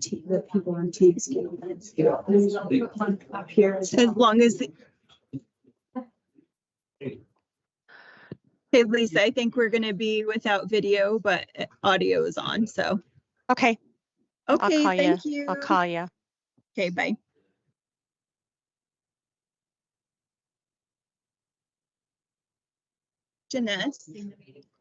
the people on teams get up here. As long as. Okay, Lisa, I think we're going to be without video, but audio is on. So. Okay. Okay, I'll call thank you. you. I'll call you. Okay, bye. Jeness,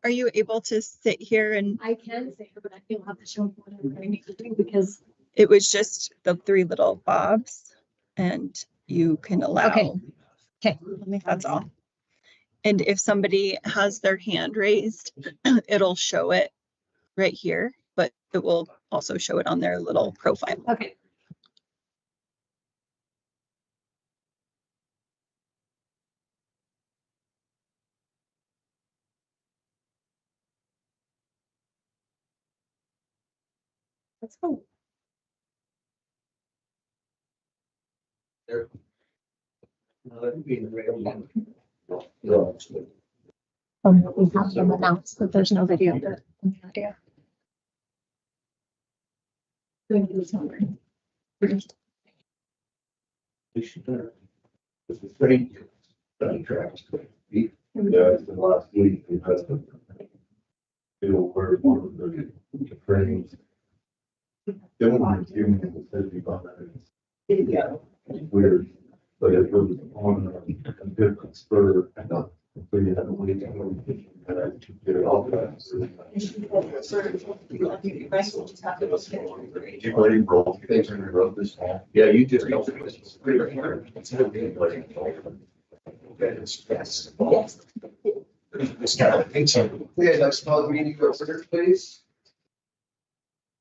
are you able to sit here and I can say it, but I feel have to show whatever I need to do because it was just the 3 little bobs and you can allow. Okay. That's all. And if somebody has their hand raised, it'll show it right here, but it will also show it on their little profile. Okay. Let's go. There. We have them announced that there's no video, but any idea. This is great. Yeah, it's the last week because of we're one of the frames. They don't want to give me the city about that. Yeah, it's weird, but it was on a different spur. I thought, so you had to wait to get it all done. You already rolled, things in the road this time. Yeah, you just. Yes. This kind of thing, so. Okay, let's call the meeting to order, please.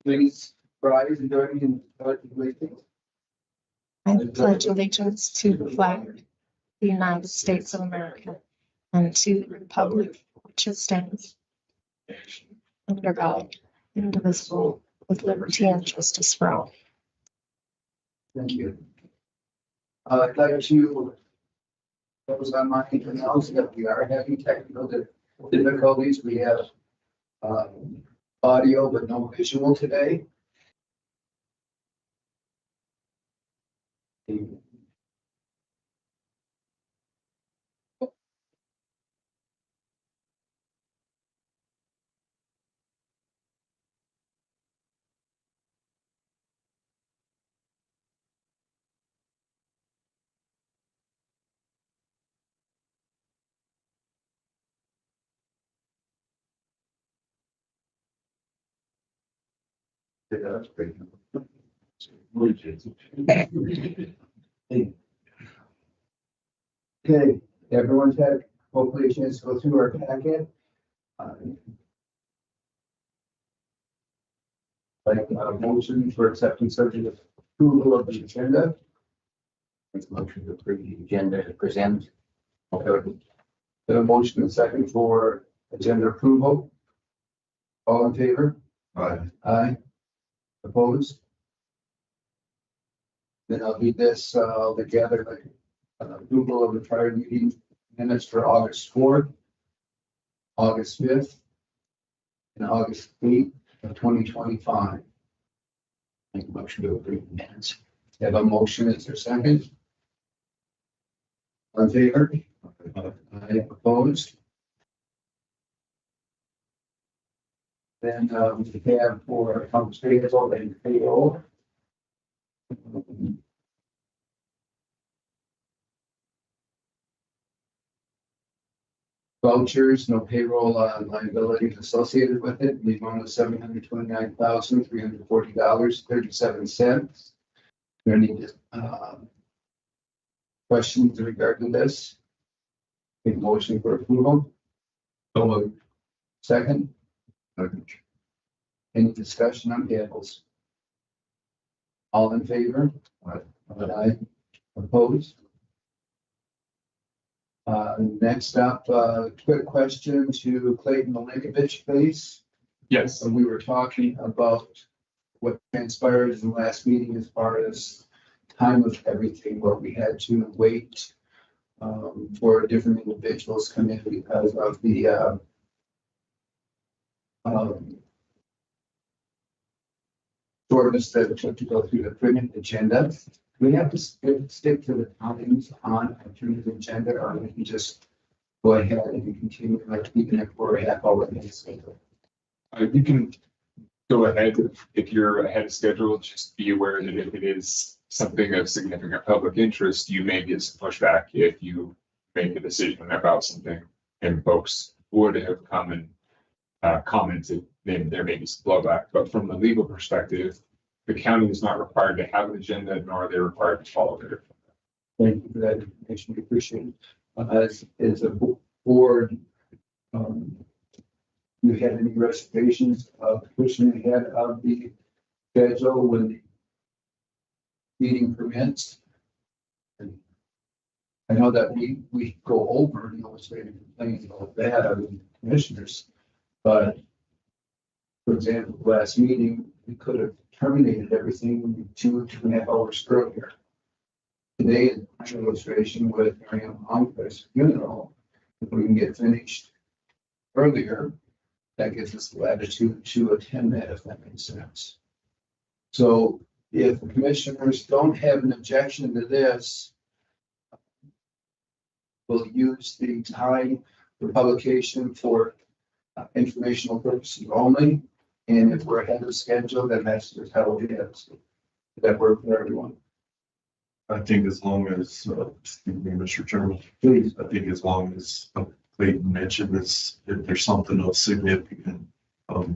Please, rise and join me in pledging. I pledge allegiance to the flag of the United States of America and to the republic which it stands under God, indivisible, with liberty and justice for all. Thank you. I'd like to, that was on my announce that we are having technical difficulties. We have audio but no visual today. That's great. Okay, everyone's had hopefully a chance to go through our packet. Like a motion for accepting subject of approval of the agenda. It's a motion to approve the agenda to present. Okay. The motion and second for agenda approval. All in favor? Aye. Aye. Opposed? Then I'll read this all together, like approval of the prior meeting minutes for August 4th, August 5th, and August 8th of 2025. Make a motion to approve the minutes. Have a motion, is there a second? On favor? Aye. Opposed? Then we have for accounts payable and payroll. Vouchers, no payroll liabilities associated with it. The amount of $729,340.37. There any questions regarding this? Make a motion for approval. Second. Any discussion on payables? All in favor? Aye. Opposed? Next up, quick question to Clayton Melinkovich, please. Yes. And we were talking about what transpired in the last meeting as far as time of everything, where we had to wait for different individuals come in because of the ordinance that took to go through the printed agenda. We have to stick to the times on a printed agenda, or we can just go ahead and continue like even if we're a half hour late. You can go ahead if you're ahead of schedule. Just be aware that if it is something of significant public interest, you may get some pushback if you make a decision about something and folks would have come and commented, then there may be some blowback. But from the legal perspective, the county is not required to have an agenda, nor are they required to follow it. Thank you for that information. We appreciate it. As a board, you had any reservations of pushing ahead of the schedule when the meeting permits? And I know that we go over and illustrated complaints about that of the commissioners, but for example, last meeting, we could have terminated everything 2.5 hours earlier. Today, an illustration with Miriam Humphreys funeral, if we can get finished earlier, that gives us the latitude to attend that, if that makes sense. So if the commissioners don't have an objection to this, we'll use the time for publication for informational purposes only. And if we're ahead of schedule, then that's just how it is. Does that work for everyone? I think as long as, excuse me, Mr. Chairman, Please. I think as long as Clayton mentioned this, if there's something of significant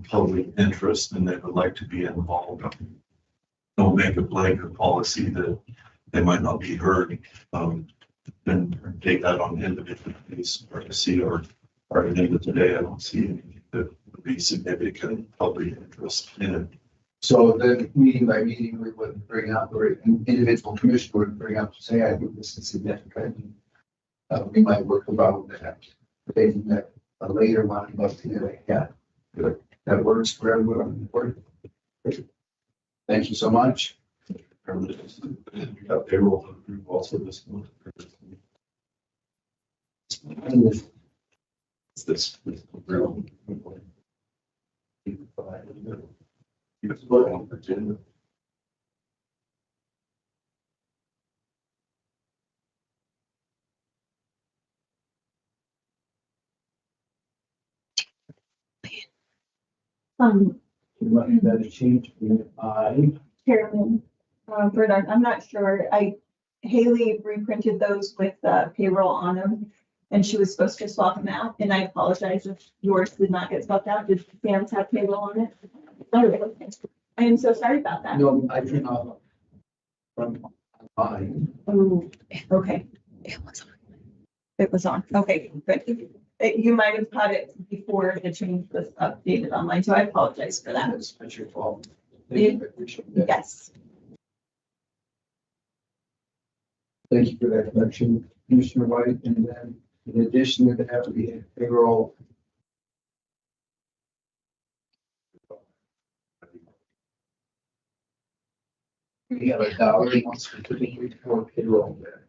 public interest and they would like to be involved, don't make a blanket policy that they might not be heard. Then take that on the individual basis or to see or at the end of the day, I don't see anything that would be significant public interest in it. So then meeting by meeting, we would bring up, or an individual commissioner would bring up, say, I think this is significant. We might work about that. Maybe that a later one, but yeah, good. That works for everyone on the board. Thank you so much. We got payroll to approve also this month. This real. It's what on agenda. That a change in Chairman, Bernard, I'm not sure. Haley reprinted those with payroll on them. And she was supposed to swap them out, and I apologize if yours did not get swapped out. Did Sam's have payroll on it? Oh, I am so sorry about that. No, I turned off from mine. Oh, okay. It was on. It was on. Okay, good. You might have caught it before the change was updated online, so I apologize for that. That's your fault. Thank you. I appreciate that. Yes. Thank you for that correction, Commissioner White. And then in addition to that, we have payroll. We have $1 once for payroll there.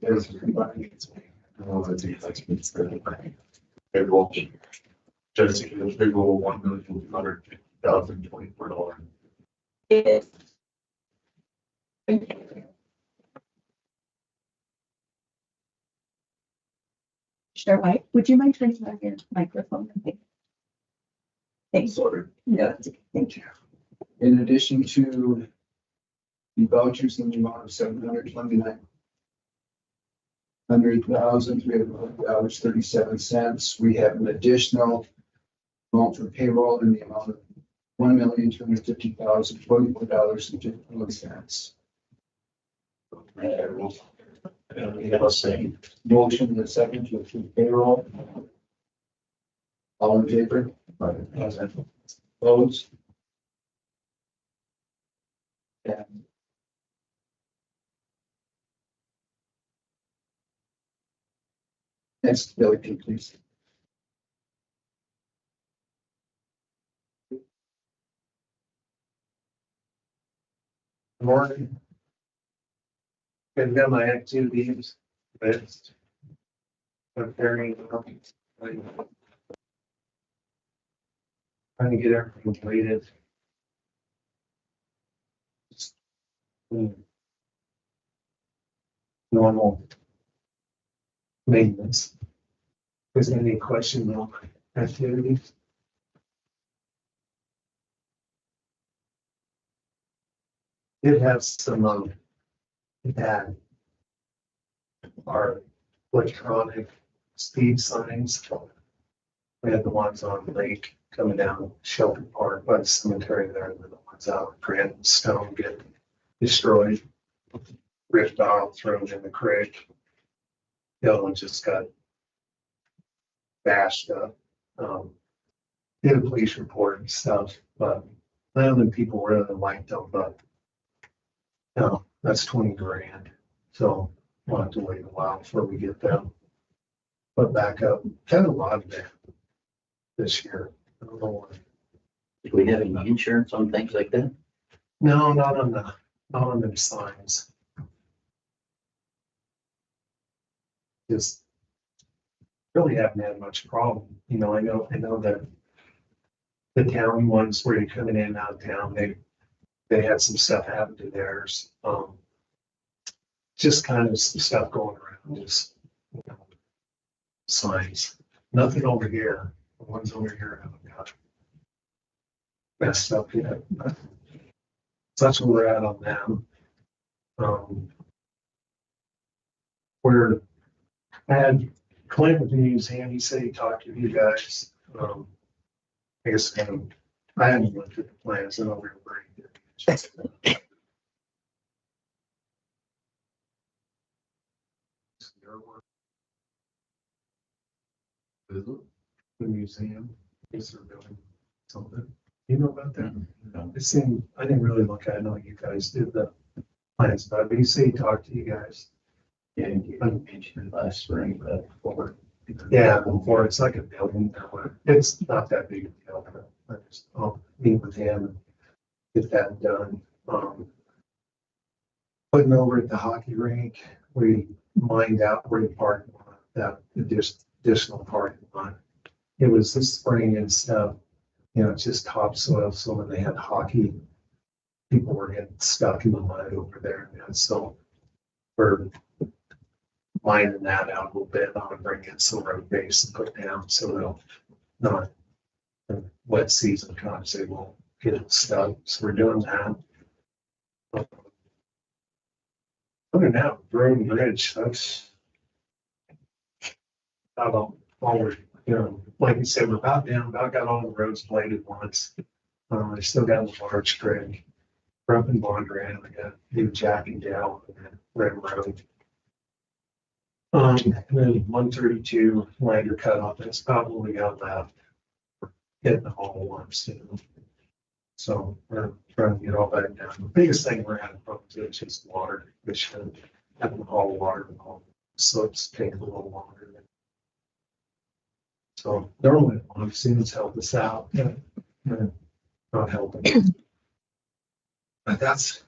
There's Oh, I think that's been said. Payroll. Jessica, payroll $1,250,024. It is. Sure, White, would you mind turning on your microphone? Thanks. Sorry. No, it's okay. Thank you. In addition to the vouchers in the amount of $729,311.37, we have an additional amount for payroll in the amount of $1,250,024.51. And we have a second motion and a second to approve payroll. All in favor? Opposed? Yeah. Next, Billy, please. Morning. I've got my activities list. Preparing. Trying to get everything completed. normal maintenance. Is there any question on activities? It has some, that are electronic speed signs. We had the ones on Lake coming down Shelter Park by the cemetery there, and then the ones out in Grant and Stone get destroyed, ripped off, thrown in the creek. The other one just got bashed up. Did a police report and stuff, but none of them people really liked them, but no, that's 20 grand. So we'll have to wait a while before we get them put back up. Kind of a lot of that this year. I don't know why. Do we have any insurance on things like that? No, not on the signs. Just really haven't had much problem. You know, I know that the town ones where you're coming in and out of town, they had some stuff happen to theirs. Just kind of some stuff going around, just, you know, signs. Nothing over here. The ones over here haven't got messed up yet. So that's where we're at on them. We're had Clint with the museum. He said he talked to you guys. I guess I haven't looked at the plans. I don't remember. The museum, is they're doing something. You know about that? It seemed, I didn't really look at it. I know you guys did the plans, but he said he talked to you guys. Yeah, you mentioned it last spring, but before. Yeah, before it's like a building. It's not that big of a deal. I just, I'll meet with him and get that done. Putting over at the hockey rink, we mined out where the parking lot, that additional parking lot. It was this spring and stuff, you know, it's just topsoil. So when they had hockey, people were getting stuck in the mud over there. And so we're lining that out a little bit. I'm gonna bring in some road base and put down so they'll not, the wet season comes, they won't get it stuck. So we're doing that. Other than that, road and bridge, that's about all we're, you know, like you said, we're about down, about got all the roads bladed once. I still got the large Creek, up in Bondurant, I got new Jack and Dale and then Red Road. And then 132 Lander cutoff, that's about what we got left. Hitting the whole ones, you know. So we're trying to get all that down. The biggest thing we're having problems with is just water, which having all the water and all slopes take a little longer. So normally monsoons help us out, not helping. But that's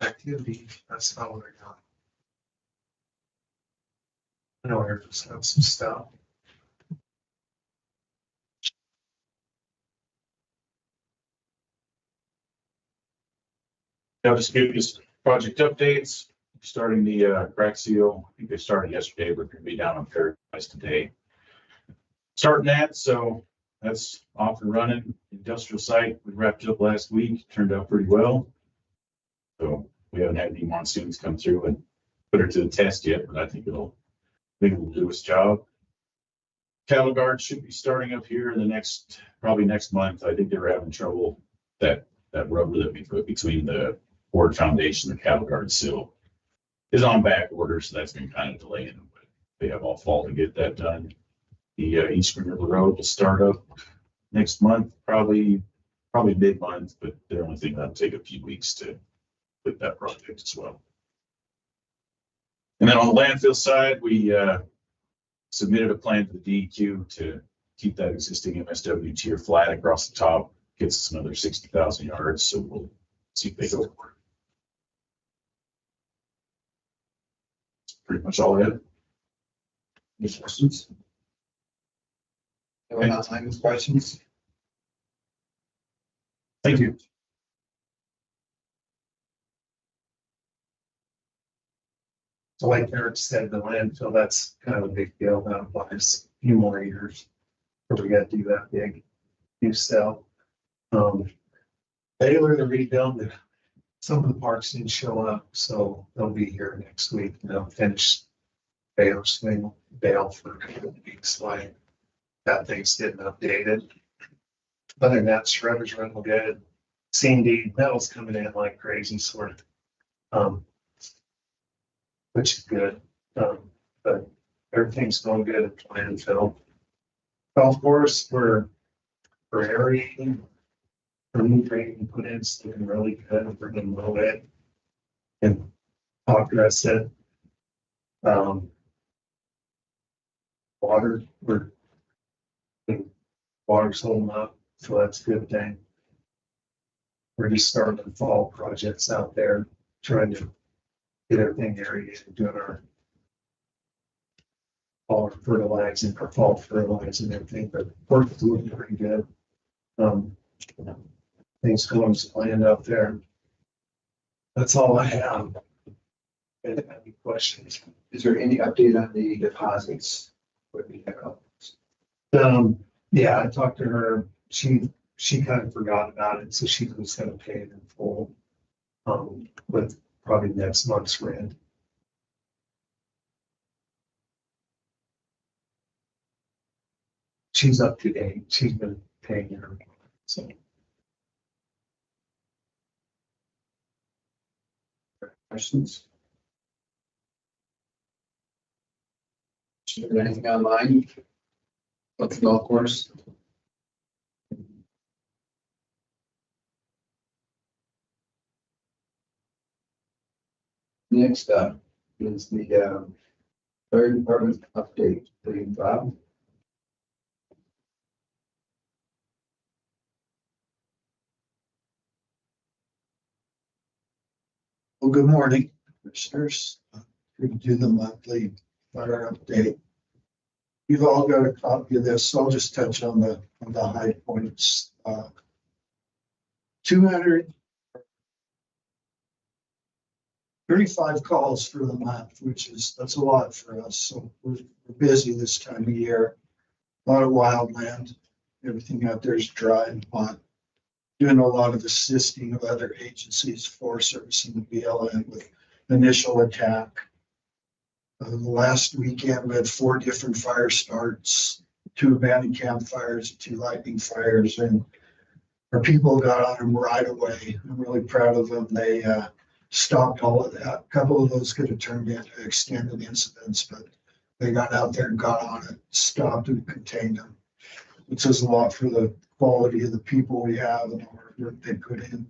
activity, that's how we're going. I know I just have some stuff. I'll just give you some project updates. Starting the crack seal. I think they started yesterday. We're going to be down on Paradise today. Starting that, so that's off and running. Industrial site, we wrapped it up last week. Turned out pretty well. So we haven't had any monsoons come through and put her to the test yet, but I think it'll do its job. Cattle guard should be starting up here in the probably next month. I think they were having trouble that rubber that we put between the board foundation, the cattle guard sill is on back order, so that's been kind of delaying them, but they have all fall to get that done. The Eastern River Road will start up next month, probably mid-month, but they're only thinking that'll take a few weeks to complete that project as well. And then on the landfill side, we submitted a plan to the DEQ to keep that existing MSW tier flat across the top, gets us another 60,000 yards, so we'll see if they go for it. That's pretty much all I had. Any questions? Anyone else have any questions? Thank you. So like Eric said, the landfill, that's kind of a big deal. That applies a few more years. Before we got to do that big new cell. Baylor, the rebuild, some of the parks didn't show up, so they'll be here next week. And they'll finish Baylor swing bail for weeks like that thing's getting updated. Other than that, shredder's running good. C&D metal's coming in like crazy, sort of. Which is good. But everything's going good at landfill. Golf course, we're aerating. For new training put in, it's looking really good. We're bringing low end and progress it. Water's holding up, so that's a good thing. We're just starting the fall projects out there, trying to get everything aerated, doing our fall fertilizing, our fall fertilizing and everything, but work's looking pretty good. Things going as planned out there. That's all I have. Any questions? Is there any update on the deposits? What we have? Yeah, I talked to her. She kind of forgot about it, so she was gonna pay it in full. With probably next month's rent. She's up to date. She's been paying her. So. Questions? Is there anything online? What's the golf course? Next up is the fire department update. Bob. Well, good morning, commissioners. We do the monthly fire update. You've all got a copy of this, so I'll just touch on the high points. 235 calls for the month, that's a lot for us. So we're busy this time of year. A lot of wildland. Everything out there is dry and hot. Doing a lot of assisting of other agencies, Forest Service and the BLM with initial attack. The last weekend we had 4 different fire starts, 2 abandoned campfires, 2 lightning fires, and our people got on them right away. I'm really proud of them. They stopped all of that. A couple of those could have turned into extended incidents, but they got out there and got on it, stopped and contained them. It says a lot for the quality of the people we have and the hard work they put in.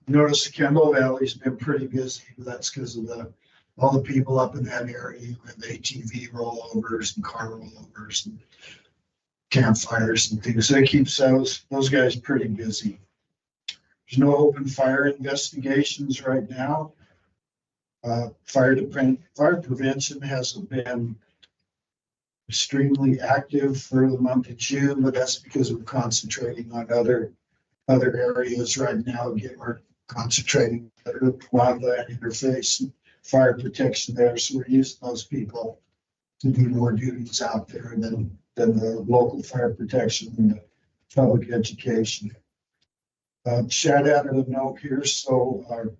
Notice the Kendall Valley's been pretty busy, but that's because of all the people up in that area with ATV rollovers and car rollovers and campfires and things. So it keeps those guys pretty busy. There's no open fire investigations right now. Fire prevention hasn't been extremely active for the month of June, but that's because we're concentrating on other areas right now. Again, we're concentrating on wildland interface and fire protection there. So we're using those people to do more duties out there than the local fire protection and the public education. Shout out of the note here. So our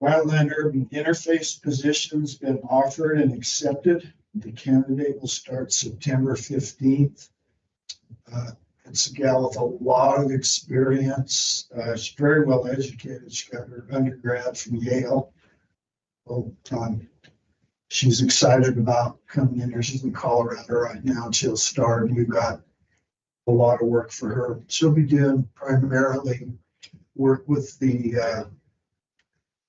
wildland urban interface position's been offered and accepted. The candidate will start September 15th. It's a gal with a lot of experience. She's very well educated. She got her undergrad from Yale. She's excited about coming in here. She's in Colorado right now. She'll start. We've got a lot of work for her. She'll be doing primarily work with the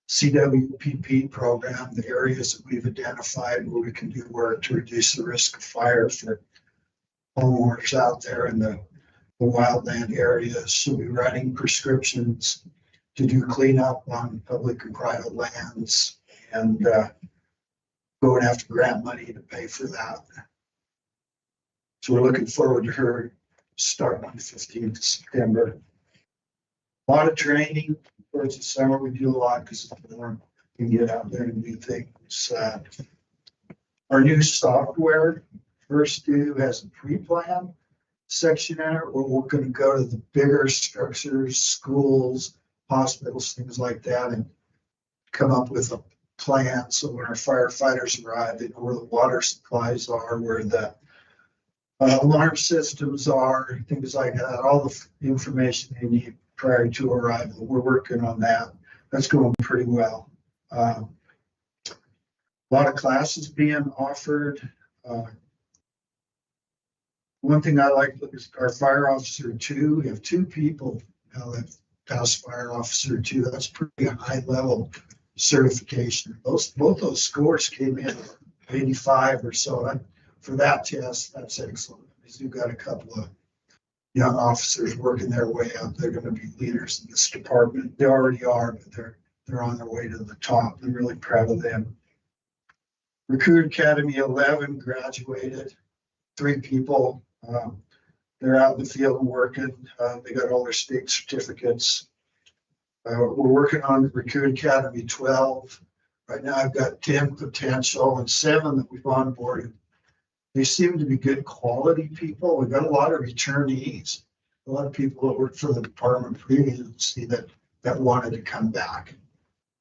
CWPP program, the areas that we've identified where we can do work to reduce the risk of fire for homeowners out there in the wildland areas. She'll be writing prescriptions to do cleanup on public and private lands and going after grant money to pay for that. So we're looking forward to her starting on the 15th of September. A lot of training, course of summer, we do a lot because it's warm. You can get out there and do things. Our new software, first due has a pre-plan section in it, where we're gonna go to the bigger structures, schools, hospitals, things like that, and come up with a plan, so when our firefighters arrive, they know where the water supplies are, where the alarm systems are, things like that, all the information they need prior to arrival. We're working on that. That's going pretty well. A lot of classes being offered. One thing I like is our fire officer two. We have two people now that pass fire officer two. That's pretty high level certification. Both those scores came in 85 or so. For that test, that's excellent. We've got a couple of young officers working their way up. They're going to be leaders in this department. They already are, but they're on their way to the top. I'm really proud of them. Recruit Academy 11 graduated. 3 people. They're out in the field and working. They got all their state certificates. We're working on Recruit Academy 12. Right now I've got 10 potential and 7 that we've onboarded. They seem to be good quality people. We've got a lot of returnees, a lot of people that worked for the department previously that wanted to come back.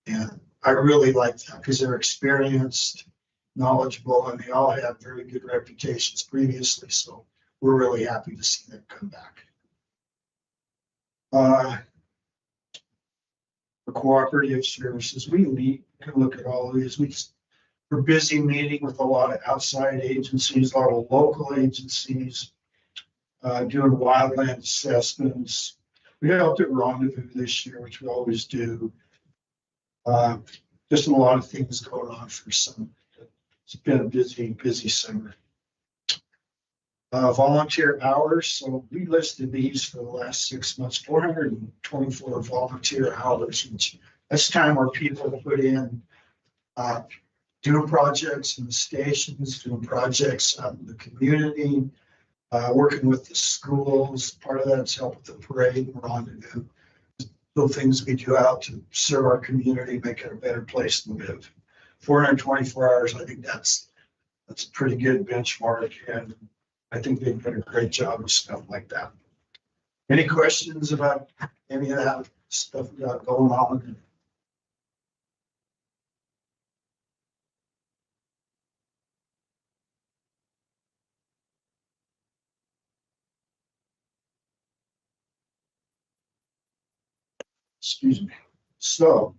And I really like that because they're experienced, knowledgeable, and they all have very good reputations previously. So we're really happy to see them come back. For cooperative services, we meet, can look at all of these. We're busy meeting with a lot of outside agencies, a lot of local agencies, doing wildland assessments. We helped at Rendezvous this year, which we always do. Just a lot of things going on for summer. It's been a busy summer. Volunteer hours. So we listed these for the last 6 months, 424 volunteer hours, which that's time where people put in doing projects in the stations, doing projects out in the community, working with the schools. Part of that's help with the parade and Rendezvous. The things we do out to serve our community, make it a better place to live. 424 hours, I think that's a pretty good benchmark, and I think they've done a great job with stuff like that. Any questions about any of that stuff we got going on? Excuse me. So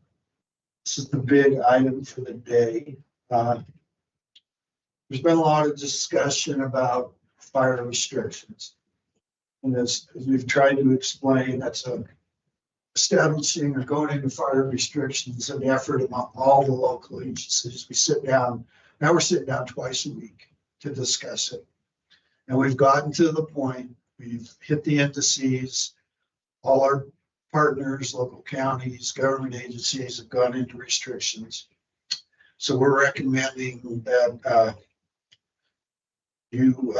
this is the big item for the day. There's been a lot of discussion about fire restrictions. And as we've tried to explain, that's establishing or going into fire restrictions, an effort among all the local agencies. We sit down, now we're sitting down twice a week to discuss it. And we've gotten to the point, we've hit the indices, all our partners, local counties, government agencies have gone into restrictions. So we're recommending that you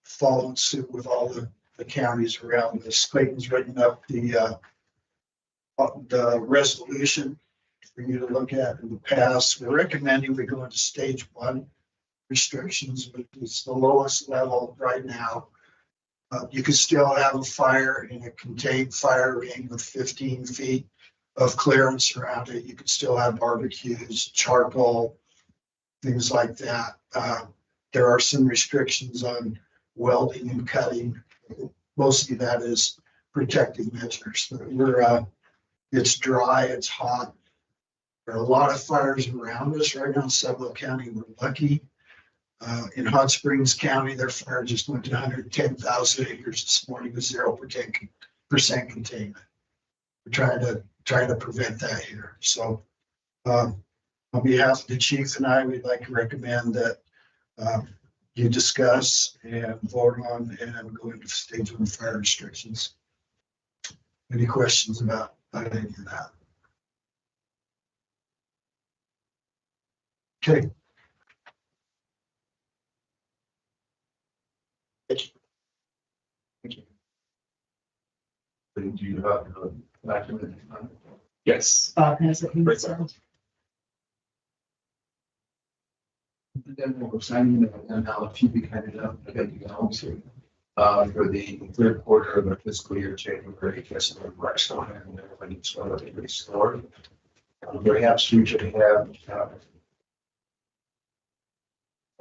follow suit with all the counties around this. Clayton's written up the resolution for you to look at in the past. We're recommending we go into stage 1 restrictions, but it's the lowest level right now. You could still have a fire in a contained fire ring with 15 feet of clearance around it. You could still have barbecues, charcoal, things like that. There are some restrictions on welding and cutting. Mostly that is protective measures. It's dry, it's hot. There are a lot of fires around us right now in Sublette County. We're lucky. In Hot Springs County, their fire just went to 110,000 acres this morning with 0% containment. We're trying to prevent that here. So on behalf of the chief and I, we'd like to recommend that you discuss and vote on and go into stage 1 fire restrictions. Any questions about any of that? Okay. Thank you. Do you have the document? Yes. Bob has it. Right. So, Then we're signing and now if you be kind enough, I bet you know, for the third quarter of the fiscal year, January, just in March, and everybody's going to be restored. Perhaps we should have a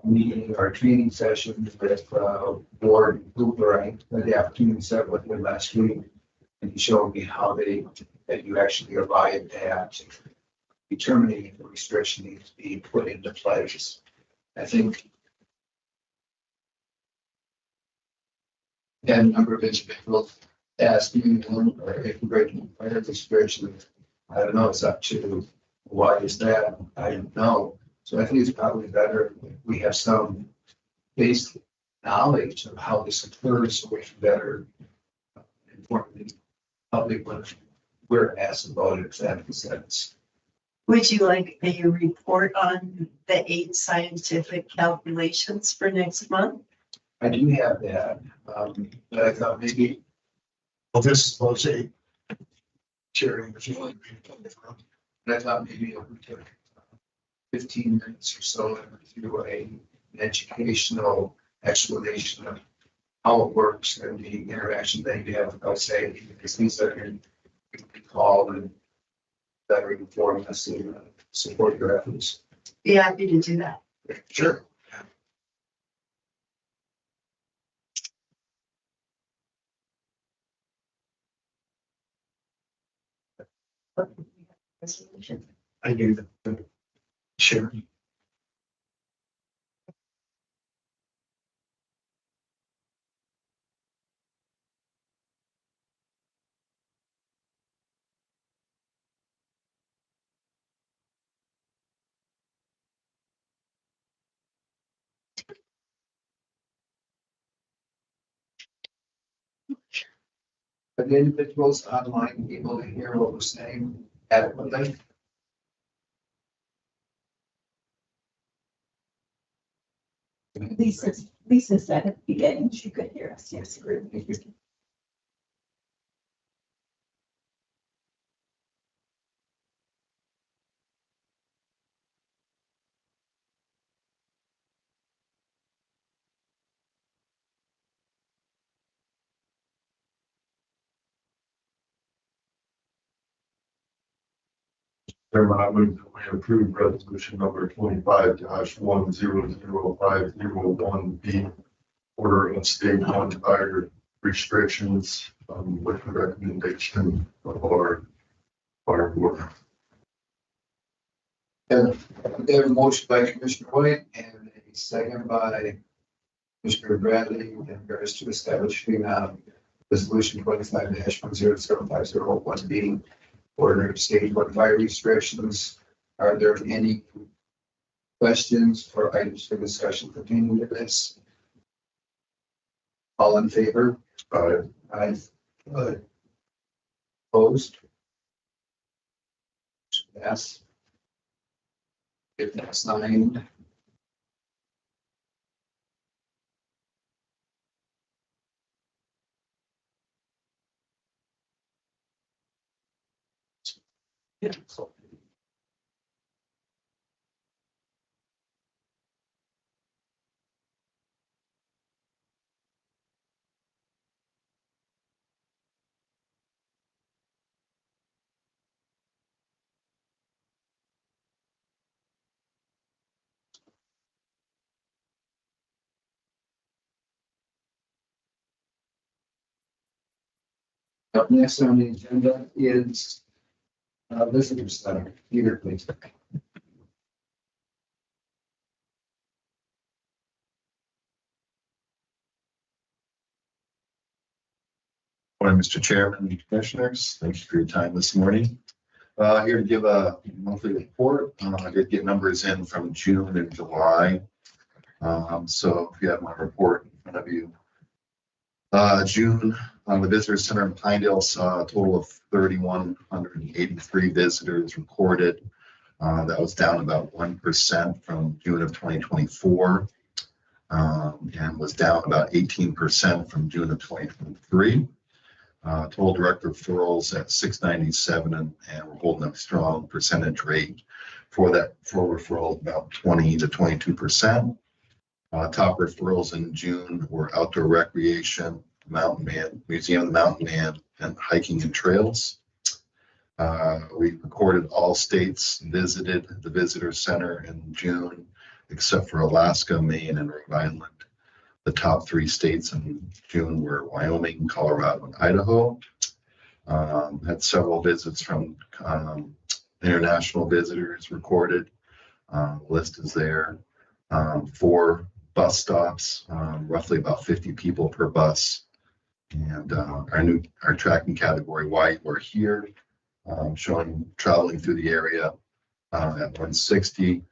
meeting or training session with Board Cooper. I had the opportunity to set with him last week, and he showed me how that you actually arrived at determining if the restriction needs to be put into place. I think and a number of individuals asked me, or if we're going to require restriction, I don't know, it's up to why is that? I don't know. So I think it's probably better if we have some basic knowledge of how this occurs so we can better inform the public when we're asked about it, if that makes sense. would you like a report on the 8 scientific calculations for next month? I do have that, but I thought maybe, Well, this is supposed to sharing if you want me to come from. but I thought maybe if we took 15 minutes or so and do an educational explanation of how it works and the interaction that you have, I would say, because these are going to be called and better inform us and support your efforts. Be happy to do that. Sure. Resolution. I gave it to Sharon. Are the individuals online able to hear what we're saying adequately? Lisa said at the beginning she could hear us. Yes. Thank you. Chairman, I move that we approve resolution number 25-1005051B, order of state on fire restrictions, with the recommendation of our fire board. And they have a motion by Commissioner White and a second by Commissioner Bradley in regards to establishing resolution 25-1005051B, order of state one fire restrictions. Are there any questions or items for discussion pertaining to this? All in favor? Aye. Opposed? Yes. If that's signed. Yeah. Up next on the agenda is visitor center. Peter, please. Morning, Mr. Chairman and Commissioners. Thank you for your time this morning. Here to give a monthly report. I did get numbers in from June and July. So if you have my report in front of you. June, the visitor center in Pinedale saw a total of 3,183 visitors recorded. That was down about 1% from June of 2024, and was down about 18% from June of 2023. Total direct referrals at 697, and we're holding a strong percentage rate for that, for referral, about 20 to 22%. Top referrals in June were outdoor recreation, mountain man, museum of the mountain man, and hiking and trails. We recorded all states visited the visitor center in June, except for Alaska, Maine, and Rhode Island. The top 3 states in June were Wyoming, Colorado, and Idaho. Had several visits from international visitors recorded. List is there. 4 bus stops, roughly about 50 people per bus. And our tracking category white or here, showing traveling through the area at 160.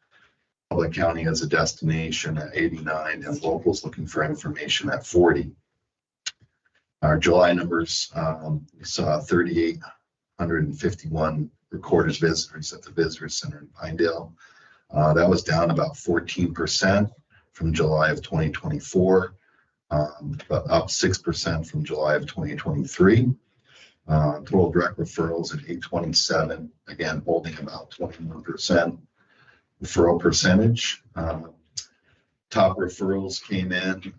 Public county as a destination at 89, and locals looking for information at 40. Our July numbers, we saw 3,851 recorded visitors at the visitor center in Pinedale. That was down about 14% from July of 2024, but up 6% from July of 2023. Total direct referrals at 827, again holding about 21%. Referral percentage. Top referrals came in,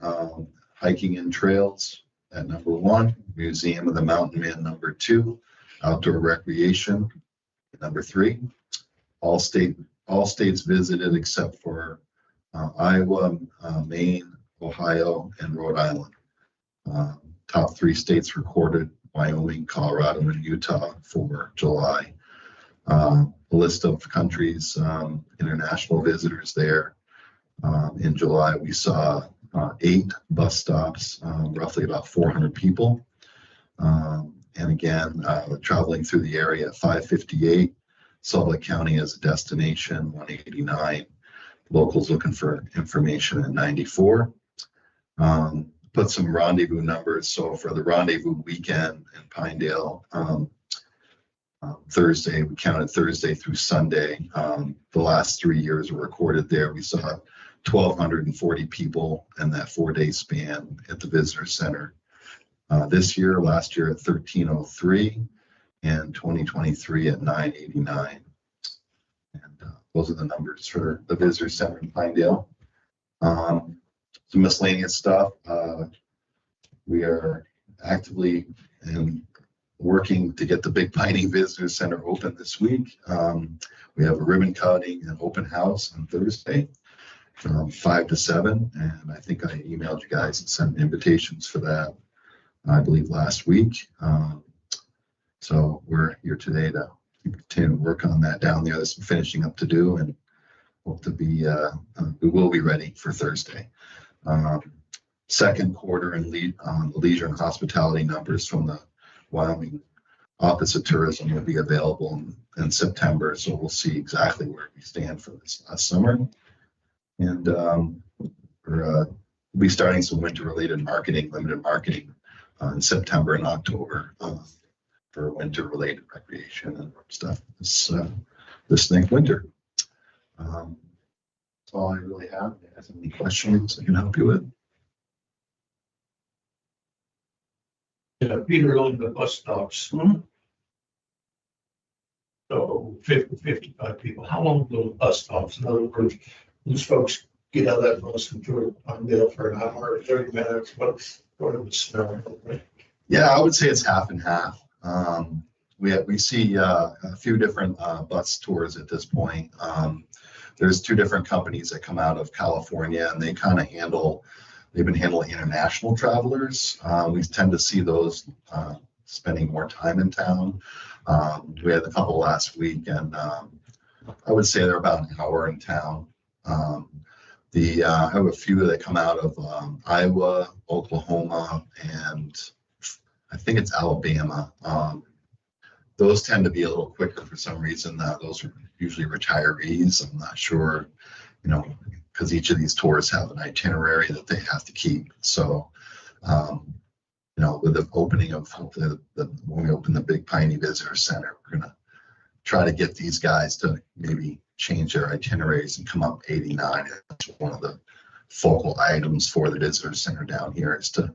hiking and trails at number 1, museum of the mountain man number 2, outdoor recreation number 3. All states visited except for Iowa, Maine, Ohio, and Rhode Island. Top 3 states recorded: Wyoming, Colorado, and Utah for July. A list of countries, international visitors there. In July, we saw 8 bus stops, roughly about 400 people. And again, traveling through the area at 558, Sublette County as a destination, 189. Locals looking for information at 94. Put some rendezvous numbers. So for the rendezvous weekend in Pinedale, Thursday, we counted Thursday through Sunday. The last 3 years were recorded there. We saw 1,240 people in that 4-day span at the visitor center. Last year at 1,303, and 2023 at 989. And those are the numbers for the visitor center in Pinedale. Some miscellaneous stuff. We are actively working to get the Big Piney Visitor Center open this week. We have a ribbon cutting and open house on Thursday from 5 to 7. And I think I emailed you guys and sent invitations for that, I believe, last week. So we're here today to continue to work on that down there. There's some finishing up to do, and hope to be, we will be ready for Thursday. Second quarter and the leisure and hospitality numbers from the Wyoming Office of Tourism will be available in September, so we'll see exactly where we stand for this last summer. And we'll be starting some winter-related marketing, limited marketing in September and October for winter-related recreation and stuff this next winter. That's all I really have. If you have any questions I can help you with. Yeah, Peter owned the bus stops. So 55 people. How long do those bus stops? In other words, these folks get out of that bus and go on there for an hour, 30 minutes. What's sort of the scenario, right? Yeah, I would say it's half and half. We see a few different bus tours at this point. There's 2 different companies that come out of California, and they kind of they've been handling international travelers. We tend to see those spending more time in town. We had a couple last week, and I would say they're about an hour in town. I have a few that come out of Iowa, Oklahoma, and I think it's Alabama. Those tend to be a little quicker for some reason. Those are usually retirees. I'm not sure, because each of these tours have an itinerary that they have to keep. So, with the opening of when we open the Big Piney Visitor Center, we're going to try to get these guys to maybe change their itineraries and come up 89. That's one of the focal items for the visitor center down here, is to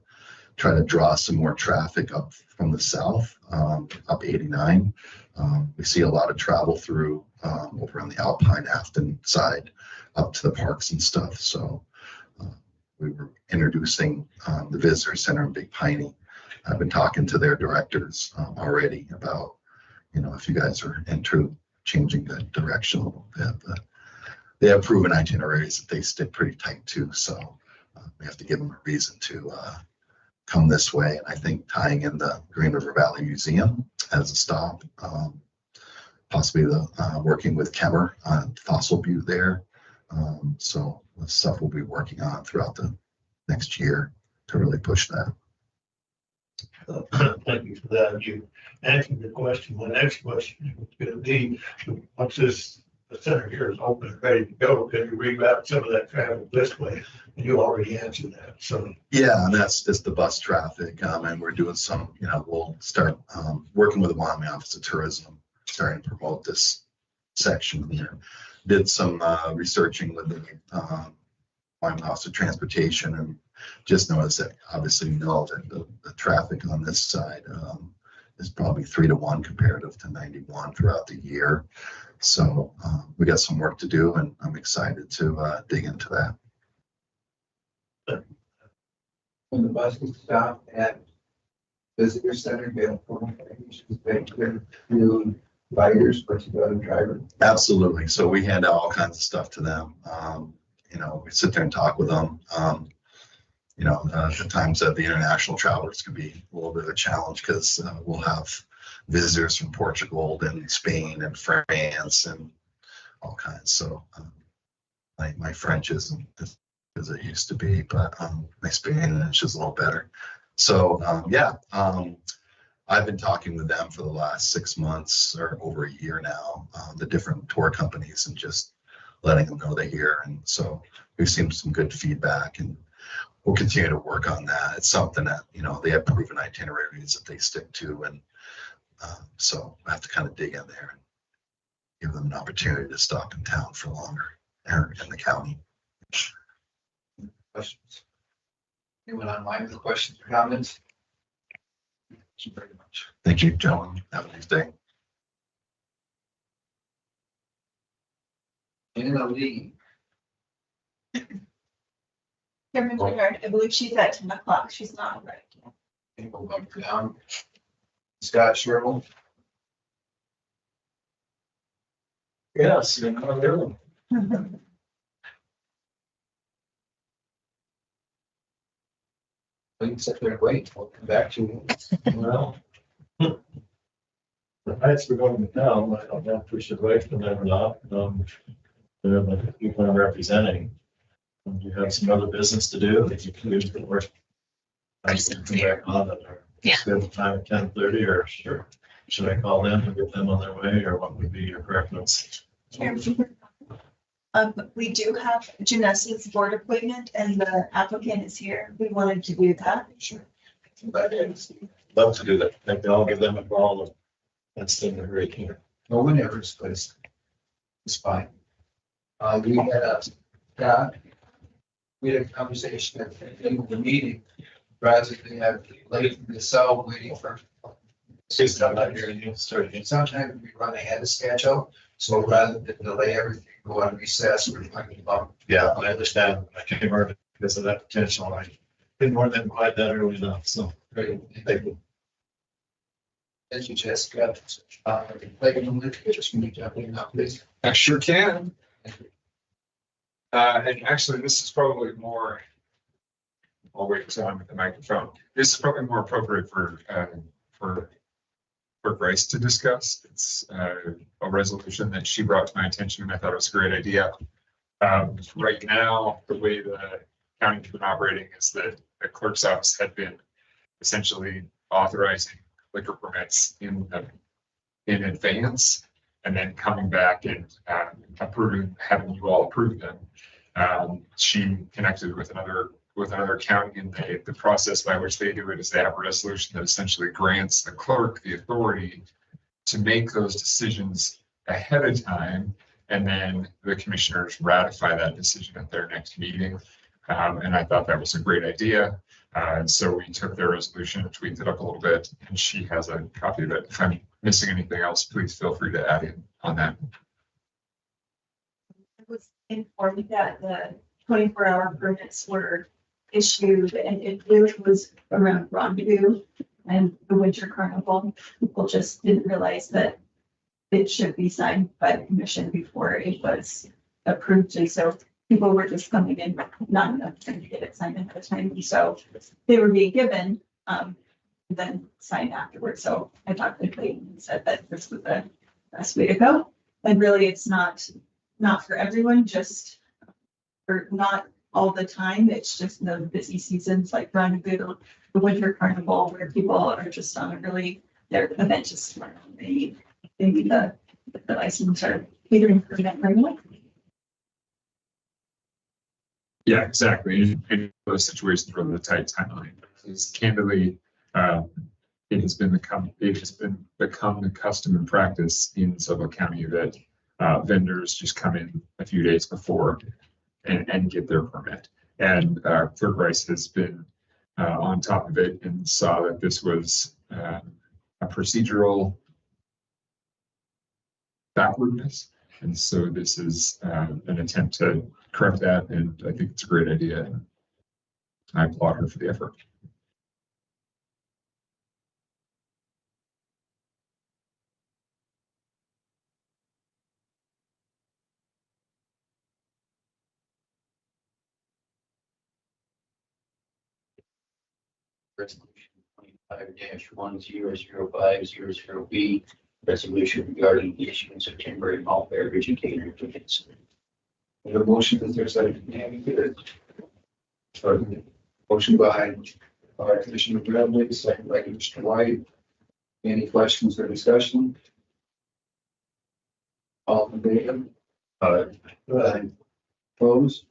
try to draw some more traffic up from the south, up 89. We see a lot of travel through over on the Alpine Afton side up to the parks and stuff. So we were introducing the visitor center in Big Piney. I've been talking to their directors already about, you know, if you guys are into changing the direction a little bit, but they have proven itineraries that they stick pretty tight to. So we have to give them a reason to come this way. And I think tying in the Green River Valley Museum as a stop, possibly working with Kemmer on Fossil Butte there. So the stuff we'll be working on throughout the next year to really push that. Thank you for that. You answered the question. My next question was going to be, once the center here is open and ready to go, can you reroute some of that traffic this way? And you already answered that. So yeah, and that's just the bus traffic. And we're doing some, you know, we'll start working with the Wyoming Office of Tourism, starting to promote this section here. Did some researching with the Wyoming Office of Transportation, and just noticed that obviously know that the traffic on this side is probably 3 to 1 comparative to 91 throughout the year. So we got some work to do, and I'm excited to dig into that. When the buses stop at visitor center, they'll make clear to riders, but you got a driver. Absolutely. So we hand out all kinds of stuff to them. You know, we sit there and talk with them. You know, the times that the international travelers can be a little bit of a challenge because we'll have visitors from Portugal and Spain and France and all kinds. So my French isn't as it used to be, but my Spanish is a little better. So yeah, I've been talking with them for the last 6 months or over a year now, the different tour companies, and just letting them know they're here. And so we've seen some good feedback, and we'll continue to work on that. It's something that, you know, they have proven itineraries that they stick to. And so I have to kind of dig in there and give them an opportunity to stop in town for longer or in the county. Questions? Anyone online with questions or comments? Thank you very much. Thank you, gentlemen. Have a nice day. Lee. Chairman Bernard, I believe she's at 10 o'clock. She's not right. People up down. Scott Scherbel. Yes, you know, You can sit there and wait. We'll come back to you. well. The nights we're going to town, I don't know if we should wait for them or not. They're the people I'm representing. You have some other business to do that you can do the work. I can come back on it, or schedule time at 10:30, or sure. Should I call them and get them on their way, or what would be your preference? We do have Jeness's board appointment and the applicant is here. We wanted to do that. Sure. Love to do that. Maybe I'll give them a call and that's the hurry here. No, whenever it's placed. It's fine. We had a conversation at the end of the meeting, rather than have late in the cell waiting for. I'm not hearing you. Sorry. Sometimes we run ahead of schedule, so rather than delay everything, go on recess, we're talking about. Yeah, I understand. I came early because of that potential. I didn't want them quite that early enough, so. Great. Thank you. Thank you, Jessica. Clayton, just can you jump in now, please? I sure can. And actually, this is probably more. I'll wait until I'm at the microphone. This is probably more appropriate for Grace to discuss. It's a resolution that she brought to my attention, and I thought it was a great idea. Right now, the way the county has been operating is that the clerk's office had been essentially authorizing liquor permits in advance, and then coming back and having you all approve them. She connected with another county, and the process by which they do it is they have a resolution that essentially grants the clerk the authority to make those decisions ahead of time, and then the commissioners ratify that decision at their next meeting. And I thought that was a great idea. And so we took their resolution and tweaked it up a little bit, and she has a copy of it. If I'm missing anything else, please feel free to add in on that. I was informed that the 24-hour permits were issued, and it really was around Rendezvous and the Winter Carnival. People just didn't realize that it should be signed by the commission before it was approved. And so people were just coming in, not enough time to get it signed ahead of time. And so they were being given, then signed afterwards. So I talked to Clayton and said that this was the best way to go. And really, it's not for everyone, just, or not all the time. It's just the busy seasons like Rendezvous, the Winter Carnival, where people are just on a really, their event just, they need the license or catering permit right away. Yeah, exactly. In those situations where the tight timeline is candidly, it has become the custom and practice in Sublette County that vendors just come in a few days before and get their permit. And Clerk Rice has been on top of it and saw that this was a procedural backwardness. And so this is an attempt to correct that, and I think it's a great idea. And I applaud her for the effort. Resolution 25-100500B, resolution regarding the issuance of temporary malt beverage and catering permits. The motion is there, second. Motion by Commissioner Bradley, second by Commissioner White. Any questions or discussion? All in favor? Opposed?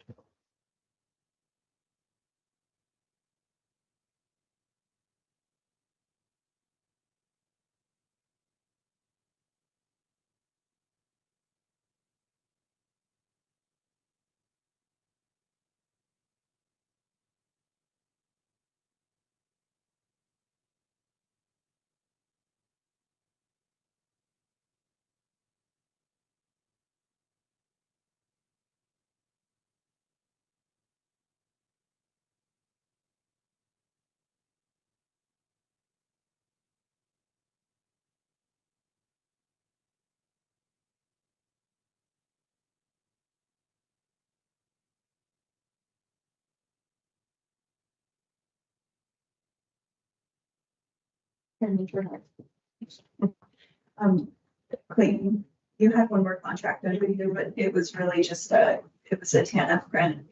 Clayton, you had one more contract under you, but it was really just it was a TANF grant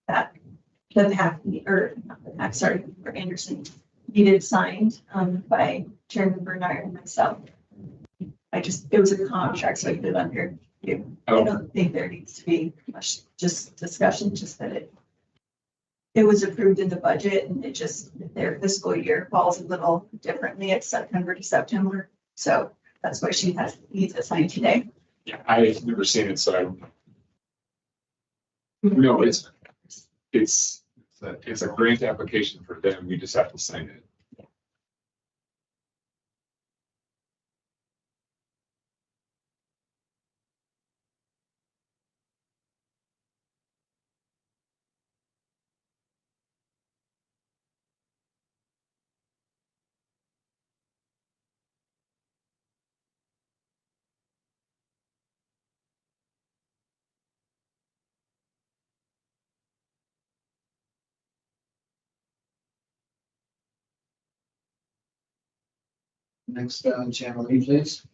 that the PAC, or not the PAC, sorry, for Anderson needed signed by Chairman Bernard and myself. It was a contract, so I put it under you. I don't think there needs to be much just discussion, just that it was approved in the budget, and it just, their fiscal year falls a little differently. It's September to September. So that's why she needs it signed today. Yeah, I've never seen it, so I don't know. No, it's a grant application for them. We just have to sign it. Next on channel E, please.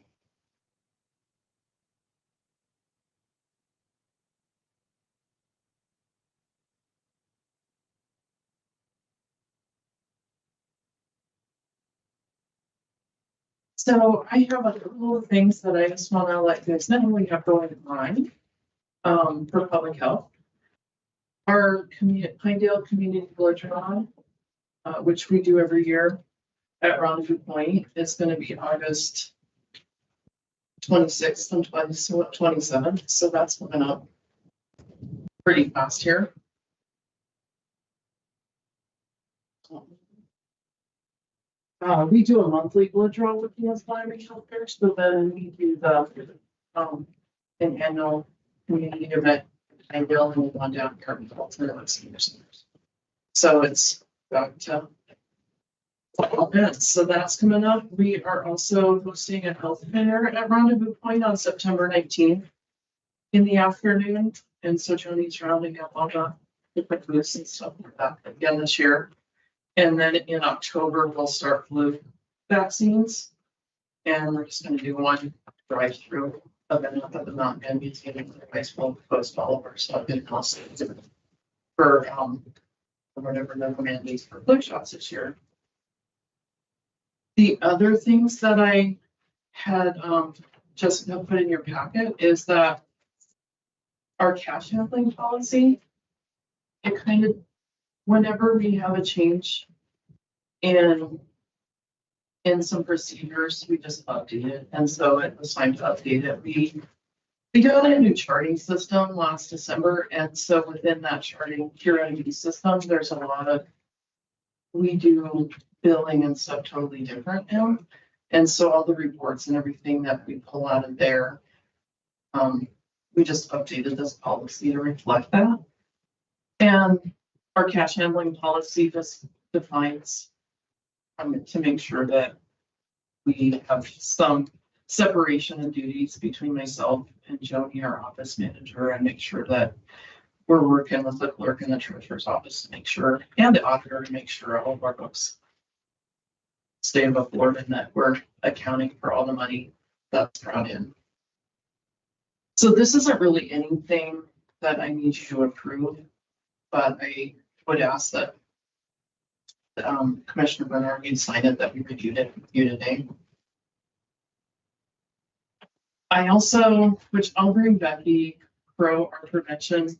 So I have a couple of things that I just want to let you guys know we have going on for public health. Our Pinedale Community Village Run, which we do every year at Rendezvous Point, is going to be August 26th and 27th. So that's coming up pretty fast here. We do a monthly blood draw with the Aspiring Healthcare, so then we do an annual community event. And we'll move on down here to the senior centers. So it's about events. So that's coming up. We are also hosting a health fair at Rendezvous Point on September 19th in the afternoon. And so Joni's rounding up all the different booths and stuff like that again this year. And then in October, we'll start flu vaccines. And we're just going to do one drive-through event up at the Mountain End Museum in high school, post all of our stuff in house for whatever the mandates for flu shots this year. The other things that I had just put in your packet is that our cash handling policy, it kind of, whenever we have a change in some procedures, we just update it. And so it was time to update it. We got a new charting system last December. And so within that charting QRMD system, there's a lot of, we do billing and stuff totally different now. And so all the reports and everything that we pull out of there, we just updated this policy to reflect that. And our cash handling policy just defines to make sure that we have some separation of duties between myself and Joni, our office manager, and make sure that we're working with the clerk and the treasurer's office to make sure, and the auditor to make sure all of our books stay above board and that we're accounting for all the money that's brought in. So this isn't really anything that I need you to approve, but I would ask that Commissioner Bernard, you sign it, that we reviewed it with you today. I also, which I'll bring Becky Crow, our prevention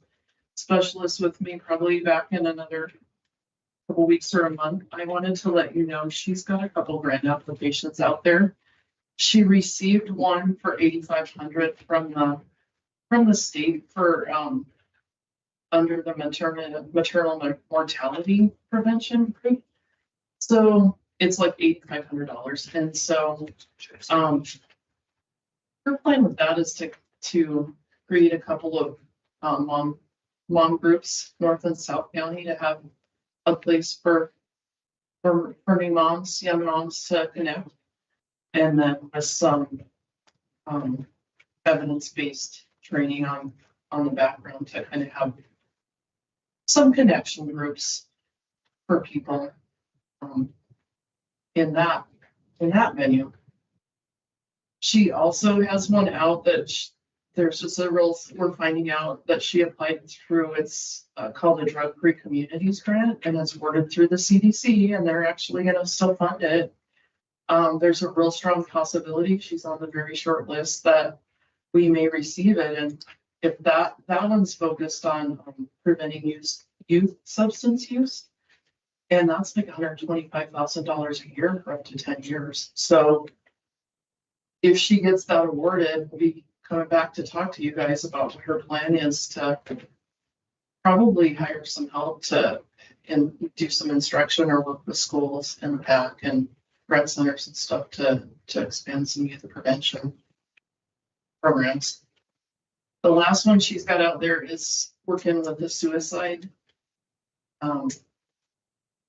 specialist, with me probably back in another couple weeks or a month. I wanted to let you know she's got a couple grant applications out there. She received one for $8,500 from the state for under the maternal mortality prevention group. So it's like $8,500. And so her plan with that is to create a couple of mom groups, North and South County, to have a place for new moms, young moms to connect. And then with some evidence-based training on the background to kind of have some connection groups for people in that venue. She also has one out that there's just we're finding out that she applied through, it's called a Drug-Free Communities Grant, and it's awarded through the CDC, and they're actually going to still fund it. There's a real strong possibility she's on the very short list that we may receive it. And if that one's focused on preventing youth substance use, and that's like $125,000 a year for up to 10 years. So if she gets that awarded, we'll be coming back to talk to you guys about what her plan is to probably hire some help and do some instruction or work with schools in the PAC and rec centers and stuff to expand some youth prevention programs. The last one she's got out there is working with the suicide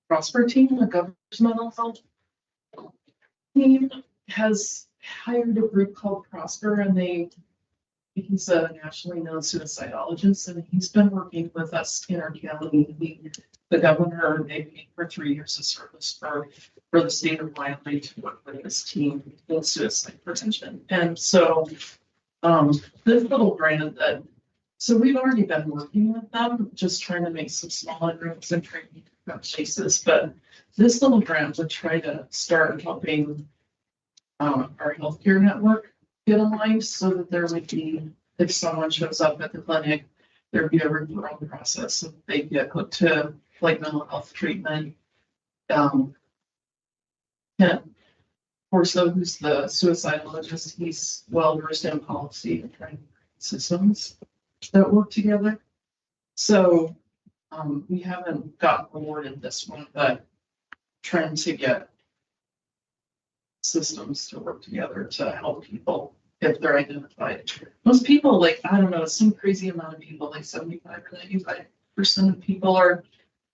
Prosper team, the governor's mental health team, has hired a group called Prosper, and he's a nationally known suicidologist, and he's been working with us in our county. The governor, they paid for 3 years of service for the state of Wyoming to work with this team in suicide prevention. And so this little grant so we've already been working with them, just trying to make some smaller groups and training cases. But this little grant would try to start helping our healthcare network get aligned so that there would be, if someone shows up at the clinic, there'd be a referral process. So they get hooked to like mental health treatment. Corso, who's the suicidologist, he's well versed in policy and training systems that work together. So we haven't gotten awarded this one, but trying to get systems to work together to help people if they're identified. Most people, like, I don't know, some crazy amount of people, like 75 or 95% of people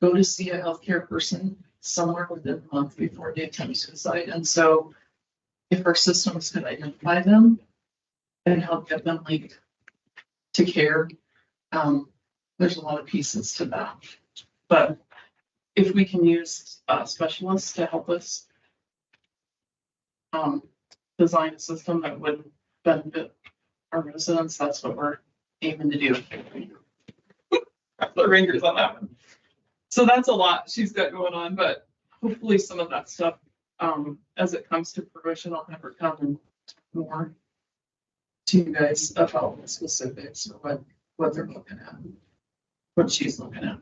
go to see a healthcare person somewhere within a month before they attempt suicide. And so if our systems could identify them and help get them like to care, there's a lot of pieces to that. But if we can use specialists to help us design a system that would benefit our residents, that's what we're aiming to do. The ringers on that one. So that's a lot she's got going on, but hopefully some of that stuff, as it comes to fruition, I'll have her come and more to you guys about the specifics or what they're looking at, what she's looking at.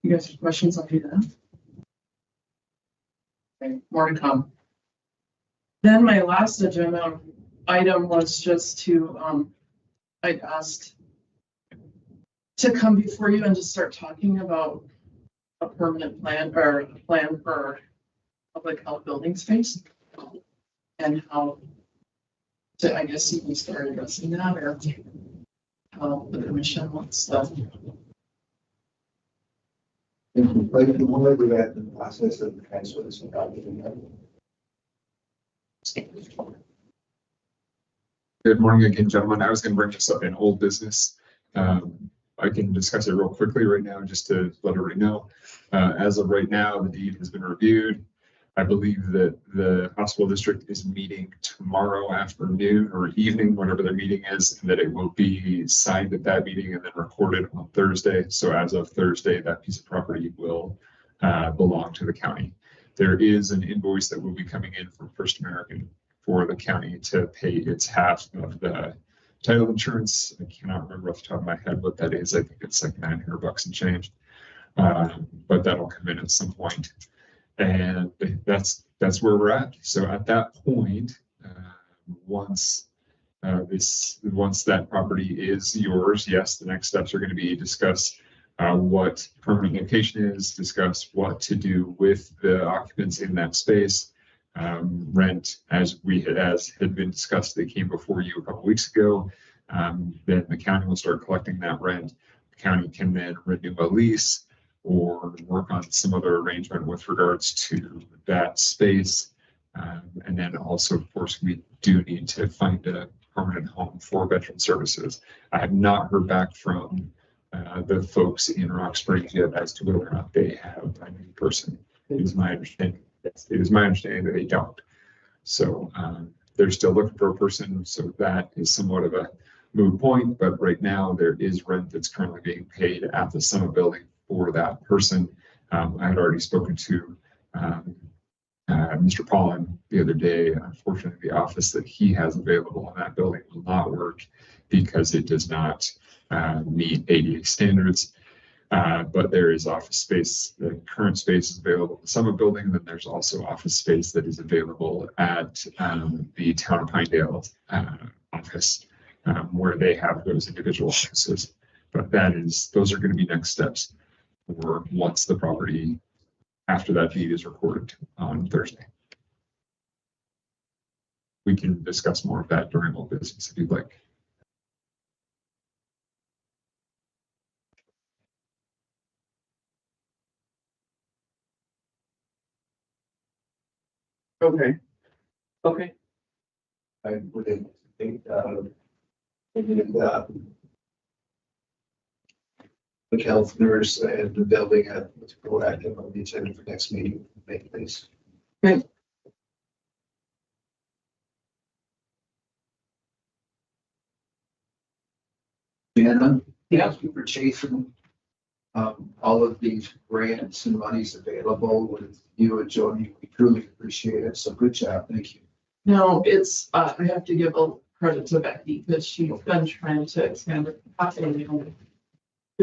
You guys have questions on that? Okay, more to come. Then my last agenda item was just to, I'd asked to come before you and just start talking about a permanent plan or a plan for public health building space and how to, I guess you can start addressing that or how the commission wants to. Like the one we had in the process of the transfer this without giving up. Good morning again, gentlemen. I was going to bring this up in old business. I can discuss it real quickly right now, just to let everybody know. As of right now, the deed has been reviewed. I believe that the hospital district is meeting tomorrow afternoon or evening, whatever their meeting is, and that it will be signed at that meeting and then recorded on Thursday. So as of Thursday, that piece of property will belong to the county. There is an invoice that will be coming in from First American for the county to pay its half of the title insurance. I cannot remember off the top of my head what that is. I think it's like $900 and change, but that'll come in at some point. And that's where we're at. So at that point, once that property is yours, yes, the next steps are going to be discuss what permanent location is, discuss what to do with the occupants in that space. Rent, as had been discussed, they came before you a couple weeks ago. Then the county will start collecting that rent. The county can then renew a lease or work on some other arrangement with regards to that space. And then also, of course, we do need to find a permanent home for veteran services. I have not heard back from the folks in Rock Springs yet as to whether or not they have a new person. It is my understanding that they don't. So they're still looking for a person. So that is somewhat of a moot point. But right now there is rent that's currently being paid at the Summit building for that person. I had already spoken to Mr. Paulin the other day. Unfortunately, the office that he has available in that building will not work because it does not meet ADA standards. But there is office space, the current space is available in the Summit building. And then there's also office space that is available at the Town of Pinedale office where they have those individual offices. But those are going to be next steps for once the property after that deed is recorded on Thursday. We can discuss more of that during old business if you'd like. Okay. Okay. I would think the health nurse and the building was proactive on the agenda for next meeting. Make place. Okay. Janna, Yeah. thank you for chasing all of these grants and monies available with you and Jody. We truly appreciate it. So good job. Thank you. No, it's, I have to give a credit to Becky because she's been trying to expand the capacity to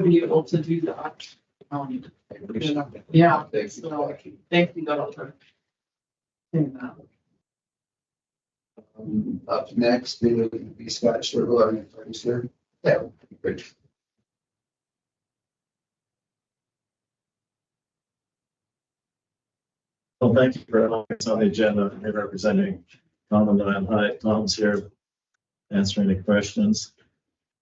be able to do that. Yeah, Thank you. so thank you, Doctor. Up next, will be Scott Scherbel, our producer. Yeah, great. Well, thank you for allowing us on the agenda. We're representing Tom and Heydt. Tom's here answering any questions.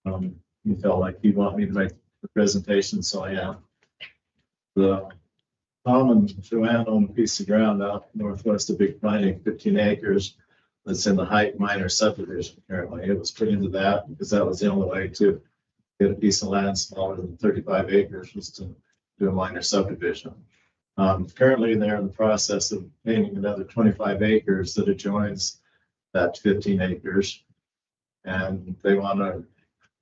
You felt like you want me to make the presentation, so I am. The Tom and Joanne own a piece of ground out northwest of Big Piney, 15 acres. That's in the Heydt minor subdivision currently. It was put into that because that was the only way to get a piece of land smaller than 35 acres was to do a minor subdivision. Currently, they're in the process of painting another 25 acres that adjoins that 15 acres. And they want to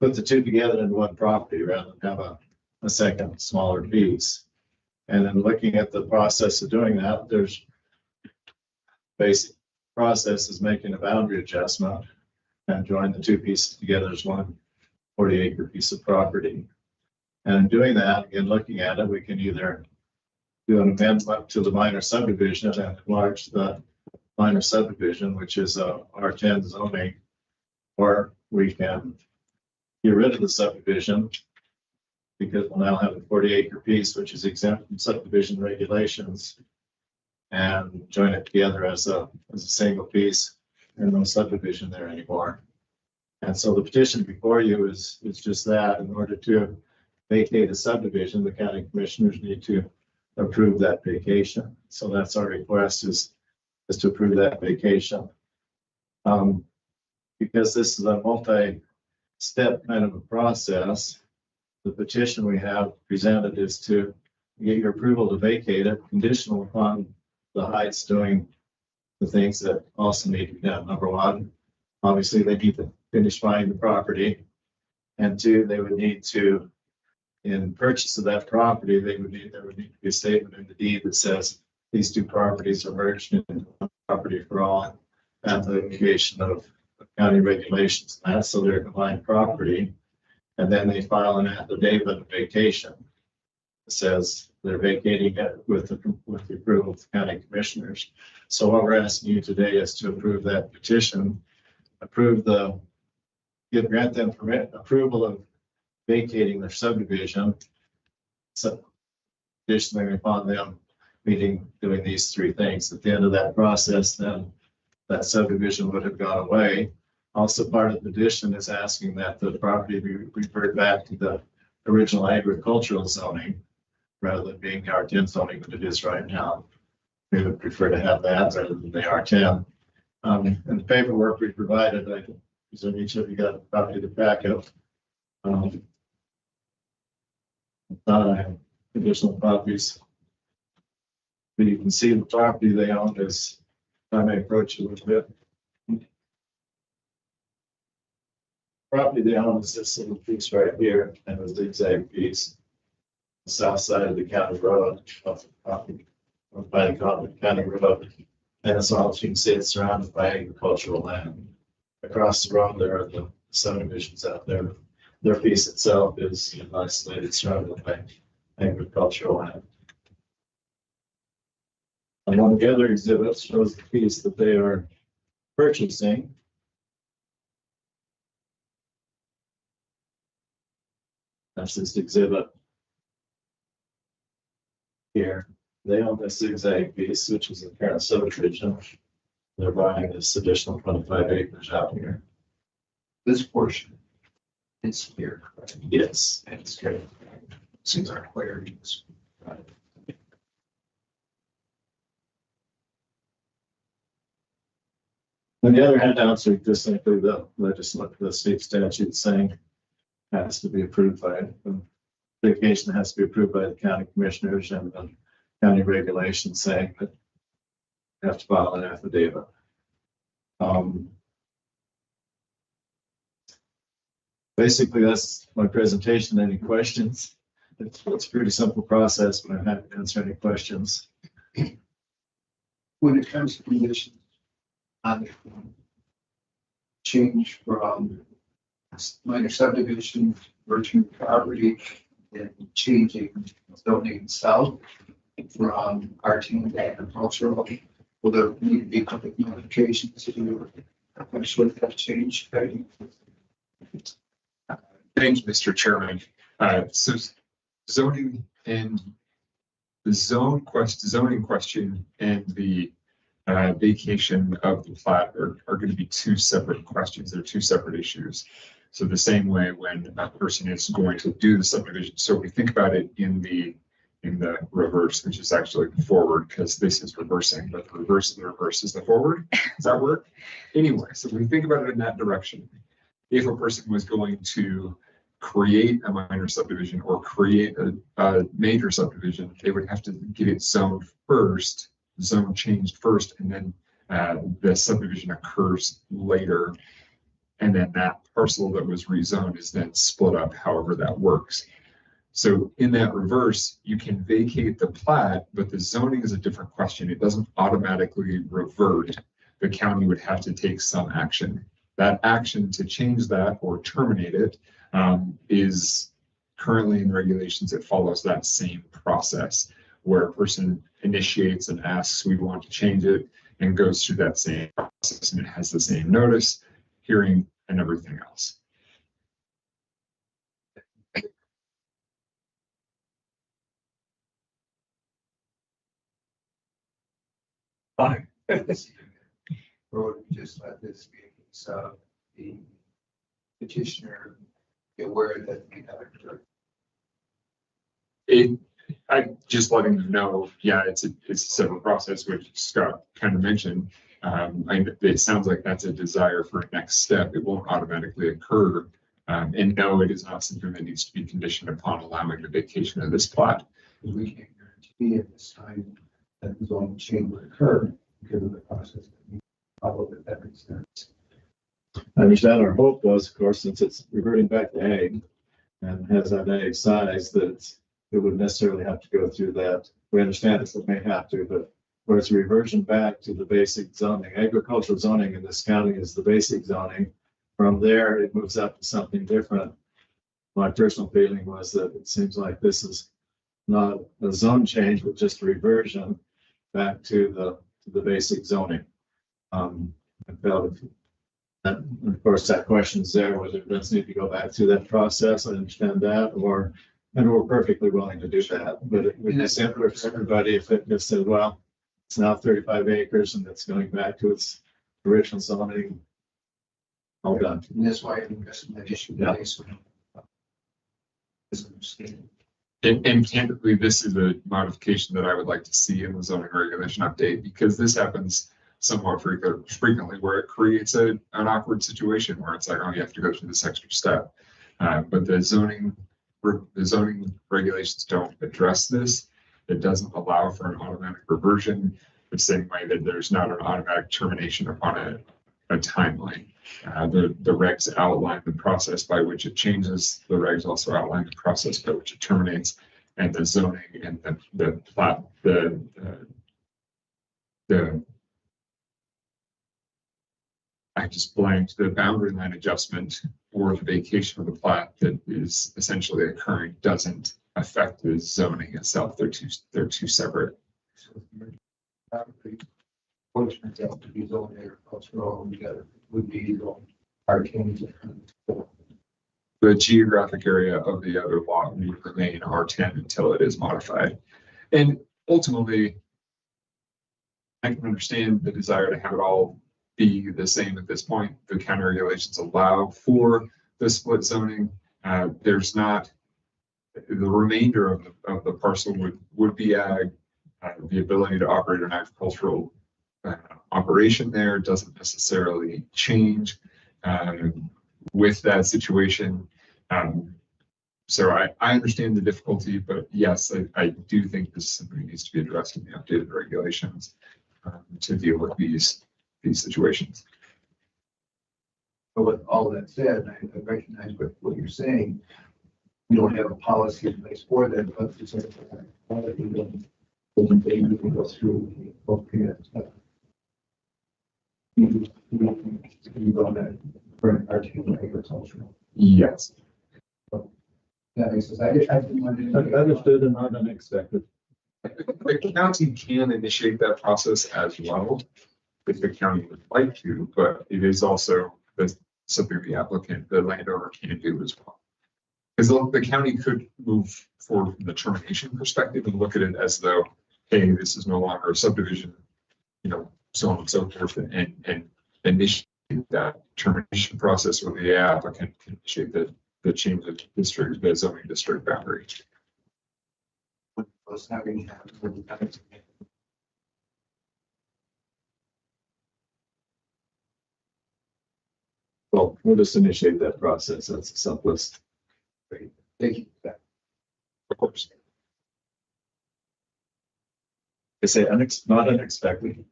put the two together into one property rather than have a second smaller piece. And then looking at the process of doing that, there's basic process is making a boundary adjustment and join the two pieces together as one 40-acre piece of property. And in doing that, again, looking at it, we can either do an amendment to the minor subdivision and enlarge the minor subdivision, which is a R10 zoning, or we can get rid of the subdivision because we'll now have a 40-acre piece, which is exempt from subdivision regulations, and join it together as a single piece and no subdivision there anymore. And so the petition before you is just that. In order to vacate a subdivision, the county commissioners need to approve that vacation. So that's our request is to approve that vacation. Because this is a multi-step kind of a process, the petition we have presented is to get your approval to vacate it, conditional upon the Heydts doing the things that also need to be done. Number one, obviously they need to finish buying the property. And two, they would need to, in purchase of that property, there would need to be a statement in the deed that says these two properties are merged into one property for all at the location of county regulations. And that's so they're a combined property. And then they file an affidavit of vacation. It says they're vacating it with the approval of the county commissioners. So what we're asking you today is to approve that petition, grant them approval of vacating their subdivision. So additionally upon them doing these three things. At the end of that process, then that subdivision would have gone away. Also, part of the petition is asking that the property be referred back to the original agricultural zoning rather than being the R10 zoning that it is right now. We would prefer to have that rather than the R10. And the paperwork we provided, I presume each of you got a copy of the packet. I thought I have additional copies. But you can see the property they own is, if I may approach it a little bit. Property they own is this little piece right here, and a zigzag piece. The south side of the county road, by the county road. And as well as you can see, it's surrounded by agricultural land. Across the road, there are the subdivisions out there. Their piece itself is isolated, surrounded by agricultural land. And one of the other exhibits shows the piece that they are purchasing. That's this exhibit here. They own this zigzag piece, which is the current subdivision. They're buying this additional 25 acres out here. This portion is here. Yes. And it's good. Seems our clarity. And the other handouts are just simply the state statute saying has to be approved by, vacation has to be approved by the county commissioners and the county regulations saying that you have to file an affidavit. Basically, that's my presentation. Any questions? It's a pretty simple process, but I'm happy to answer any questions. When it comes to conditions on change from minor subdivision, virtual property, and changing zoning south from R10 to agricultural, will there need to be public notifications to actually that change? Thanks, Mr. Chairman. So zoning in zoning question and the vacation of the plat are going to be two separate questions. They're two separate issues. So the same way when a person is going to do the subdivision. So we think about it in the reverse, which is actually forward, because this is reversing, but the reverse of the reverse is the forward. Does that work? Anyway, so we think about it in that direction. If a person was going to create a minor subdivision or create a major subdivision, they would have to get it zoned first, zone changed first, and then the subdivision occurs later. And then that parcel that was rezoned is then split up, however that works. So in that reverse, you can vacate the plat, but the zoning is a different question. It doesn't automatically revert. The county would have to take some action. That action to change that or terminate it is currently in regulations. It follows that same process where a person initiates and asks, we want to change it, and goes through that same process, and it has the same notice, hearing, and everything else. Fine. Or just let this be, so the petitioner be aware that we have I just letting them know, yeah, it's a separate process, which Scott kind of mentioned. It sounds like that's a desire for a next step. It won't automatically occur. And no, it is not something that needs to be conditioned upon allowing the vacation of this plot. We can't guarantee at this time that the zoning change would occur because of the process that we follow, if that makes sense. I understand our hope was, of course, since it's reverting back to ag and has that ag size, that it would necessarily have to go through that. We understand it may have to, but where it's reversion back to the basic zoning, agricultural zoning in this county is the basic zoning. From there, it moves up to something different. My personal feeling was that it seems like this is not a zone change, but just a reversion back to the basic zoning. I felt that, of course, that question's there, whether it does need to go back through that process. I understand that, and we're perfectly willing to do that. But it would be simpler for everybody if it just said, well, it's now 35 acres and it's going back to its original zoning. All done. And that's why I think that's an issue. Yeah. And candidly, this is a modification that I would like to see in the zoning regulation update, because this happens somewhat frequently where it creates an awkward situation where it's like, oh, you have to go through this extra step. But the zoning regulations don't address this. It doesn't allow for an automatic reversion the same way that there's not an automatic termination upon a timeline. The regs outline the process by which it changes. The regs also outline the process by which it terminates, and the zoning and the plat, I just blanked the boundary line adjustment or the vacation of the plat that is essentially occurring doesn't affect the zoning itself. They're two separate. Fortunate to be zoned agricultural together would be arcane. The geographic area of the other lot would remain R10 until it is modified. And ultimately, I can understand the desire to have it all be the same at this point. The county regulations allow for the split zoning. There's not, the remainder of the parcel would be ag. The ability to operate an agricultural operation there doesn't necessarily change with that situation. So I understand the difficulty, but yes, I do think this is something that needs to be addressed in the updated regulations to deal with these situations. But with all that said, I recognize what you're saying. We don't have a policy in place for that, but it's a quality that we can go through both periods. You go that for articulate agricultural. Yes. That makes sense. I didn't want to. Understood and not unexpected. The county can initiate that process as well, if the county would like to, but it is also something the applicant, the landowner, can do as well. Because the county could move forward from the termination perspective and look at it as though, hey, this is no longer a subdivision, so on and so forth, and initiate that termination process where the applicant can initiate the change of district, the zoning district boundary. Well, we'll just initiate that process. That's the simplest. Thank you. Of course. I say not unexpected.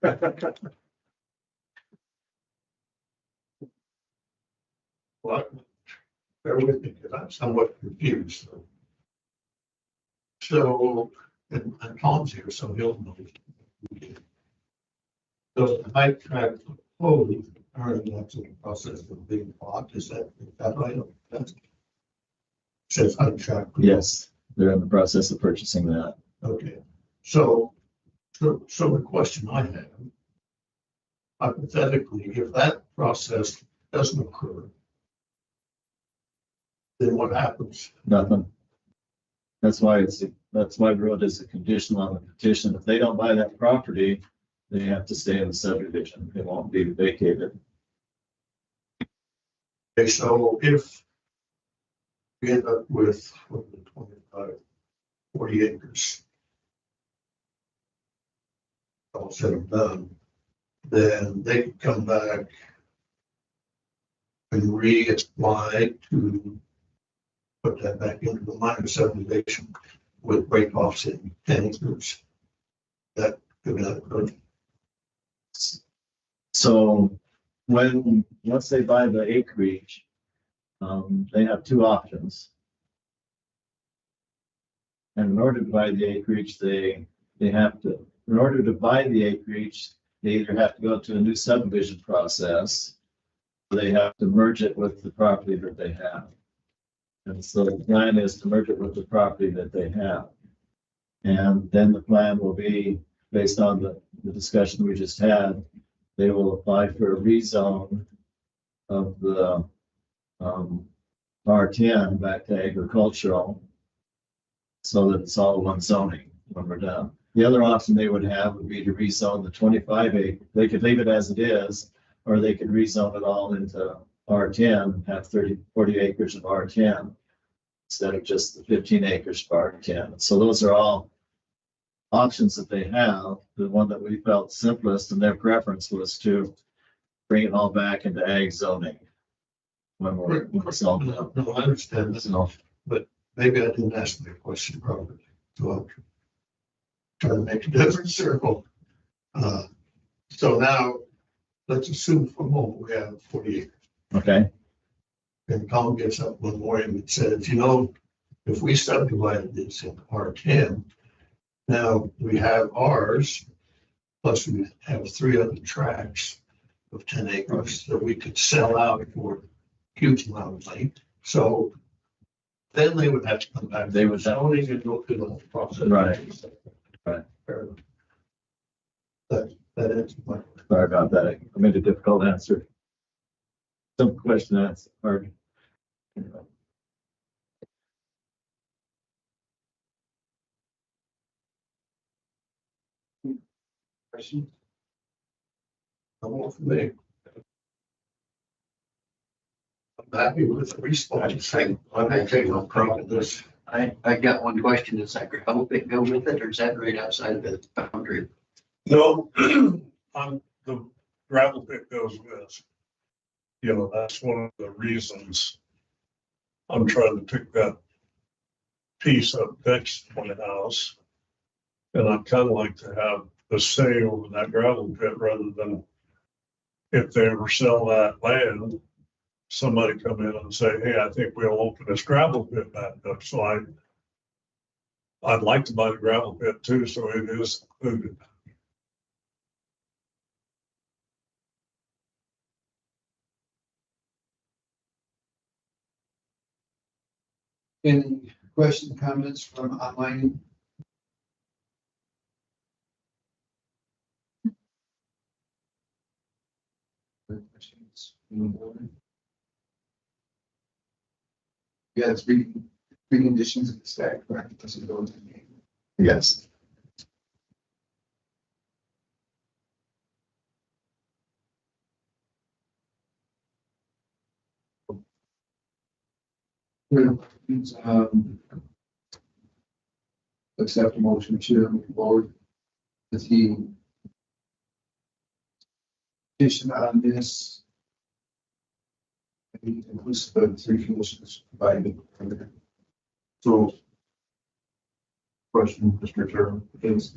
Well, bear with me because I'm somewhat confused. So, and Tom's here, so he'll know. So the high track proposed, or that's in the process of being bought, is that right? That's- Says high track. Yes, they're in the process of purchasing that. Okay, so the question I have, hypothetically, if that process doesn't occur, then what happens? Nothing. That's why we wrote as a condition on the petition. If they don't buy that property, they have to stay in the subdivision. It won't be vacated. Okay, so if we end up with 25, 40 acres, all said and done, then they can come back and reapply to put that back into the minor subdivision with break-offs in 10 acres. That could happen. So once they buy the acreage, they have two options. And in order to buy the acreage, they have to, in order to buy the acreage, they either have to go to a new subdivision process, or they have to merge it with the property that they have. And so the plan is to merge it with the property that they have. And then the plan will be, based on the discussion we just had, they will apply for a rezone of the R10 back to agricultural, so that it's all one zoning when we're done. The other option they would have would be to rezone the 25 acre. They could leave it as it is, or they could rezone it all into R10, have 40 acres of R10 instead of just the 15 acres for R10. So those are all options that they have. The one that we felt simplest and their preference was to bring it all back into ag zoning when it's all done. No, I understand this, but maybe I didn't ask the question properly. So I'll try to make a different circle. So now, let's assume for a moment we have 40 acres. Okay. And Colin gets up one morning and says, if we subdivided this in R10, now we have ours, plus we have 3 other tracts of 10 acres that we could sell out for a huge amount of money. So then they would have to come back. They would have- zoning and go through the whole process. Right. Right. Fair enough. That answers my question. Sorry about that. I made a difficult answer. Some question that's hard. Anyway. Question? I'm all for me. I'm happy with the response. I'm okay with problem this. I got one question. Does that gravel pit go with it, or is that right outside of the boundary? No, the gravel pit goes with. That's one of the reasons I'm trying to pick that piece up next to my house. And I'd kind of like to have the say over that gravel pit rather than if they ever sell that land, somebody come in and say, hey, I think we'll open this gravel pit back up. So I'd like to buy the gravel pit too, so it is included. Any questions, comments from online? Questions? Yeah, it's preconditions of the stack, correct? Doesn't go into the name. Yes. Um, accept a motion to move forward with the petition on this. Inclusive of 3 conditions provided. So. Question, Mr. Chairman, is.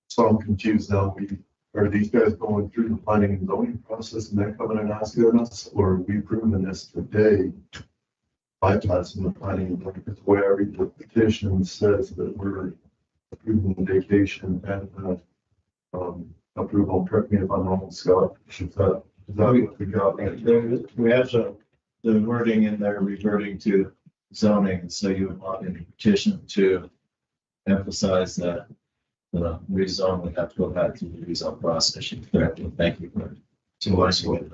So I'm confused now. Are these guys going through the planning and zoning process and then coming and asking us, or are we proving this today? Bypassing the planning and zoning, because the way I read the petition says that we're approving the vacation and approval, correct me if I'm wrong, Scott. Is that what we got right there? We have the wording in there reverting to zoning, so you would want in the petition to emphasize that the rezone would have to go back to the rezone process. Correctly, thank you for suggesting it.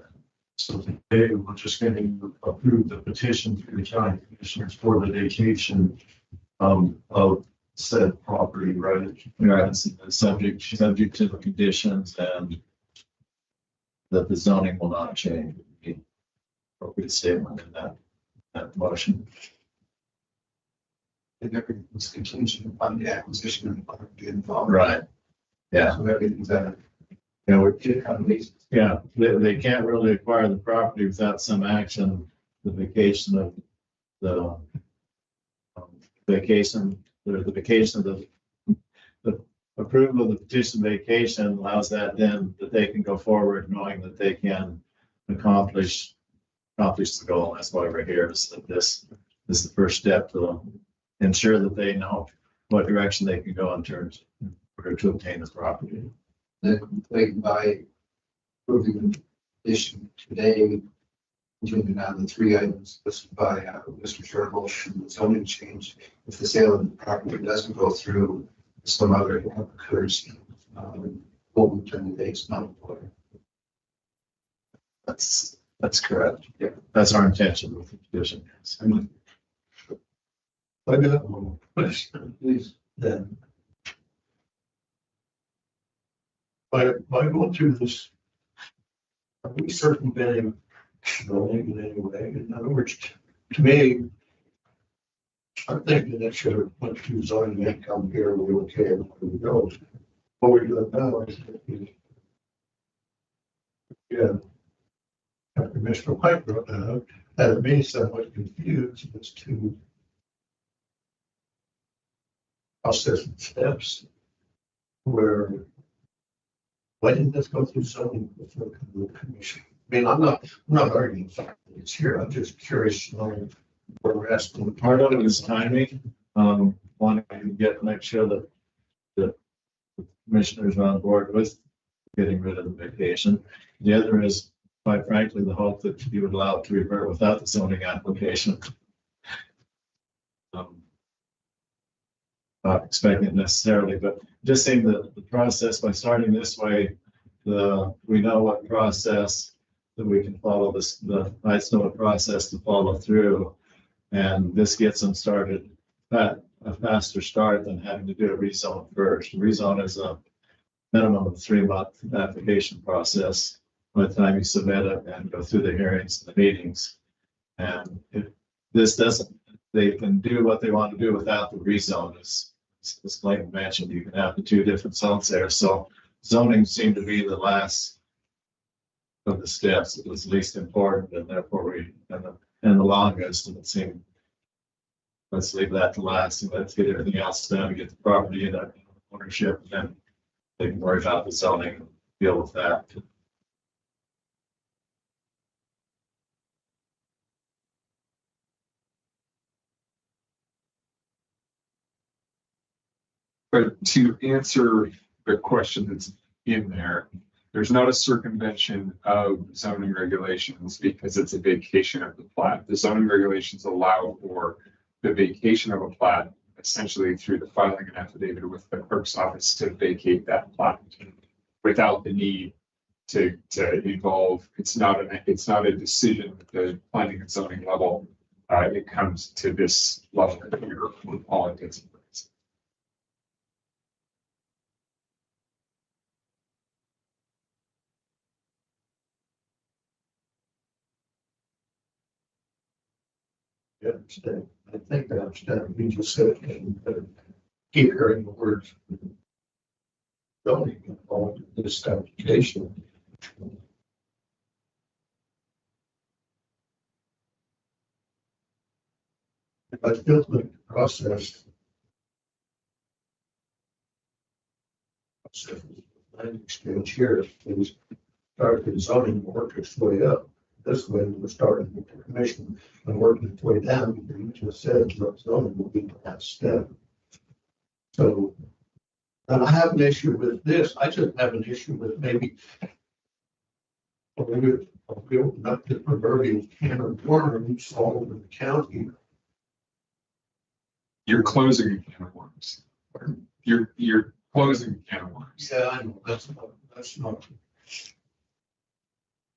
So today, we're just going to approve the petition through the county commissioners for the vacation of said property, right? Right, it's subject to the conditions and that the zoning will not change. The appropriate statement in that motion. And everything was contingent upon the acquisition of the property involved. Right. Yeah. So everything's that. Yeah, they can't really acquire the property without some action. The vacation of the vacation of the approval of the petition vacation allows that then that they can go forward knowing that they can accomplish the goal. That's why we're here, is that this is the first step to ensure that they know what direction they can go in terms of order to obtain the property. Then by approving the petition today, continuing on the 3 items listed by Mr. Scherbel and the zoning change, if the sale of the property doesn't go through, some other occurs, what we turn the dates not for. That's correct. Yeah, that's our intention with the petition. I got one question, Please. then. By going through this, are we circumventing zoning in any way? In other words, to me, I'm thinking that should have went through zoning and come here, we okay, and we go. What we're doing now is, yeah. After Mr. White brought that up, had me somewhat confused as to process and steps where, why didn't this go through zoning before the commission? I mean, I'm not arguing the fact that it's here. I'm just curious to know where we're asking. Part of it is timing. Wanting to make sure that the commissioners are on board with getting rid of the vacation. The other is, quite frankly, the hope that you would allow it to revert without the zoning application. Not expecting it necessarily, but just seeing the process by starting this way, we know what process that we can follow the Knights know what process to follow through. And this gets them started at a faster start than having to do a rezone first. Rezone is a minimum of 3-month application process by the time you submit it and go through the hearings and the meetings. And if this doesn't, they can do what they want to do without the rezone. As Clayton mentioned, you can have the 2 different zones there. So zoning seemed to be the last of the steps. It was least important, and therefore and the longest. And it seemed, let's leave that to last and let's get everything else done and get the property in ownership, and then they can worry about the zoning and deal with that. But to answer the question that's in there, there's not a circumvention of zoning regulations because it's a vacation of the plat. The zoning regulations allow for the vacation of a plat essentially through the filing an affidavit with the clerk's office to vacate that plat without the need to involve. It's not a decision at the planning and zoning level it comes to this level here with all intents and purposes. I understand. I think I understand. We just said, keep hearing the words. Zoning involved in this application. I feel like the process. Land exchange here is started zoning work its way up. This way we're starting with the commission and working its way down. You just said zoning will be the last step. So, and I have an issue with this. I just have an issue with maybe we open up the proverbial can of worms all over the county. You're closing a can of worms. You're closing a can of worms. Yeah, I know, that's not.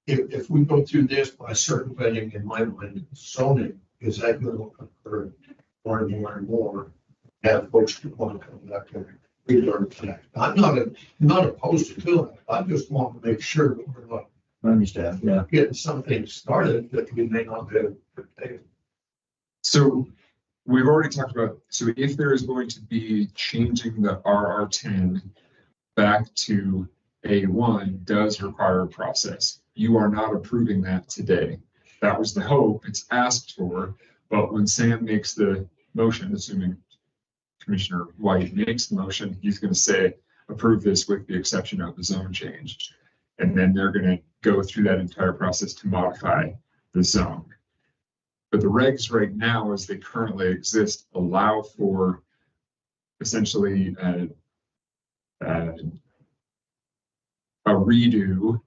If we go through this by circulating in my mind, zoning, is that going to occur more and more and more? Have folks who want to come back and relearn that. I'm not opposed to doing it. I just want to make sure that we're not. I understand, yeah. Getting something started that we may not be able to take. So we've already talked about, so if there is going to be changing the RR10 back to A1 does require a process. You are not approving that today. That was the hope. It's asked for, but when Sam makes the motion, assuming Commissioner White makes the motion, he's going to say, approve this with the exception of the zone change. And then they're going to go through that entire process to modify the zone. But the regs right now, as they currently exist, allow for essentially a redo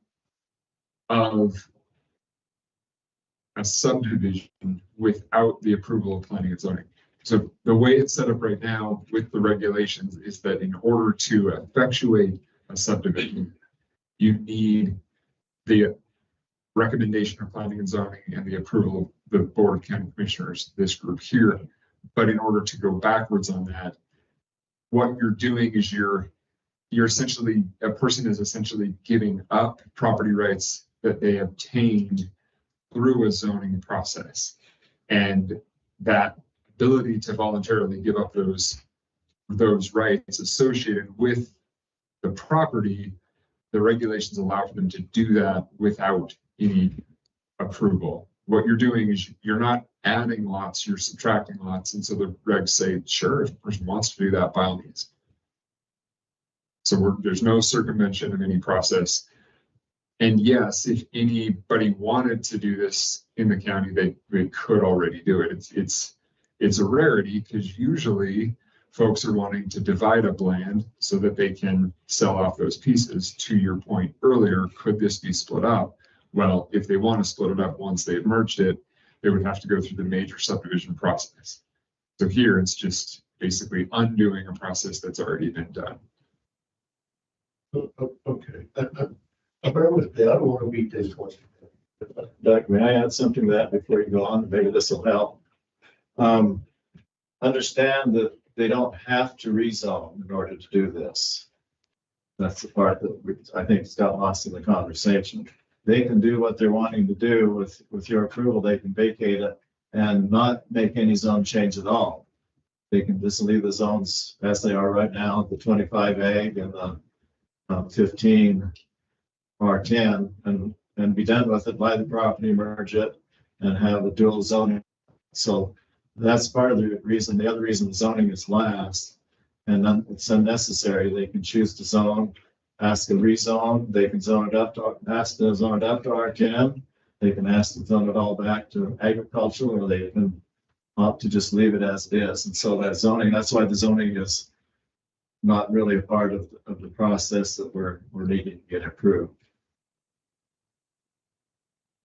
of a subdivision without the approval of planning and zoning. So the way it's set up right now with the regulations is that in order to effectuate a subdivision, you need the recommendation of planning and zoning and the approval of the Board of County Commissioners, this group here. But in order to go backwards on that, what you're doing is you're essentially, a person is essentially giving up property rights that they obtained through a zoning process. And that ability to voluntarily give up those rights associated with the property, the regulations allow for them to do that without any approval. What you're doing is you're not adding lots, you're subtracting lots. And so the regs say, sure, if a person wants to do that, by all means. So there's no circumvention of any process. And yes, if anybody wanted to do this in the county, they could already do it. It's a rarity because usually folks are wanting to divide up land so that they can sell off those pieces. To your point earlier, could this be split up? Well, if they want to split it up once they've merged it, they would have to go through the major subdivision process. So here it's just basically undoing a process that's already been done. Okay. Bear with me. I don't want to beat this one. Doug, may I add something to that before you go on? Maybe this will help. Understand that they don't have to rezone in order to do this. That's the part that I think has got lost in the conversation. They can do what they're wanting to do with your approval. They can vacate it and not make any zone change at all. They can just leave the zones as they are right now, the 25A and the 15 R10 and be done with it, buy the property, merge it, and have a dual zoning. So that's part of the reason. The other reason zoning is last, and then it's unnecessary. They can choose to zone, ask to rezone. They can zone it up to, ask to zone it up to R10. They can ask to zone it all back to agricultural, or they can opt to just leave it as it is. And so that zoning, that's why the zoning is not really a part of the process that we're needing to get approved.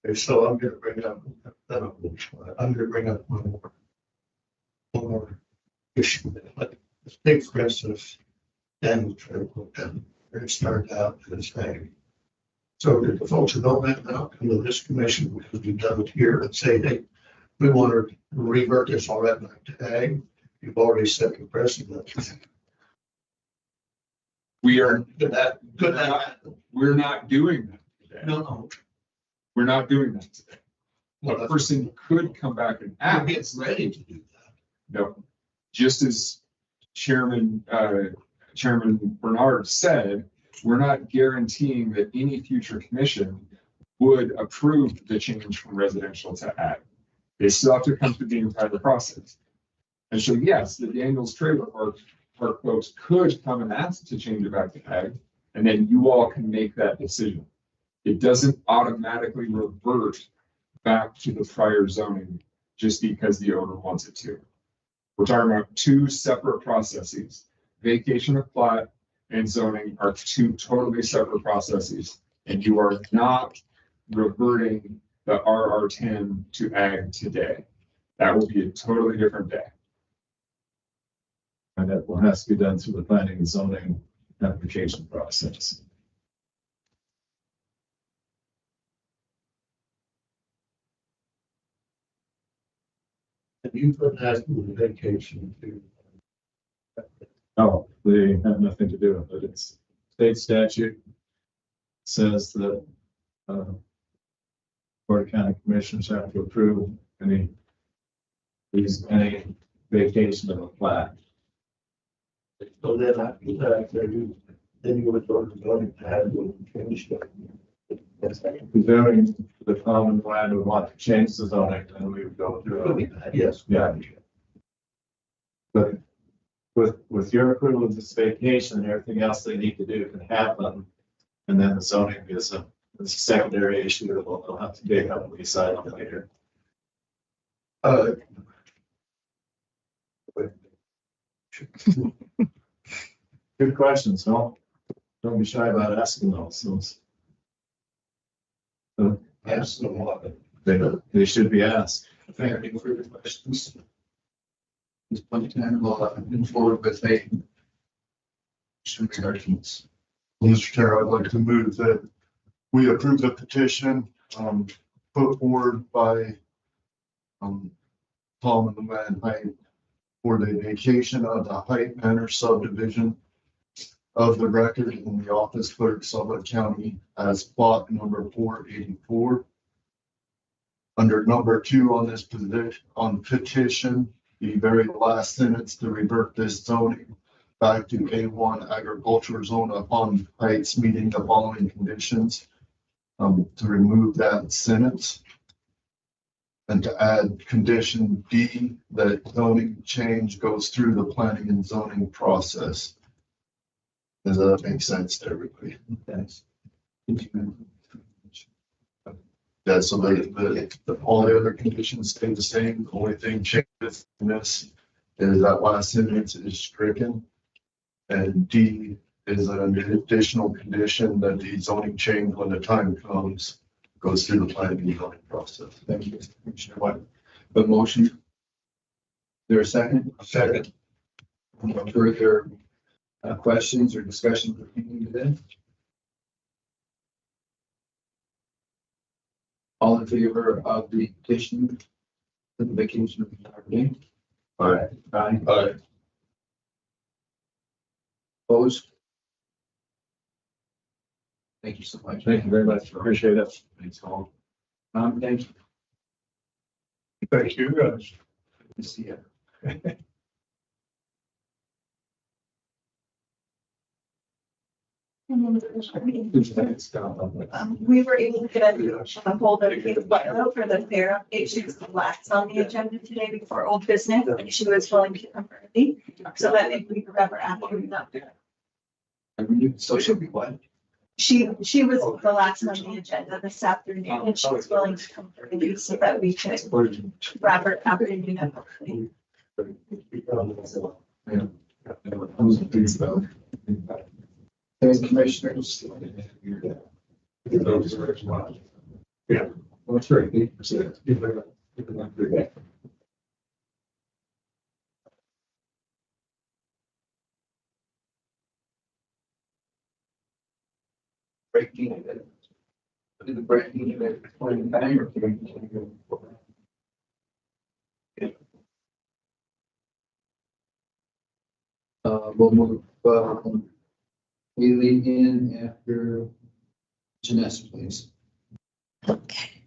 Okay, so I'm going to bring up one more issue. Let's take, for instance, Dan it started out as saying, so did the folks who don't have now come to this commission because we've done it here and say, hey, we want to revert this all right back to ag. You've already set the precedent. We are, Could that happen? we're not doing that today. No, We're not doing that today. no. A person could come back and I'm act. getting ready to do that. No, just as Chairman Bernard said, we're not guaranteeing that any future commission would approve the change from residential to ag. They still have to come through the entire process. And so, yes, the Daniels Trailer Park folks could come and ask to change it back to ag, and then you all can make that decision. It doesn't automatically revert back to the prior zoning just because the owner wants it to. We're talking about two separate processes. Vacation of plat and zoning are two totally separate processes, and you are not reverting the RR10 to ag today. That will be a totally different day. And that will have to be done through the planning and zoning application process. And you couldn't ask for the vacation to. No, they have nothing to do with it. It's state statute says that Board of County Commissioners have to approve any vacation of a plat. So then after that, then you would go to voting to have to change that. Presuming the common land would want to change the zoning, then we would go through. Yes. Yeah. But with your approval of this vacation and everything else they need to do can happen. And then the zoning is a secondary issue that they'll have to take up and decide on later. Good questions, don't be shy about asking those. So, Ask them what. they should be asked. Any further questions? There's plenty of time to move forward with a. Some regardless. Mr. Chair, I'd like to move that we approve the petition, put forward by, Tom and the man Heydt for the vacation of the Heydt Manor subdivision of the record in the office clerk, Sublette County as plot number 484. Under number 2 on this petition, the very last sentence to revert this zoning back to A1 agricultural zone upon Heydt's meeting the following conditions. To remove that sentence. And to add condition D, that zoning change goes through the planning and zoning process. Does that make sense to everybody? Thanks. Yeah, so all the other conditions stay the same. The only thing changes in this is that last sentence is stricken. And D is an additional condition that the zoning change when the time comes goes through the planning and zoning process. Thank you, Commissioner White. The motion. Is there a second? Second. Further questions or discussion pertaining to this? All in favor of the petition for the vacation of the property? All right. Aye. Opposed? Thank you so much. Thank you very much. Appreciate it. Thanks all. Thank you. Thank you, guys. Good to see you. We were able to get a hold of Barlow for the fair update. She was the last on the agenda today before old business, and she was willing to come early. So that if we could ever afternoon up there. So she'll be what? She was the last on the agenda this afternoon, and she was willing to come early so that we could wrap her afternoon up. Thanks, commissioners. Yeah. Well, that's right. Breaking it. The breaking of it, point in time or We'll move, Kailey in after Jeness, please. Okay.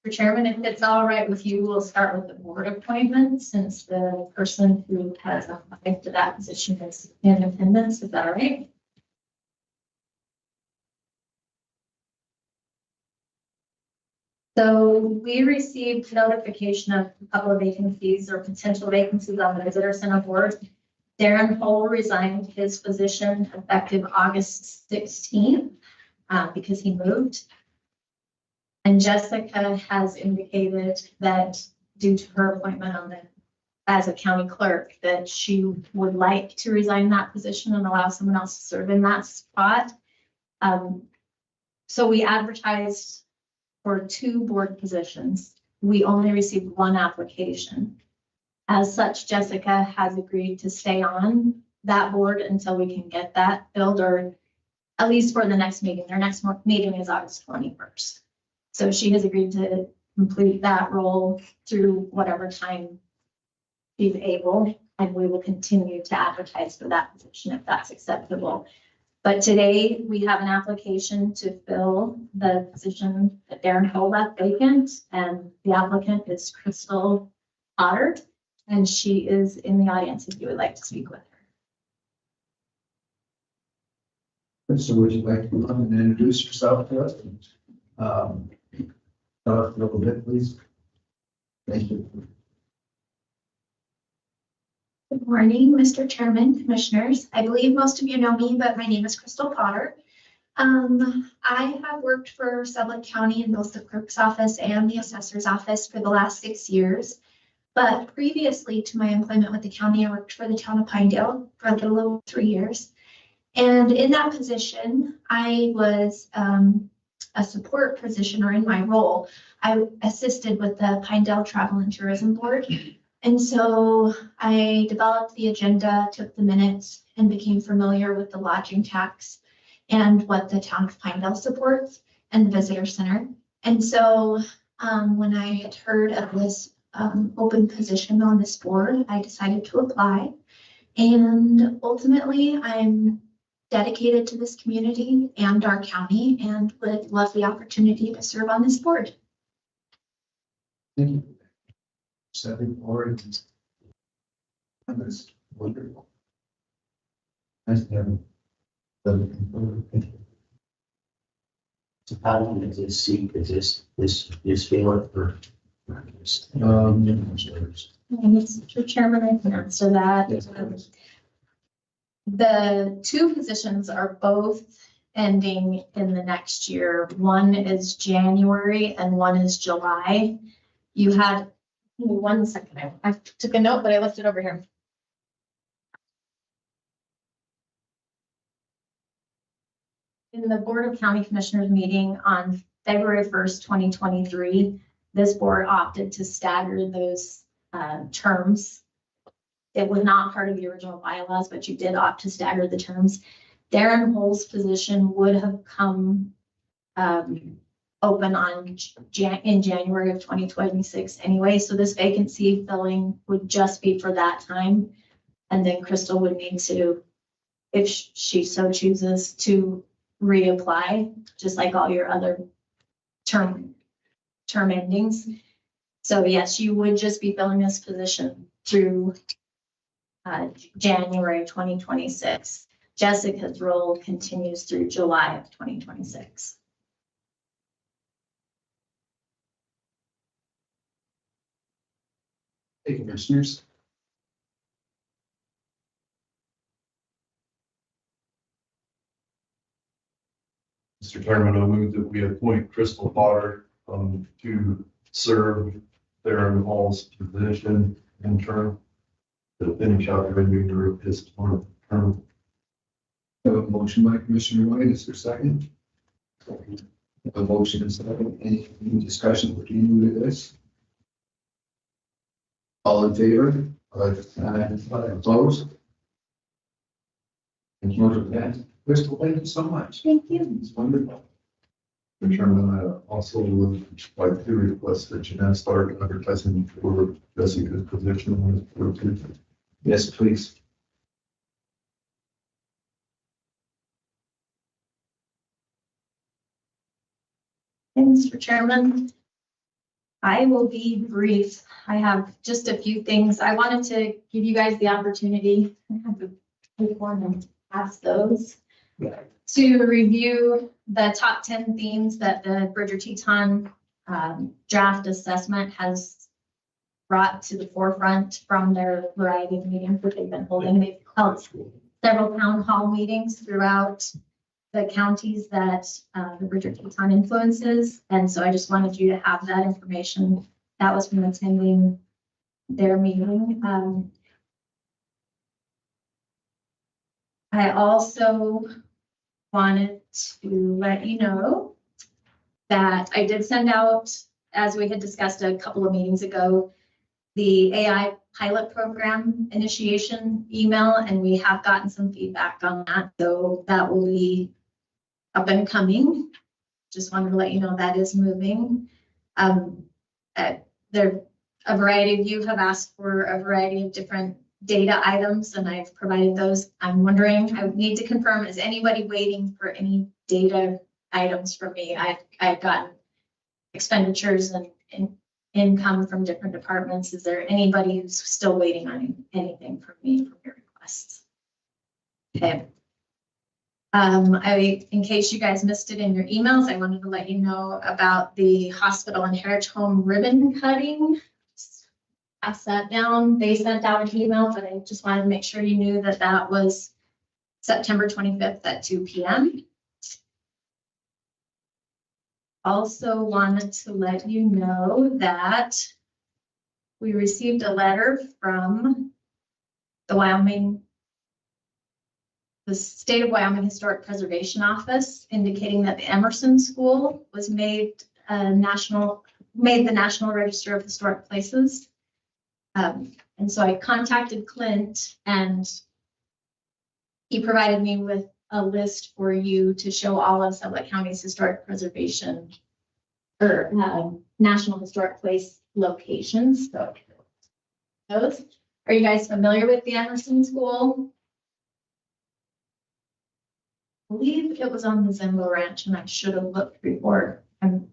Mr. Chairman, if it's all right with you, we'll start with the board appointments since the person who has applied to that position is in attendance. Is that all right? So we received notification of a couple of vacancies or potential vacancies on the visitor center board. Darren Hull resigned his position effective August 16th because he moved. And Jessica has indicated that due to her appointment as a county clerk, that she would like to resign that position and allow someone else to serve in that spot. So we advertised for 2 board positions. We only received 1 application. As such, Jessica has agreed to stay on that board until we can get that filled, or at least for the next meeting. Their next meeting is August 21st. So she has agreed to complete that role through whatever time she's able, and we will continue to advertise for that position if that's acceptable. But today we have an application to fill the position that Darren Hull left vacant, and the applicant is Crystal Otter, and she is in the audience if you would like to speak with her. So would you like to come and introduce yourself to us? A little bit, please. Thank you. Good morning, Mr. Chairman, Commissioners. I believe most of you know me, but my name is Crystal Potter. I have worked for Sublette County in both the clerk's office and the assessor's office for the last 6 years. But previously to my employment with the county, I worked for the town of Pinedale for a little over 3 years. And in that position, I was a support position, or in my role, I assisted with the Pinedale Travel and Tourism Board. And so I developed the agenda, took the minutes, and became familiar with the lodging tax and what the town of Pinedale supports and the visitor center. And so when I had heard of this open position on this board, I decided to apply. And ultimately, I'm dedicated to this community and our county and would love the opportunity to serve on this board. Thank you. Stepping forward. That's wonderful. Nice to have you. So how long is this seat, is this feeling for? Mr. Chairman, I can answer that. Yes, please. The 2 positions are both ending in the next year. One is January and one is July. You had, give me 1 second. I took a note, but I left it over here. In the Board of County Commissioners meeting on February 1st, 2023, this board opted to stagger those terms. It was not part of the original bylaws, but you did opt to stagger the terms. Darren Hull's position would have come open in January of 2026 anyway. So this vacancy filling would just be for that time. And then Crystal would need to, if she so chooses, to reapply, just like all your other term endings. So yes, you would just be filling this position through January 2026. Jessica's role continues through July of 2026. Hey, Commissioners. Mr. Chairman, I move that we appoint Crystal Potter to serve Darren Hall's position in term to finish out the remainder of his term. Have a motion by Commissioner White. Is there a second? A motion is second. Any discussion pertaining to this? All in favor? Opposed? And motion passed. Crystal, thank you so much. Thank you. It's wonderful. Mr. Chairman, I also would like to request that Janess start advertising for Jessica's position for future. Yes, please. Mr. Chairman, I will be brief. I have just a few things. I wanted to give you guys the opportunity, I have to take one and pass those, to review the top 10 themes that the Bridger Teton draft assessment has brought to the forefront from their variety of meetings that they've been holding. They've held several town hall meetings throughout the counties that the Bridger Teton influences. And so I just wanted you to have that information. That was from attending their meeting. I also wanted to let you know that I did send out, as we had discussed a couple of meetings ago, the AI pilot program initiation email, and we have gotten some feedback on that. So that will be up and coming. Just wanted to let you know that is moving. There, a variety of you have asked for a variety of different data items, and I've provided those. I'm wondering, I would need to confirm, is anybody waiting for any data items from me? I've gotten expenditures and income from different departments. Is there anybody who's still waiting on anything from me from your requests? Okay. In case you guys missed it in your emails, I wanted to let you know about the hospital and heritage home ribbon cutting. Pass that down. They sent out an email, but I just wanted to make sure you knew that that was September 25th at 2 p.m. Also wanted to let you know that we received a letter from the State of Wyoming Historic Preservation Office indicating that the Emerson School was made the National Register of Historic Places. And so I contacted Clint, and he provided me with a list for you to show all of Sublette County's historic preservation or National Historic Place locations. So those, are you guys familiar with the Emerson School? I believe it was on the Zimbo Ranch, and I should have looked before.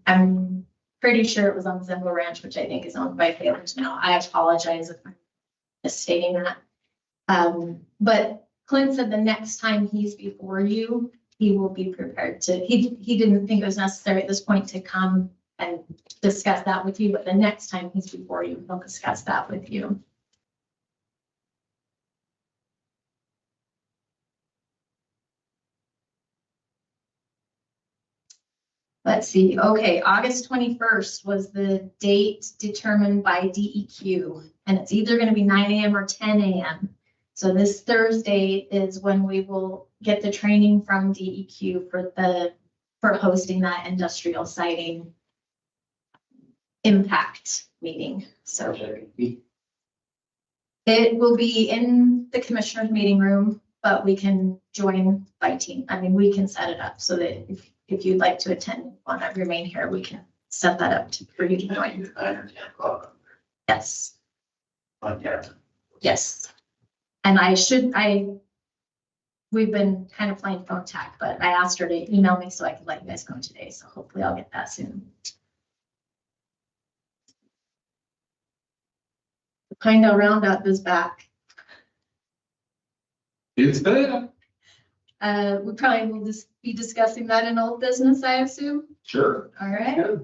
I'm pretty sure it was on Zimbo Ranch, which I think is owned by Paylor now. I apologize if I'm misstating that. But Clint said the next time he's before you, he will be prepared to, he didn't think it was necessary at this point to come and discuss that with you, but the next time he's before you, he'll discuss that with you. Let's see. Okay, August 21st was the date determined by DEQ, and it's either going to be 9 a.m. or 10 a.m. So this Thursday is when we will get the training from DEQ for hosting that industrial siting impact meeting. So it will be in the commissioner's meeting room, but we can join by team. I mean, we can set it up so that if you'd like to attend, want to remain here, we can set that up for you to join. Yes. Yes. And we've been kind of playing phone tag, but I asked her to email me so I could let you guys know today. So hopefully I'll get that soon. The Pinedale Roundup is back. It's better. We probably will just be discussing that in old business, I assume. Sure. All right. Yeah.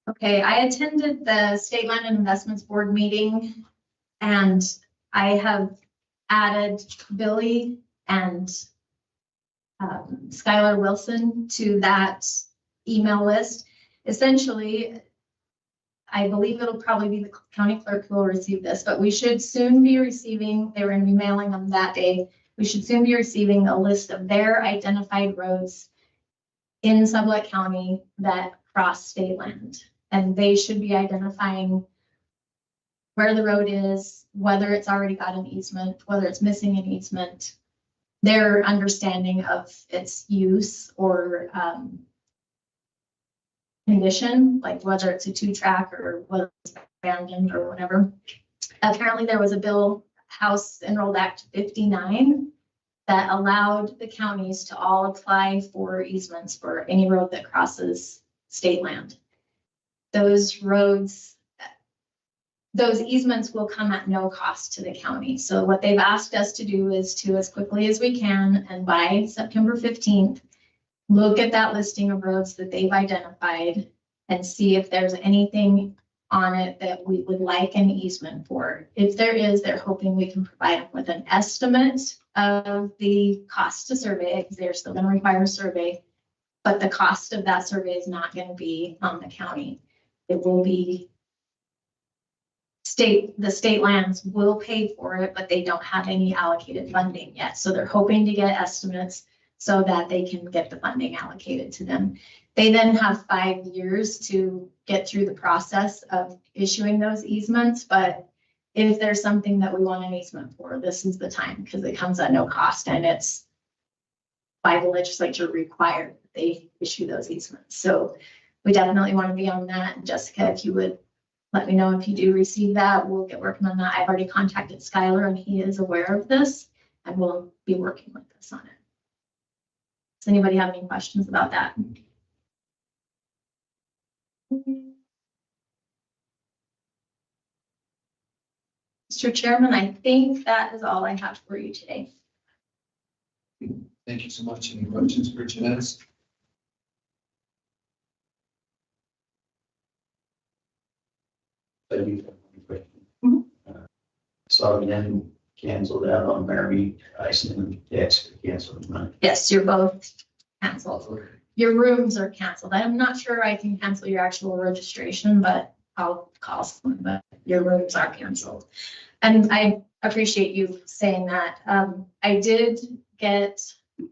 Okay, I attended the State Land and Investments Board meeting, and I have added Billy and Skylar Wilson to that email list. Essentially, I believe it'll probably be the county clerk who will receive this, but we should soon be receiving, they were going to be mailing them that day. We should soon be receiving a list of their identified roads in Sublette County that cross state land. and they should be identifying where the road is, whether it's already got an easement, whether it's missing an easement, their understanding of its use or condition, like whether it's a 2-track or whether it's abandoned or whatever. Apparently there was a bill, House Enrolled Act 59, that allowed the counties to all apply for easements for any road that crosses state land. Those roads, those easements will come at no cost to the county. So what they've asked us to do is to, as quickly as we can, and by September 15th, look at that listing of roads that they've identified and see if there's anything on it that we would like an easement for. If there is, they're hoping we can provide them with an estimate of the cost to survey, because they're still going to require a survey, but the cost of that survey is not going to be on the county. It will be the state lands will pay for it, but they don't have any allocated funding yet. So they're hoping to get estimates so that they can get the funding allocated to them. They then have 5 years to get through the process of issuing those easements. But if there's something that we want an easement for, this is the time, because it comes at no cost and it's by the legislature required that they issue those easements. So we definitely want to be on that. Jessica, if you would let me know if you do receive that, we'll get working on that. I've already contacted Skylar and he is aware of this and we'll be working with us on it. Does anybody have any questions about that? Mr. Chairman, I think that is all I have for you today. Thank you so much. Any questions for Jeness? So then canceled out on Mary, I sent text to cancel mine. Yes, you're both canceled. Your rooms are canceled. I'm not sure I can cancel your actual registration, but I'll call someone, but your rooms are canceled. And I appreciate you saying that. I did get, I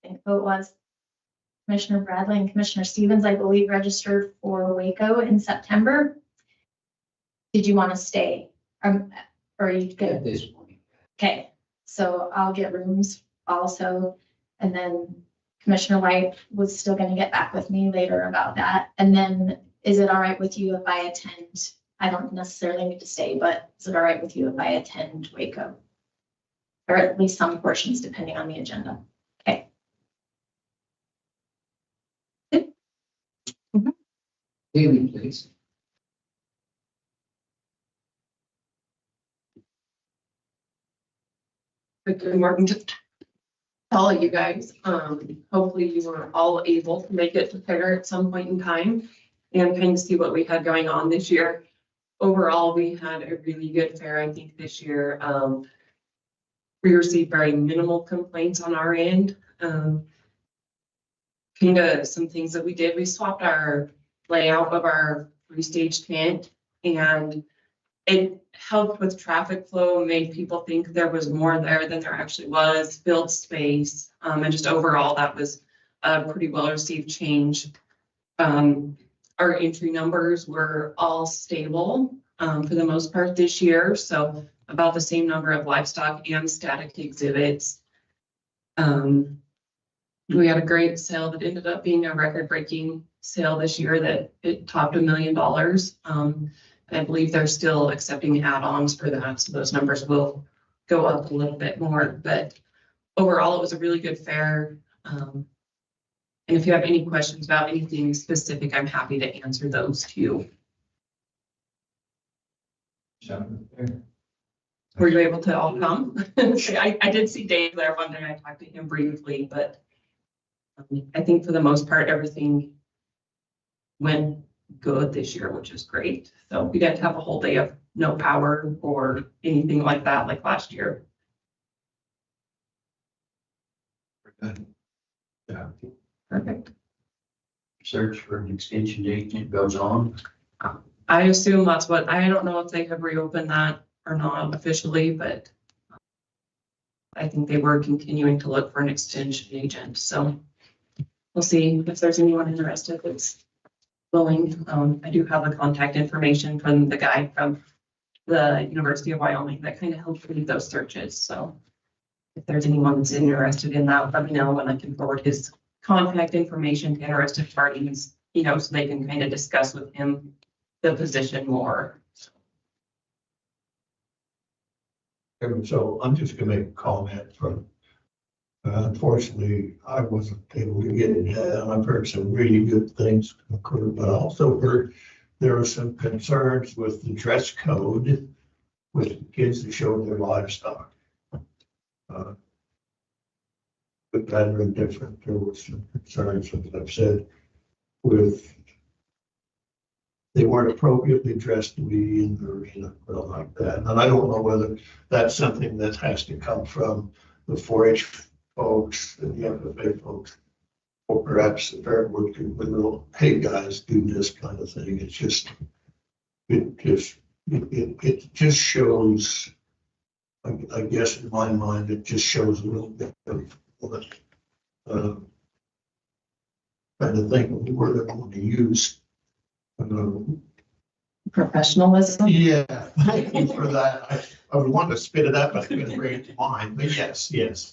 think who it was, Commissioner Bradley and Commissioner Stevens, I believe, registered for Waco in September. Did you want to stay? Or are you good? At this point. Okay, so I'll get rooms also. And then Commissioner White was still going to get back with me later about that. And then is it all right with you if I attend? I don't necessarily need to stay, but is it all right with you if I attend Waco? Or at least some portions depending on the agenda. Okay. Kailey, please. Good morning to all of you guys. Hopefully you were all able to make it to fair at some point in time and kind of see what we had going on this year. Overall, we had a really good fair, I think, this year. We received very minimal complaints on our end. Kind of some things that we did. We swapped our layout of our 3-stage tent and it helped with traffic flow, made people think there was more there than there actually was, filled space. And just overall, that was a pretty well received change. Our entry numbers were all stable for the most part this year. So about the same number of livestock and static exhibits. We had a great sale that ended up being a record-breaking sale this year that it topped $1 million. I believe they're still accepting add-ons for that, so those numbers will go up a little bit more. But overall, it was a really good fair. And if you have any questions about anything specific, I'm happy to answer those too. Were you able to all come? I did see Dave there one day. I talked to him briefly, but I think for the most part, everything went good this year, which is great. So we didn't have a whole day of no power or anything like that like last year. Yeah. Perfect. Search for an extension agent goes on. I assume that's what, I don't know if they have reopened that or not officially, but I think they were continuing to look for an extension agent. So we'll see if there's anyone interested that's willing. I do have the contact information from the guy from the University of Wyoming that kind of helped lead those searches. So if there's anyone that's interested in that, let me know and I can forward his contact information to interested parties, you know, so they can kind of discuss with him the position more. And so I'm just gonna make a comment from, unfortunately, I wasn't able to get it. I've heard some really good things occur, but I also heard there were some concerns with the dress code with kids that showed their livestock. But rather indifferent, there was some concerns, as I've said, with they weren't appropriately dressed to be in the arena or like that. And I don't know whether that's something that has to come from the 4-H folks and the FFA folks, or perhaps the fair work when the hey guys do this kind of thing. It's just, it just shows, I guess in my mind, it just shows a little bit of kind of think of the word I want to use. Professionalism. Yeah, thank you for that. I would want to spit it up, but I couldn't bring it to mind, but yes,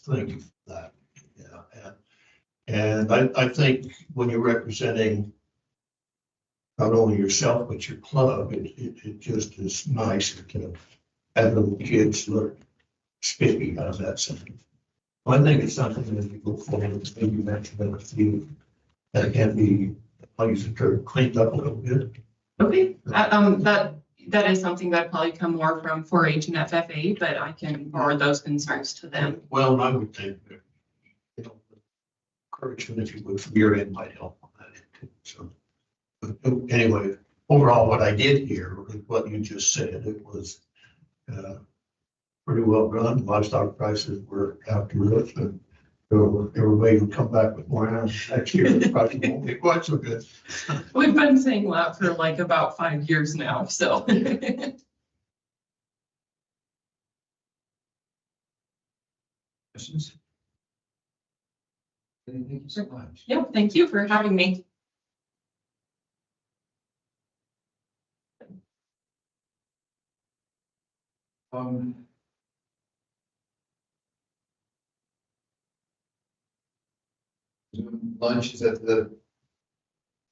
thank you for that. Yeah, and I think when you're representing not only yourself, but your club, it just is nice to have little kids look spiffy out of that something. I think it's something that you go forward, maybe you mentioned that a few, that can be, I'll use the term, cleaned up a little bit. Okay, that is something that probably come more from 4-H and FFA, but I can forward those concerns to them. Well, I would think that, encouragement, if you would, from your end might help on that end too. So, but anyway, overall, what I did hear, what you just said, it was pretty well run. Livestock prices were out the roof, and everybody will come back with more animals next year. It probably won't be quite so good. We've been saying that for like about 5 years now, so. Questions? Thank you so much. Yeah, thank you for having me. Lunch is at the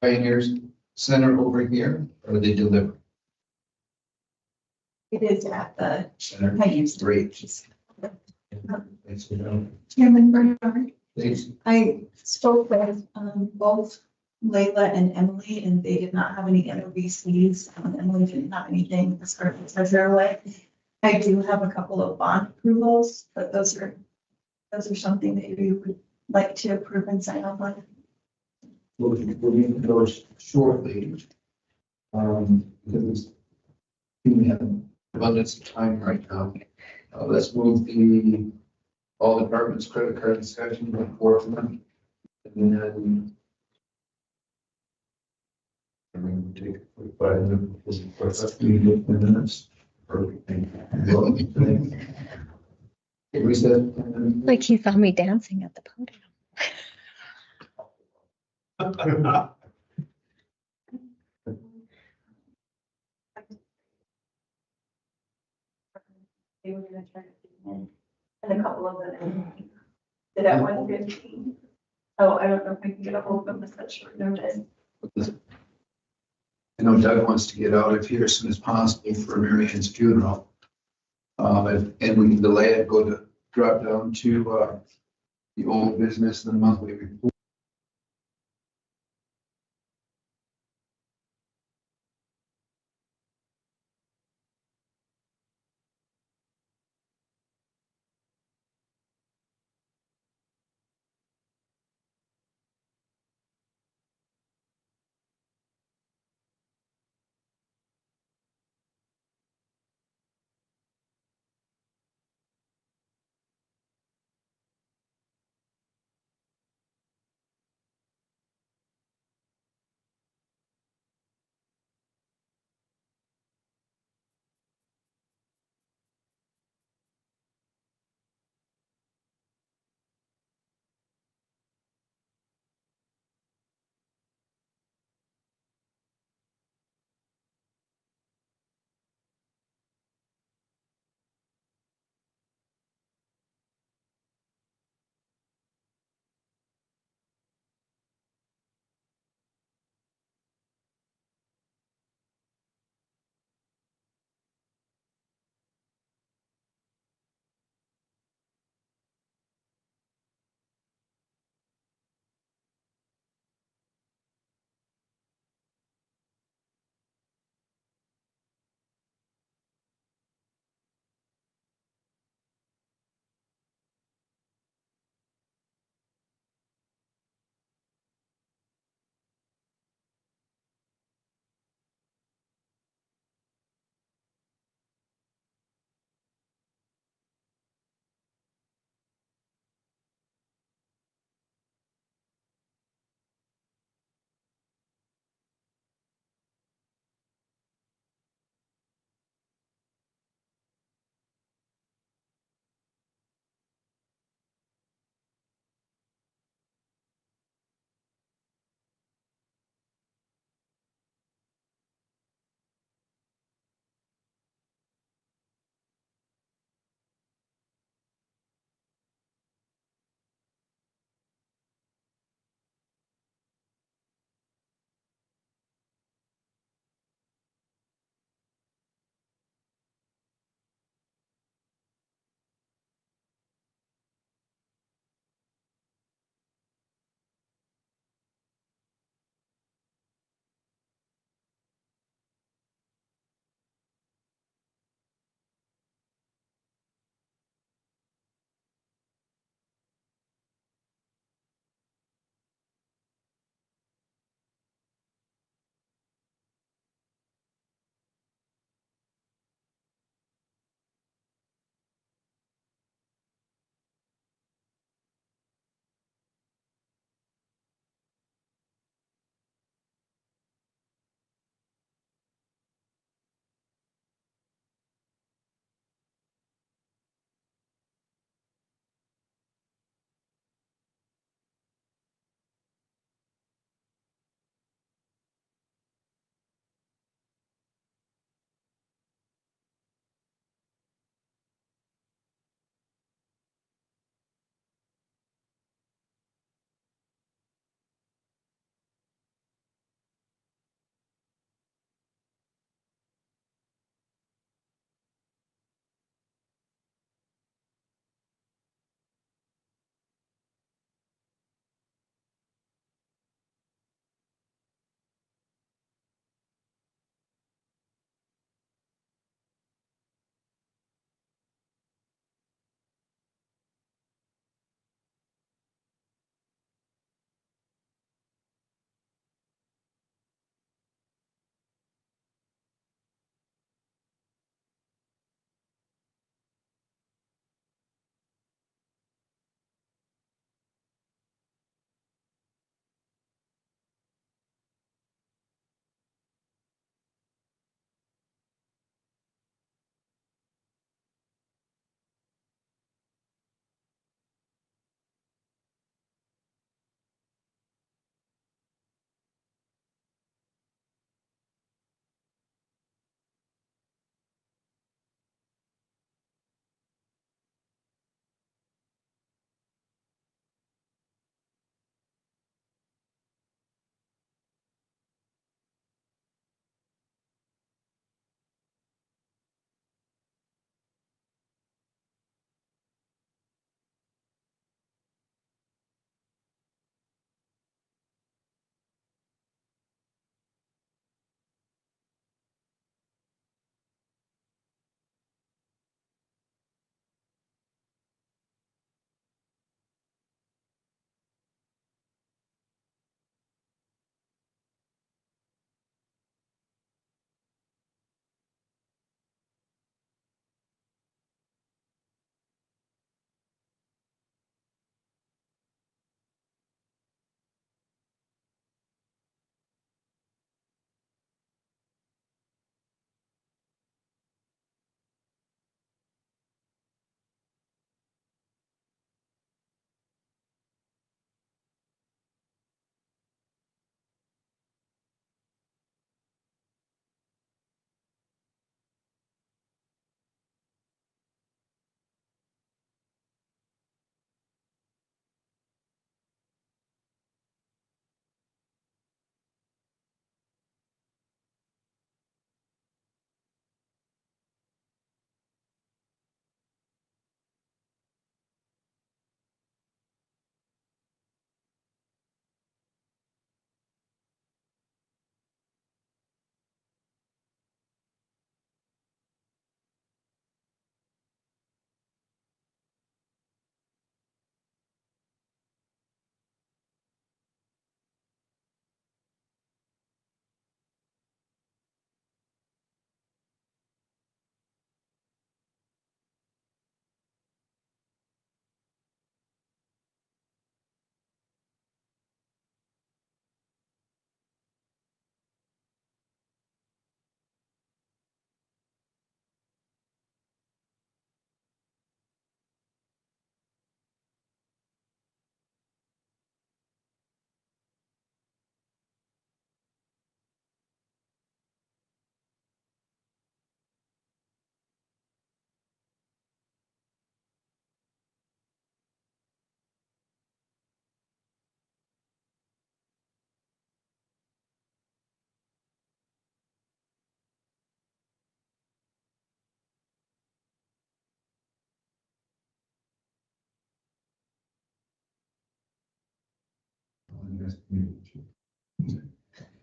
Pioneers Center over here, or they deliver? It is at the Center. Pioneers. Great. Chairman Bernard, Thanks. I spoke with both Layla and Emily, and they did not have any NOVCs. Emily didn't have anything as far as treasurer way. I do have a couple of bond approvals, but those are something that you would like to approve and sign off on. We'll get those shortly. Because we have abundance of time right now. Let's move all departments credit card discussion with Portland. And then I'm going to take a quick 5 minutes. Perfect. We said, Like he saw me dancing at the podium. They were gonna try to fit in, and a couple of them did at 1:15. Oh, I don't know if I can get a hold of them with such short notice. I know Doug wants to get out of here as soon as possible for Mary Ann's funeral. And we can delay it, drop down to the old business and the monthly report.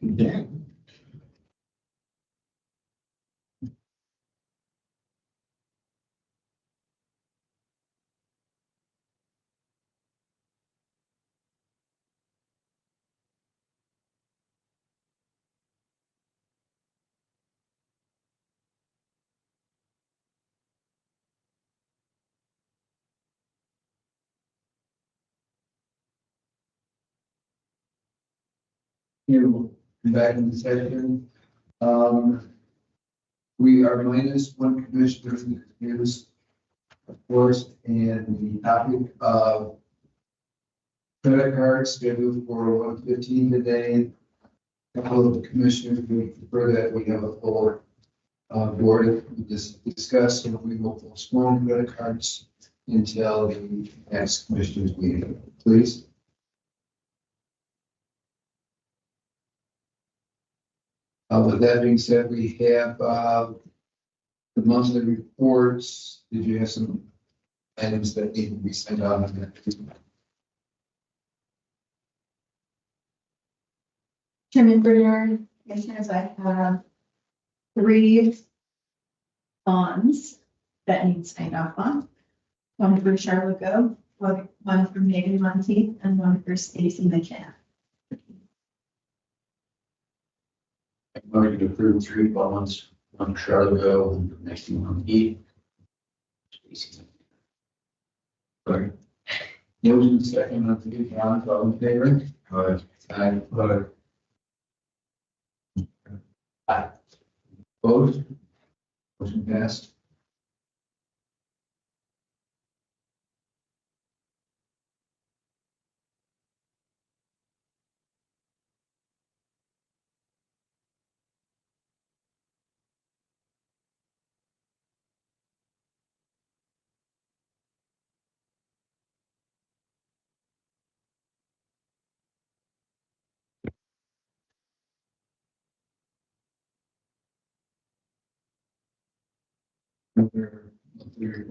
Yeah. Here, we'll be back in the session. We are minus one commissioner is, of course, and the topic of credit cards scheduled for 1:15 today. A couple of the commissioners, we prefer that we have a full board we just discussed, and we will postpone credit cards until the next commissioners meeting, please. With that being said, we have the monthly reports. Did you have some items that need to be sent out on that? Chairman Bernard, Commissioners, I have 3 bonds that need signed off on. One for Scherbel, one for Megan Monty, and one for Stacy McCann. I'm going to approve 3 bonds, one for Charlottesville and the next one on E. Sorry. Motion second on the bonds, all in favor? Aye. Aye. Opposed? Motion passed.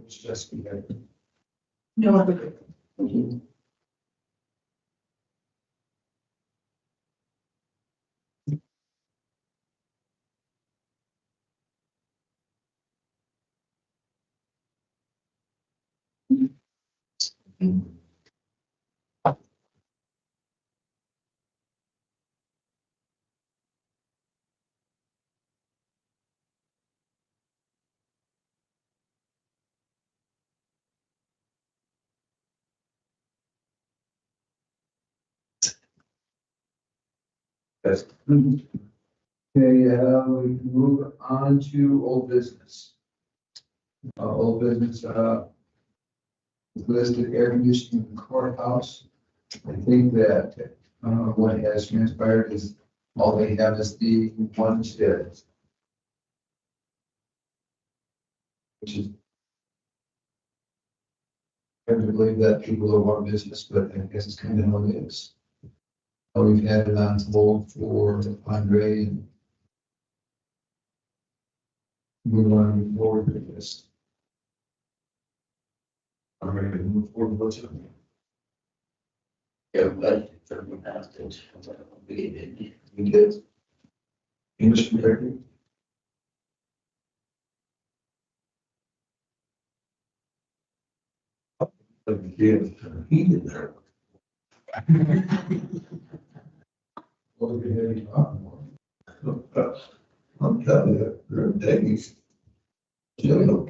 Just No other. Yes. Okay, we can move on to old business. Old business, listed air conditioning in the courthouse. I think that, what has transpired is all they have is the one shed. Which is. I don't believe that people are one business, but I guess it's kind of how it is. We've had it on hold for Andre and we want to move forward with this. I'm ready to move forward with it. Yeah, but for me, that's it. We did. English director. Heat in there. What we had to talk more. I'm telling you, there are days. You know.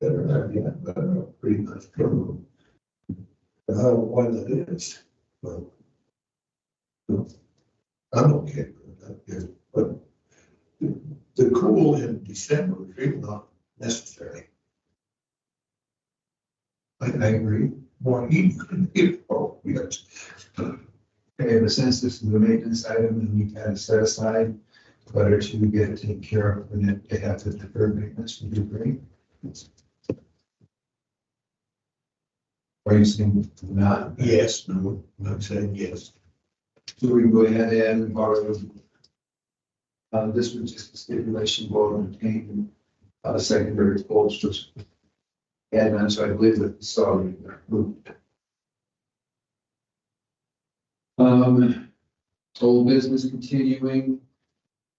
Better not yet, but a pretty nice program. Why that is, but. I'm okay with that, but the cool in December is really not necessary. I agree. More heat than it, oh, yes. Okay, but since this is the maintenance item and we kind of set aside whether to get it taken care of and they have to defer maintenance, would you agree? Are you saying not? Yes, no, I'm saying yes. So we can go ahead and borrow. This was just a stipulation will obtain secondary posters. And so I believe that the salary moved. Old business continuing.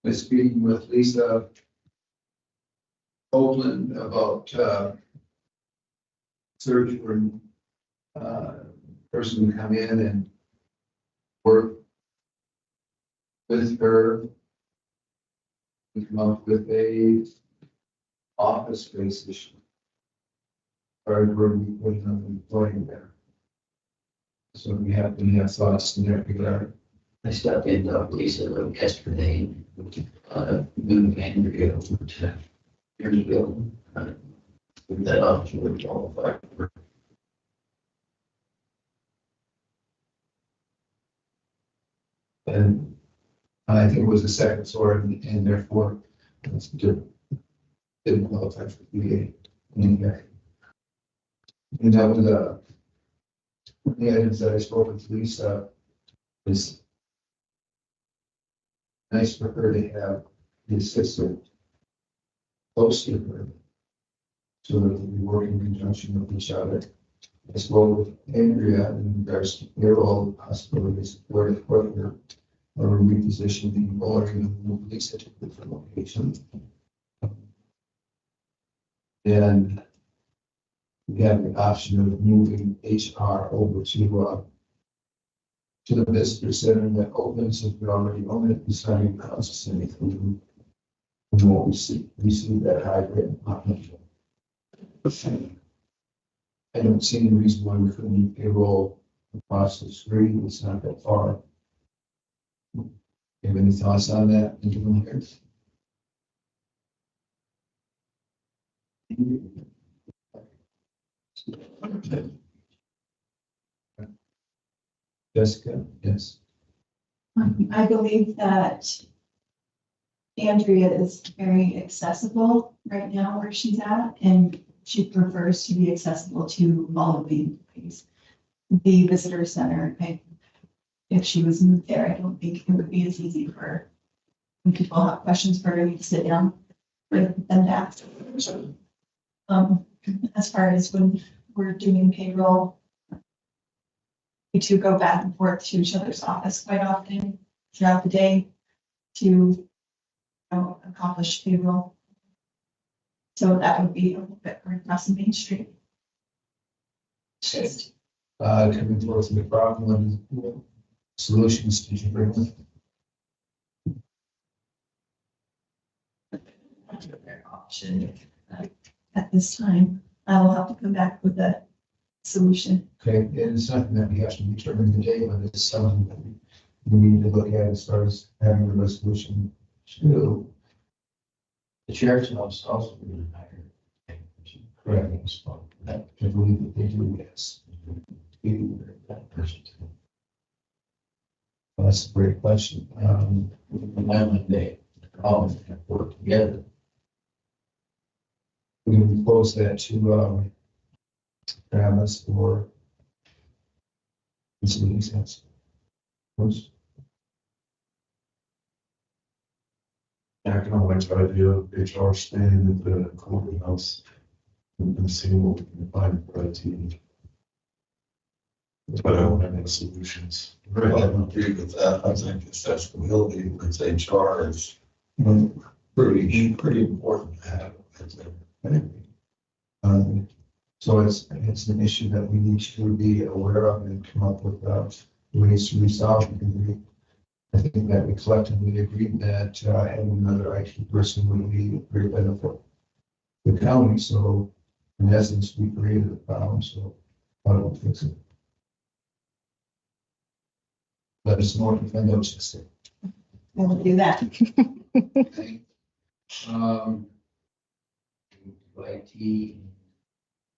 Been speaking with Lisa Paulin about, search for, person to come in and work with her. We come up with a office space issue. Or we're putting up an employee there. So we have thoughts in that regard. I stopped in Lisa yesterday, moved Andrea over to years ago. That option would qualify for. And I think it was the second sort, and therefore didn't qualify for VA anyway. And that was the items that I spoke with Lisa is nice for her to have the assistant close to her, so that we work in conjunction with each other. I spoke with Andrea in regards to payroll possibilities where to put her or repositioning or even move Lisa to a different location. And we have the option of moving HR over to the visitor center that opens if we already own it. It's not even cost us anything. And what we see that hybrid option. I don't see any reason why we couldn't do payroll across the street. It's not that far. You have any thoughts on that? Jessica, yes. I believe that Andrea is very accessible right now where she's at, and she prefers to be accessible to all of the employees. The visitor center, if she was moved there, I don't think it would be as easy for her. When people have questions for her, you sit down with them to ask. As far as when we're doing payroll, we two go back and forth to each other's office quite often throughout the day to accomplish payroll. So that would be a little bit across the Main Street. Coming towards the problem, what solutions did you bring with? Option at this time, I will have to come back with a solution. Okay, and it's something that we have to determine today, but it's something that we need to look at as far as having a resolution to. The sheriff's office also been hired. Correct. I believe that they do, yes. That person. Well, that's a great question. They all have worked together. We can close that to Travis or this makes sense. Yeah, I kind of like the idea of HR staying at the courthouse and seeing what we can find for IT. But I don't have any solutions. Right, I agree with that. I think accessibility with HR is pretty important to have. So it's an issue that we need to be aware of and come up with ways to resolve. I think that we collectively agreed that having another IT person would be very beneficial for the county. So in essence, we created a problem. So how do we fix it? Let us know if I know just it. We'll do that. IT.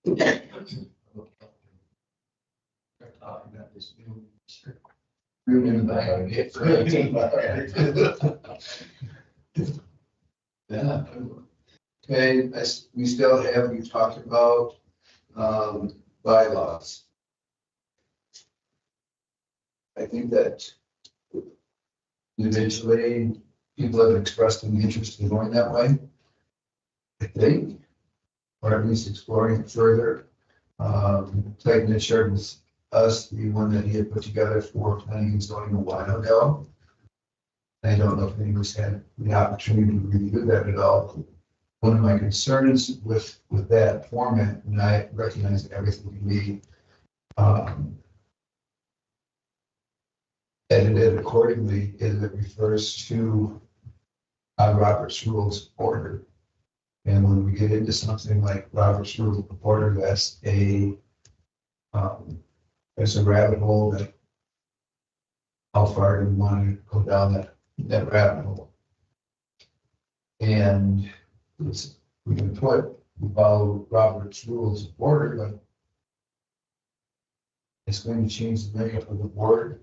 Talking about this room in the back. Yeah. Okay, we still have, we talked about bylaws. I think that eventually people have expressed an interest in going that way. I think, or at least exploring it further. Clayton had shared us the one that he had put together for planning and zoning a while ago. I don't know if anyone's had the opportunity to review that at all. One of my concerns with that format, and I recognize that everything can be edited accordingly, is it refers to Robert's Rules of Order. And when we get into something like Robert's Rules of Order, that's there's a rabbit hole that how far do we want to go down that rabbit hole? And we can follow Robert's Rules of Order, but it's going to change the makeup of the board,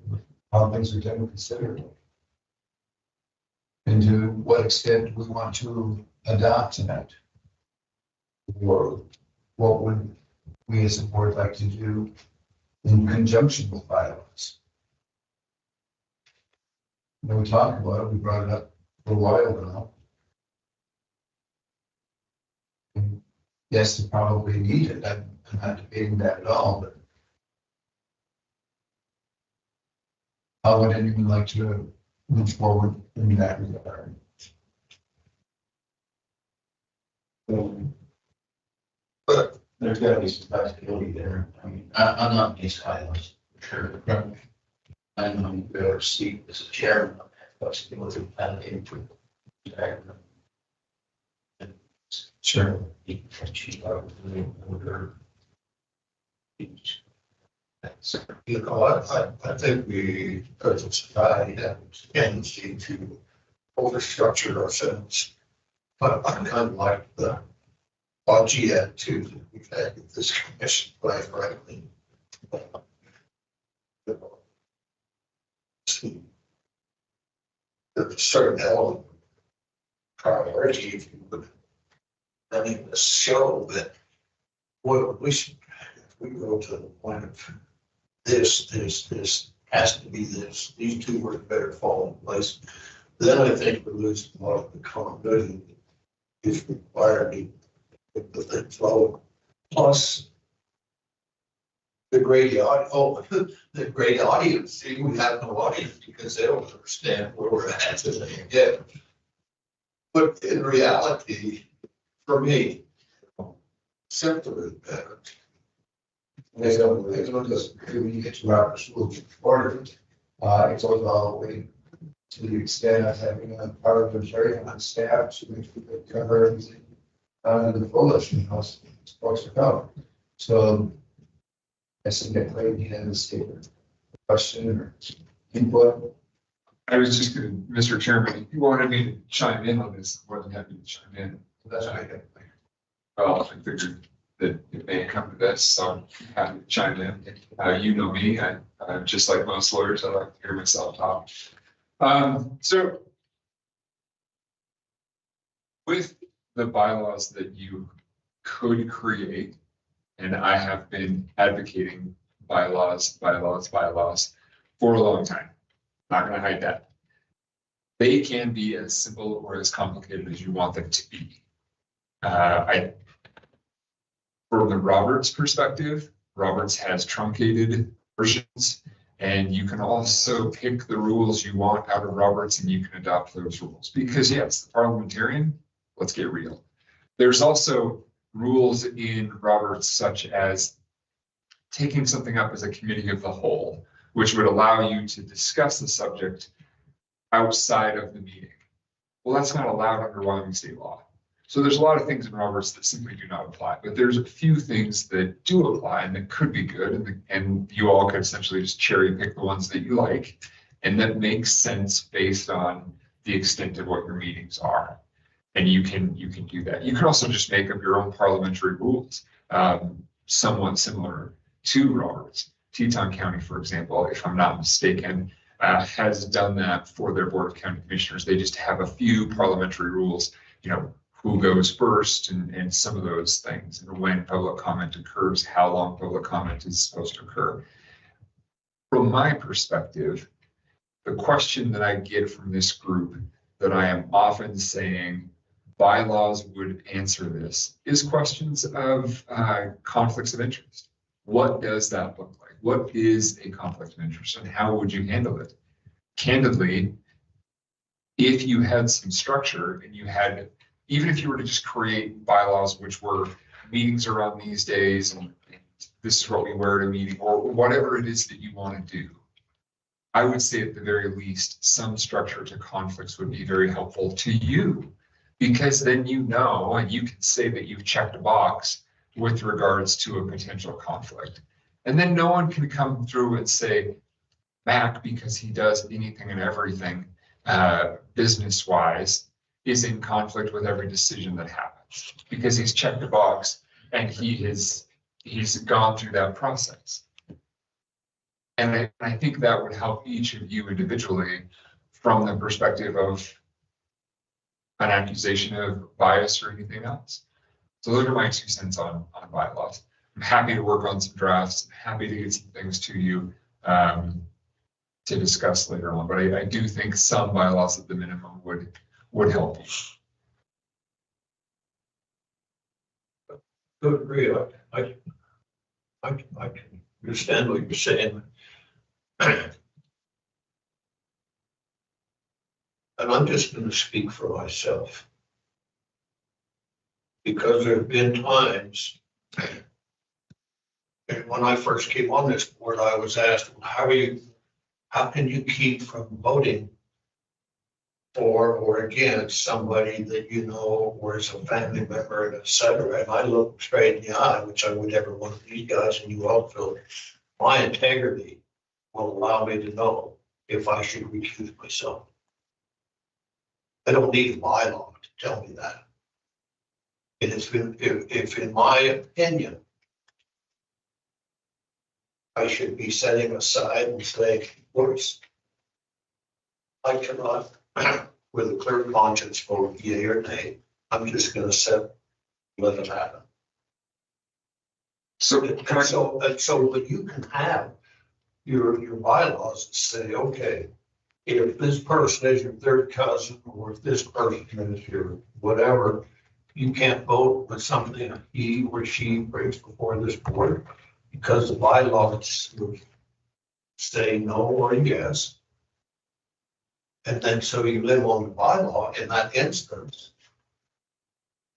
how things are done and considered. And to what extent we want to adopt that. Or what would we as a board like to do in conjunction with bylaws? When we talked about it, we brought it up for a while now. And yes, it probably needed. I'm not debating that at all, but how would anyone like to move forward in that regard? But there's gotta be some flexibility there. I mean, I'm not against bylaws, for sure. I'm on the better seat as a chairman of that flexibility allocated to. Sure. You know, I think we, as a society, have a tendency to overstructure ourselves. But I kind of like the podgy attitude that we've had with this commission, quite frankly. There's a certain element of priority, if you would, running this show that, well, we should, if we go to the point of this has to be this, these two words better fall in place, then I think we're losing a lot of the accountability that is required to the things forward. Plus, the great audience, see, we have no audience because they don't understand where we're at yet. But in reality, for me, simpler is better. As one does, when you get to Robert's Rules of Order, it goes all the way to the extent of having a parliamentarian on staff to make sure they cover everything the fullest, you know, supposed to cover. So I think that Clayton has a question or input. I was just gonna, Mr. Chairman, if you wanted me to chime in on this, I'm more than happy to chime in. That's what I get. Well, I figured that it may come to this, so I'm happy to chime in. You know me, I'm just like most lawyers, I like to hear myself talk. So with the bylaws that you could create, and I have been advocating bylaws for a long time. Not gonna hide that. They can be as simple or as complicated as you want them to be. From the Roberts perspective, Roberts has truncated versions, and you can also pick the rules you want out of Roberts and you can adopt those rules. Because yes, the parliamentarian, let's get real. There's also rules in Roberts such as taking something up as a committee of the whole, which would allow you to discuss the subject outside of the meeting. Well, that's not allowed under Wyoming state law. So there's a lot of things in Roberts that simply do not apply, but there's a few things that do apply and that could be good. And you all could essentially just cherry pick the ones that you like and that makes sense based on the extent of what your meetings are. And you can do that. You can also just make up your own parliamentary rules, somewhat similar to Roberts. Teton County, for example, if I'm not mistaken, has done that for their Board of County Commissioners. They just have a few parliamentary rules, you know, who goes first and some of those things, and when public comment occurs, how long public comment is supposed to occur. From my perspective, the question that I get from this group that I am often saying bylaws would answer this is questions of conflicts of interest. what does that look like? What is a conflict of interest and how would you handle it? Candidly, if you had some structure and you had, even if you were to just create bylaws, which were meetings are on these days and this is what we wear at a meeting or whatever it is that you want to do, I would say at the very least, some structure to conflicts would be very helpful to you. Because then you know, and you can say that you've checked a box with regards to a potential conflict. And then no one can come through and say, Mac, because he does anything and everything business-wise, is in conflict with every decision that happens. Because he's checked a box and he's gone through that process. And I think that would help each of you individually from the perspective of an accusation of bias or anything else. So those are my 2 cents on bylaws. I'm happy to work on some drafts. I'm happy to get some things to you to discuss later on. But I do think some bylaws at the minimum would help you. To agree, I can understand what you're saying. And I'm just going to speak for myself. Because there have been times, and when I first came on this board, I was asked, how can you keep from voting for or against somebody that you know or is a family member and et cetera? And I looked straight in the eye, which I would every one of these guys, and you all feel my integrity will allow me to know if I should recuse myself. I don't need a bylaw to tell me that. And if in my opinion, I should be setting aside and saying, worse, I cannot, with a clear conscience, vote yea or nay. I'm just going to let it happen. So that you can have your bylaws and say, okay, if this person is your third cousin, or if this person is your whatever, you can't vote with something he or she brings before this board because the bylaws would say no or yes. And then so you live on the bylaw in that instance,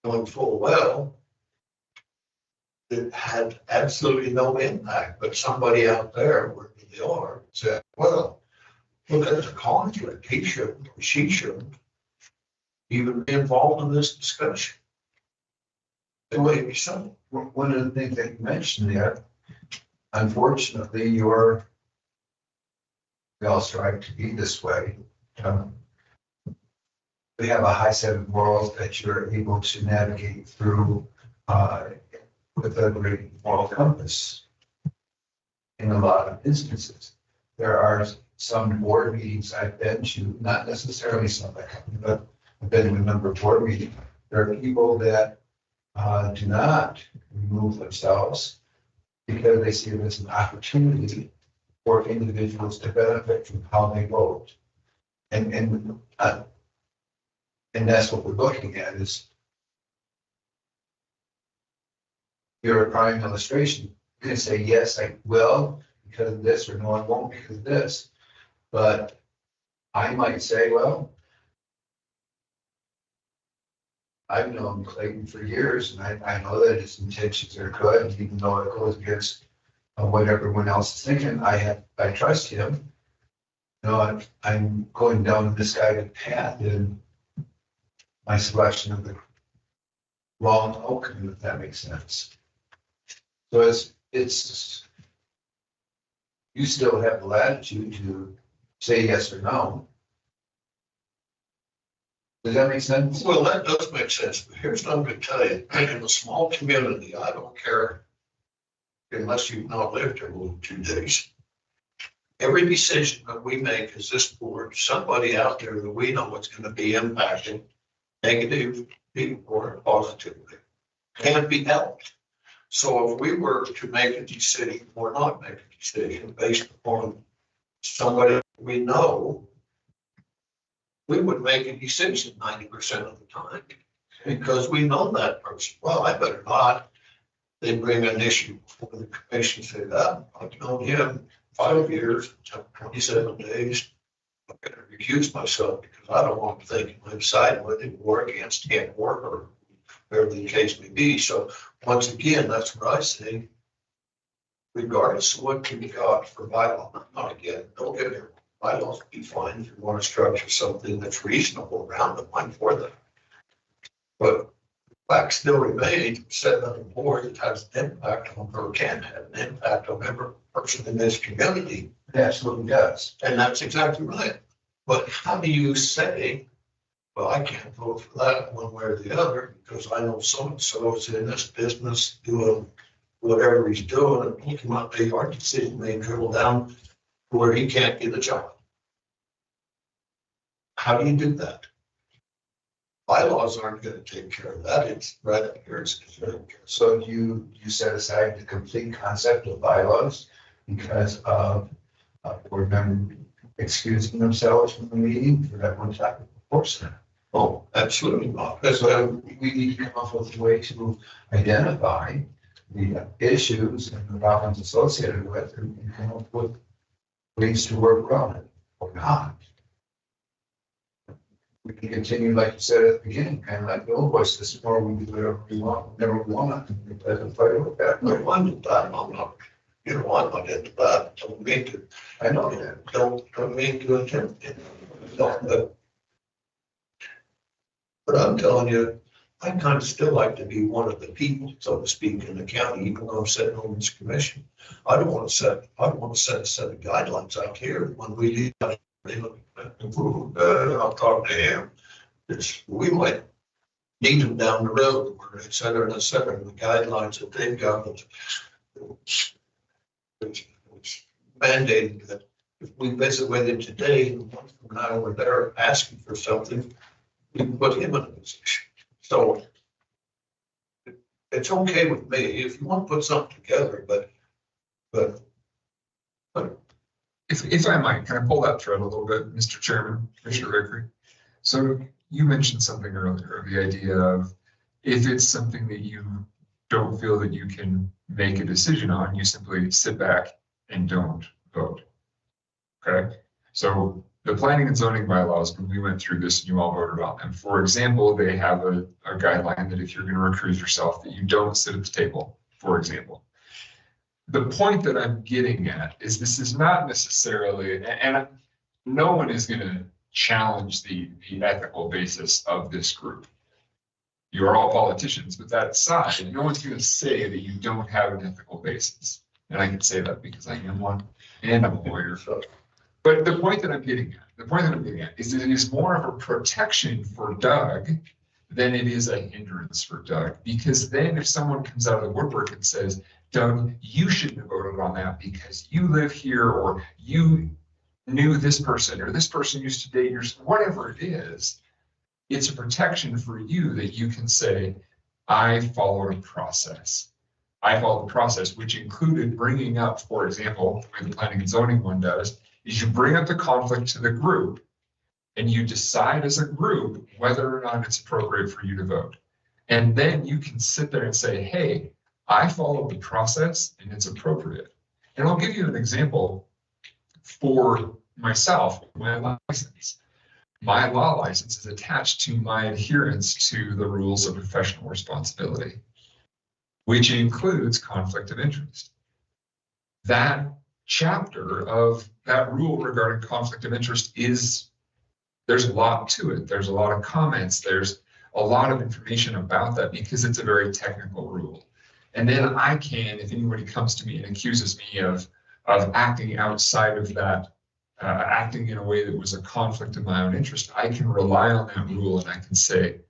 knowing full well it had absolutely no impact, but somebody out there where they are said, well, there's a conflict. He shouldn't or she shouldn't even be involved in this discussion. The way it be simple. One of the things that you mentioned there, unfortunately, we all strive to be this way. We have a high set of morals that you're able to navigate through with a great moral compass. In a lot of instances, there are some board meetings I've been to, not necessarily Sublette, but I've been to a number of board meetings. There are people that do not remove themselves because they see it as an opportunity for individuals to benefit from how they vote. And that's what we're looking at is you're a prime illustration. You can say, yes, I will because of this, or no, I won't because of this. But I might say, well, I've known Clayton for years, and I know that his intentions are good, even though it goes against what everyone else is thinking. I trust him. You know, I'm going down this guided path in my selection of the wrong outcome, if that makes sense. So it's you still have the latitude to say yes or no. Does that make sense? Well, that does make sense. But here's what I'm going to tell you. In a small community, I don't care unless you've not lived here more than 2 days. Every decision that we make as this board, somebody out there that we know is going to be impacted negatively or positively can't be helped. So if we were to make a decision or not make a decision based upon somebody we know, we would make a decision 90% of the time because we know that person. Well, I better not. they bring an issue before the commission, say that, I've known him 5 years, 27 days. I'm gonna recuse myself because I don't want to think I'm siding with him or against him or whatever the case may be. So once again, that's what I say. Regardless of what you got for bylaw, not again, don't get there. Bylaws would be fine if you want to structure something that's reasonable around them, I'm for that. But fact still remains, set on a board that has an impact on, or can have an impact on every person in this community. It absolutely does. And that's exactly right. But how do you say, well, I can't vote for that one way or the other because I know so-and-so is in this business doing whatever he's doing, and he might be our decision may dribble down to where he can't get a job. How do you do that? Bylaws aren't going to take care of that. It's right up here. So you set aside the complete concept of bylaws because of board member excusing themselves from the meeting for that one topic? Of course not. Oh, absolutely not. So we need to come up with a way to identify the issues and the problems associated with it and come up with ways to work around it or not. We can continue, like you said at the beginning, kind of like the old boy system, or we do whatever we want, whenever we want. It doesn't fight with that. No, I'm into that. I'm not, you know, I'm not into that. Don't mean to. I know that. Don't mean to attempt it. No, but I'm telling you, I kind of still like to be one of the people, so to speak, in the county, even though I'm sitting on this commission. I don't want to set a set of guidelines out here when we leave. I'll talk to him. We might need them down the road, or et cetera, the guidelines that they've got. It's mandated that if we visit with him today, and one from now we're there asking for something, we can put him in a position. So it's okay with me if you want to put something together, but If I might, can I pull that thread a little bit, Mr. Chairman, Commissioner Vickery? So you mentioned something earlier, the idea of if it's something that you don't feel that you can make a decision on, you simply sit back and don't vote. Okay, so the planning and zoning bylaws, when we went through this and you all voted on them, for example, they have a guideline that if you're going to recuse yourself, that you don't sit at the table, for example. The point that I'm getting at is this is not necessarily, and no one is going to challenge the ethical basis of this group. You are all politicians, but that aside, no one's going to say that you don't have an ethical basis. And I can say that because I am one and I'm a lawyer. But the point that I'm getting at, is that it is more of a protection for Doug than it is a hindrance for Doug. Because then if someone comes out of the woodwork and says, Doug, you shouldn't have voted on that because you live here, or you knew this person, or this person used to date yours, whatever it is, it's a protection for you that you can say, I followed a process. I followed the process, which included bringing up, for example, the way the planning and zoning one does, is you bring up the conflict to the group and you decide as a group whether or not it's appropriate for you to vote. And then you can sit there and say, hey, I followed the process and it's appropriate. And I'll give you an example for myself, my license. My law license is attached to my adherence to the rules of professional responsibility, which includes conflict of interest. That chapter of that rule regarding conflict of interest there's a lot to it. There's a lot of comments. There's a lot of information about that because it's a very technical rule. And then I can, if anybody comes to me and accuses me of acting outside of that, acting in a way that was a conflict of my own interest, I can rely on that rule and I can say,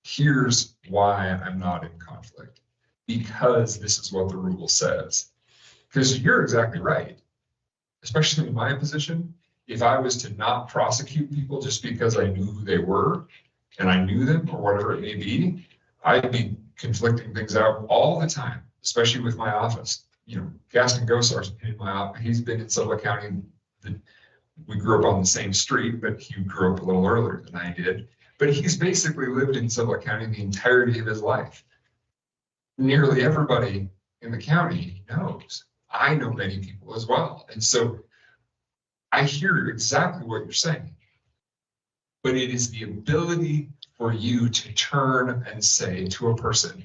here's why I'm not in conflict, because this is what the rule says. Because you're exactly right, especially in my position. If I was to not prosecute people just because I knew who they were and I knew them or whatever it may be, I'd be conflicting things out all the time, especially with my office. You know, Gaston Gosar's in my office. He's been in Sublette County. We grew up on the same street, but he grew up a little earlier than I did. But he's basically lived in Sublette County the entirety of his life. Nearly everybody in the county knows. I know many people as well. And so I hear exactly what you're saying. But it is the ability for you to turn and say to a person,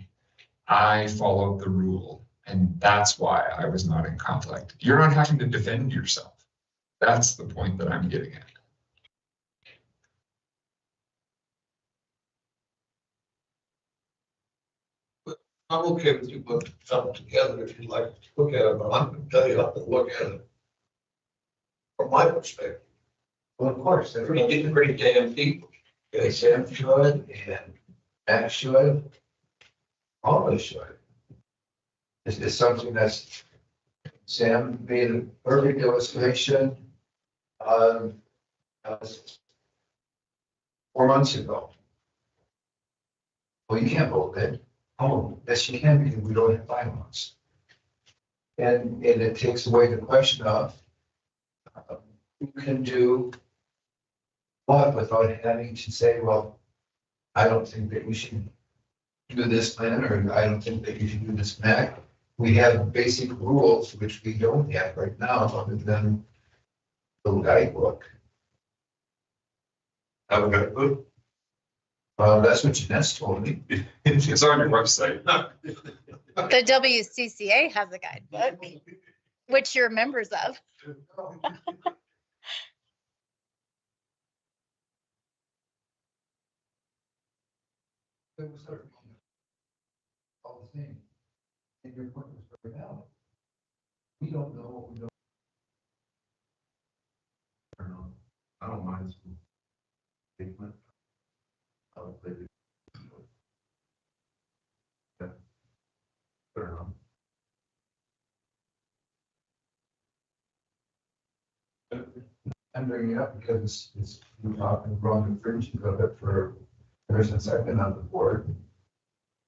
I followed the rule. And that's why I was not in conflict. You're not having to defend yourself. That's the point that I'm getting at. I'm okay with you putting something together if you'd like to look at it, but I'm gonna tell you, I have to look at it from my perspective. Well, of course, Pretty damn people. Okay, Sam should, and Matt should, all of us should. It's something that's, Sam made a perfect illustration, 4 months ago. Well, you can't vote then. Oh, yes, you can, because we don't have bylaws. And it takes away the question of who can do what without having to say, well, I don't think that we should do this plan, or I don't think that you should do this plan. We have basic rules, which we don't have right now, other than the guidebook. Have a good good. That's what Jeness told me. It's on your website. The WCCA has a guidebook, which you're members of. All the same. And your point was very valid. We don't know what we don't. I don't mind. Statement. I'll play it. Yeah. Fair enough. I'm bringing it up because it's we're talking wrong infringement of it for first and second on the board.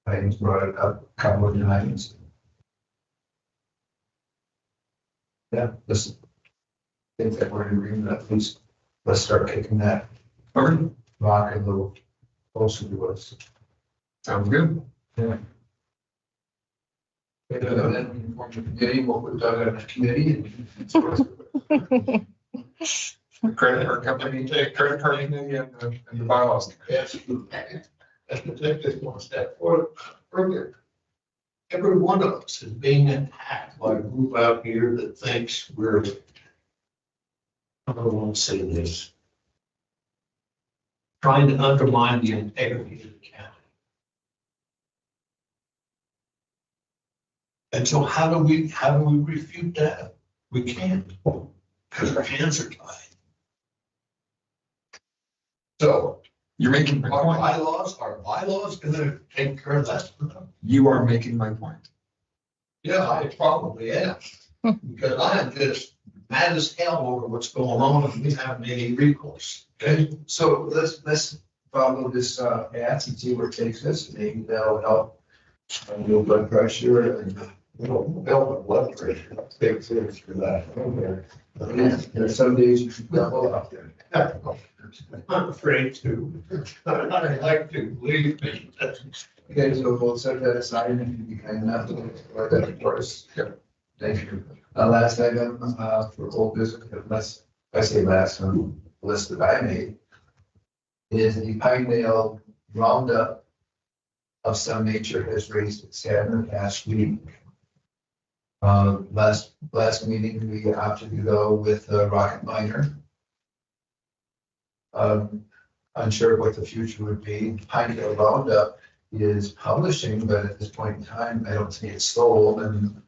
I brought it up a couple of times. Yeah, this think that we're in agreement, at least let's start kicking that rock a little closer to us. Sounds good. Yeah. And then we form the committee, we'll put Doug on the committee. Credit card company, credit card committee and the bylaws. And to take this one step further, every one of us is being attacked by a group out here that thinks we're, I don't want to say this, trying to undermine the integrity of the county. And so how do we refute that? We can't, because our hands are tied. So you're making my point. Our bylaws gonna take care of that. You are making my point. Yeah, I probably am, because I am just mad as hell over what's going on and we haven't any recourse. Okay, So let's follow this path and see where it takes us. Maybe that'll help. Low blood pressure and build blood pressure, big things for that. there's some days you should double up there. I'm afraid to. I like to, believe me. Okay, so we'll set that aside and if you kind enough to let that of course. Yep. Thank you. Last item for old business, unless I say last on the list that I made, is the Pinedale Roundup of some nature has raised its hand in the past week. Last meeting, we opted to go with Rocket Miner. Unsure what the future would be. Pinedale Roundup is publishing, but at this point in time, I don't see it sold, and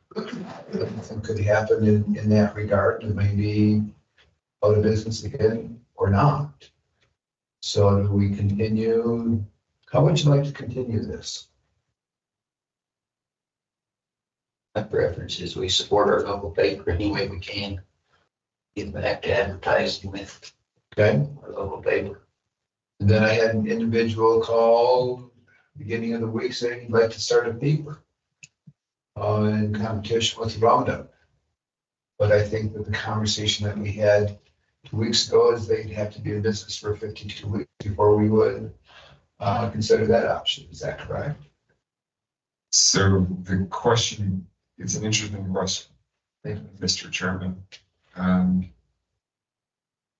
something could happen in that regard. It may be out of business again or not. So do we continue? How would you like to continue this? My preference is we support our local paper any way we can. Get back to advertising with Okay. our local paper. And then I had an individual call beginning of the week saying he'd like to start a paper in competition with Roundup. But I think that the conversation that we had 2 weeks ago is they'd have to be in business for 52 weeks before we would consider that option. Is that correct? So the question It's an interesting question, Mr. Chairman.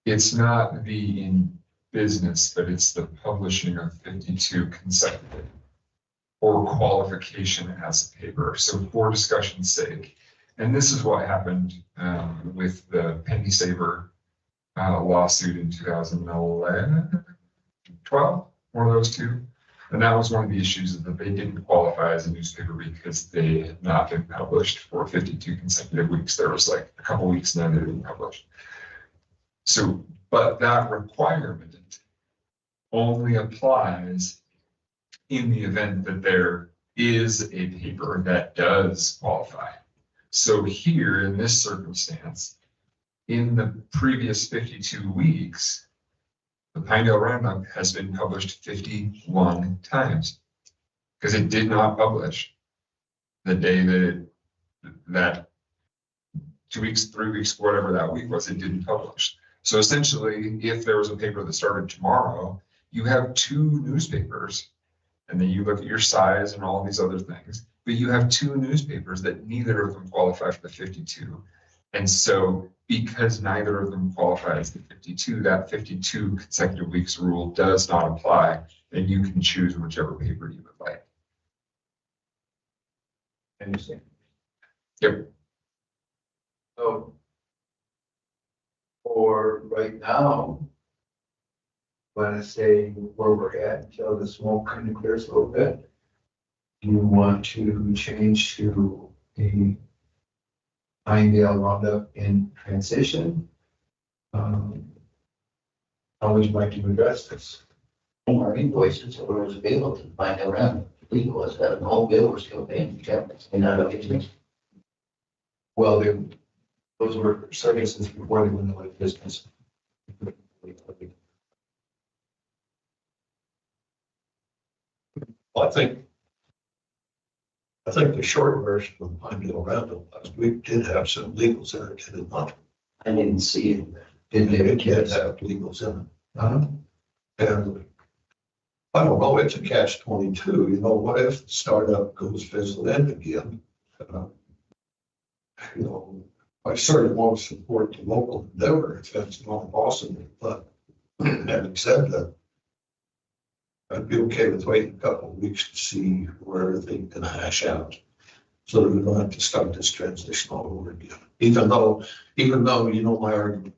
It's not the in business, but it's the publishing of 52 consecutive or qualification as a paper. So for discussion's sake, and this is what happened with the Penny Saver lawsuit in 2011, 12, one of those two. And that was one of the issues, that they didn't qualify as a newspaper because they had not been published for 52 consecutive weeks. There was like a couple weeks now they didn't publish. So, but that requirement only applies in the event that there is a paper that does qualify. So here in this circumstance, in the previous 52 weeks, the Pinedale Roundup has been published 51 times because it did not publish the day that 2 weeks, 3 weeks, whatever that week was, it didn't publish. So essentially, if there was a paper that started tomorrow, you have 2 newspapers, and then you look at your size and all these other things, but you have 2 newspapers that neither of them qualify for the 52. And so because neither of them qualify as the 52, that 52 consecutive weeks rule does not apply, and you can choose whichever paper you would like. Understand? Yep. So for right now, want to say where we're at until the smoke kind of clears a little bit. Do you want to change to a Pinedale Roundup in transition? How would you like to address this? Our invoices or was available to find out how legal was that an whole bill we're still paying for chapters and not a Well, those were services before they went out of business. I think the short version of Pinedale Roundup last week did have some legals in it, did it not? I didn't see it. It did have legals in it. Uh-huh. And I don't know, it's a catch-22, you know, what if the startup goes fizzle end again? You know, I certainly want to support the local endeavor if that's not possible, but having said that, I'd be okay with waiting a couple of weeks to see where everything can hash out. So that we don't have to start this transition all over again. Even though, you know, my argument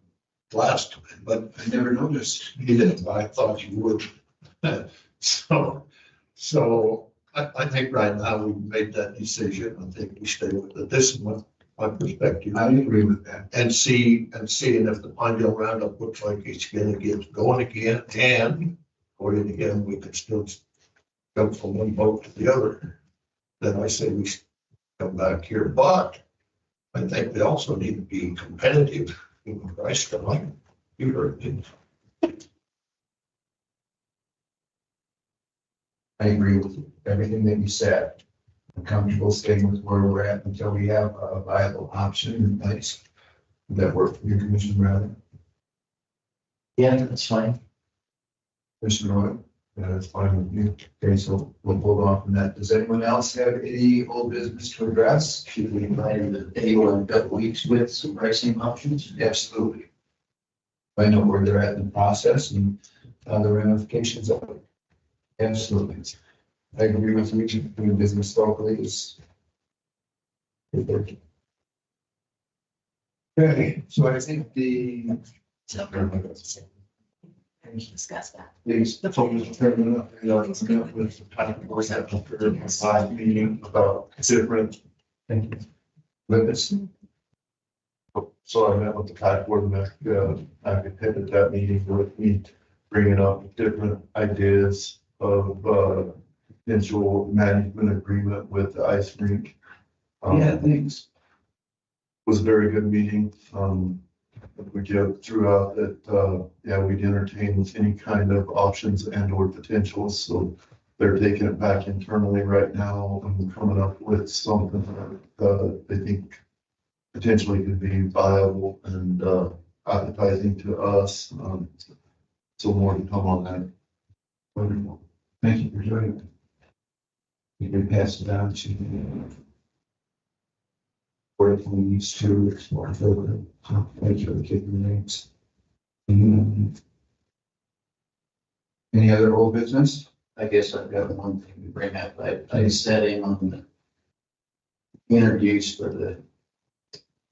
last time, but I never noticed you did, but I thought you would. So I think right now we've made that decision. I think we stay with it. This is my perspective. I agree with that. And seeing if the Pinedale Roundup looks like it's gonna get going again, and according again, we could still jump from one boat to the other. Then I say we come back here, but I think we also need to be competitive in the price for like you heard it. I agree with everything that you said. I'm comfortable staying with where we're at until we have a viable option in place. Would that work for your commission, rather? Yeah, that's fine. Commissioner Roy? Yeah, that's fine with you. Okay, so we'll hold off on that. Does anyone else have any old business to address? Should we invite the table in a couple weeks with some pricing options? Absolutely. Find out where they're at in the process and the ramifications of it. Absolutely. I agree with you. Doing business locally is. Okay, so I think the. Discuss that. Please, the focus of turning up, with the planning board have a 5 meeting about different. Thank you. Witness. So I met with the planning board and I attended that meeting with me, bringing up different ideas of potential management agreement with the ice rink. Yeah, thanks. Was a very good meeting. We just threw out that, we'd entertain with any kind of options and or potentials. So they're taking it back internally right now and coming up with something that they think potentially could be viable and appetizing to us. So more to come on that. Wonderful. Thank you for joining me. You can pass it down to. Board needs to explore further, so make sure the kid remains. Any other old business? I guess I've got one thing to bring up. I sat in on the interviews for the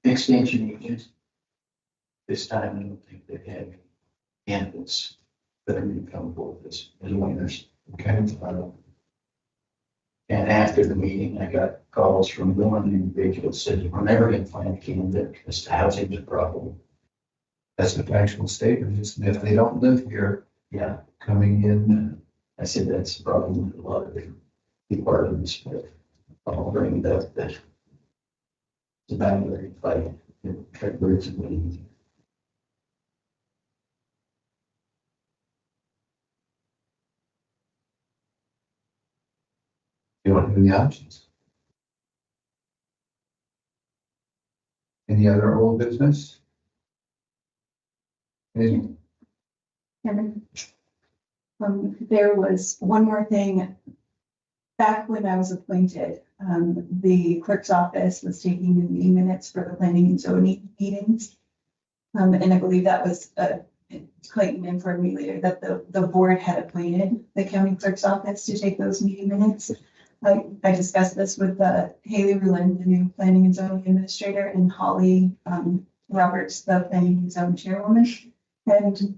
extension agent. This time, I don't think they had candidates that are going to come forward as winners. Okay. And after the meeting, I got calls from one individual that said, we're never going to find a candidate because the housing is a problem. That's a factual statement, isn't it? If they don't live here, Yeah, coming in, I said that's a problem with a lot of the departments, but I'll bring it up that it's a boundary fight. Birds and bees. you don't have any options. Any other old business? Any, Kevin? There was one more thing. Back when I was appointed, the clerk's office was taking the meeting minutes for the planning and zoning meetings. And I believe that was, Clayton informed me later that the board had appointed the county clerk's office to take those meeting minutes. I discussed this with Hayley Ruland, the new planning and zoning administrator, and Holly Roberts, the planning and zoning chairwoman. And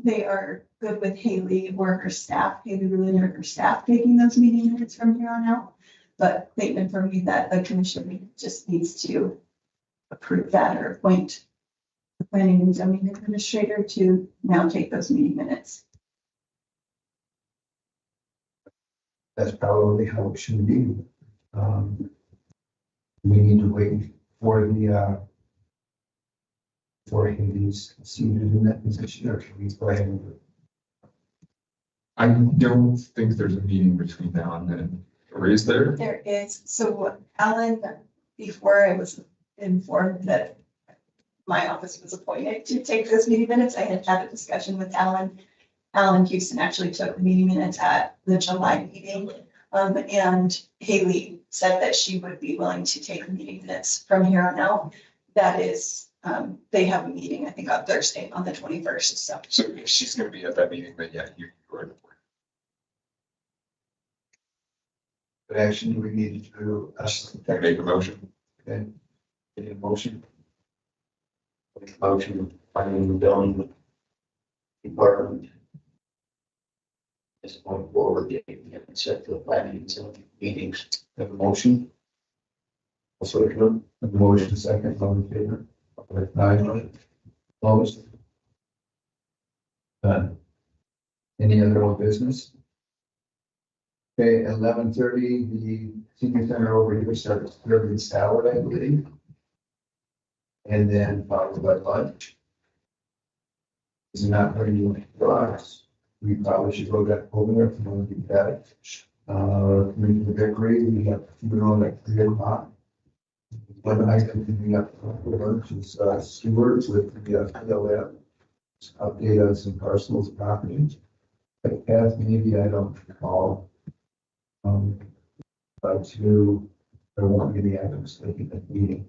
they are good with Hayley or her staff, Hayley Ruland or her staff taking those meeting minutes from here on out. But Clayton informed me that the commission just needs to approve that or appoint the planning and zoning administrator to now take those meeting minutes. that's probably how it should be. We need to wait for the, for Hades seated in that position, or can we go ahead and do it? I don't think there's a meeting between now and then, or is there? There is, so Alan, before I was informed that my office was appointed to take those meeting minutes, I had had a discussion with Alan. Alan Houston actually took the meeting minutes at the July meeting. And Hayley said that she would be willing to take the meeting minutes from here on out. That is, they have a meeting, I think, on Thursday on the 21st, so. So if she's gonna be at that meeting, but yeah, you are the board. But actually, we need to do, Can I make a motion? okay, any motion? Motion, planning and zoning department. Is going forward, and set the planning and zoning meetings. Have a motion? Also, A motion, second, all in favor? Aye. Opposed? Done. Any other old business? Okay, 11:30, the senior center over here starts serving salad, I believe. And then followed by lunch. Is it not very much for us? We probably should go back over there if you want to do that. Community victory, we have funeral at 3:00. But I think we got lunch is Stewart with the TLF. Update on some parcels of property. Like Kath, maybe I don't recall. But there won't be any items taken at the meeting.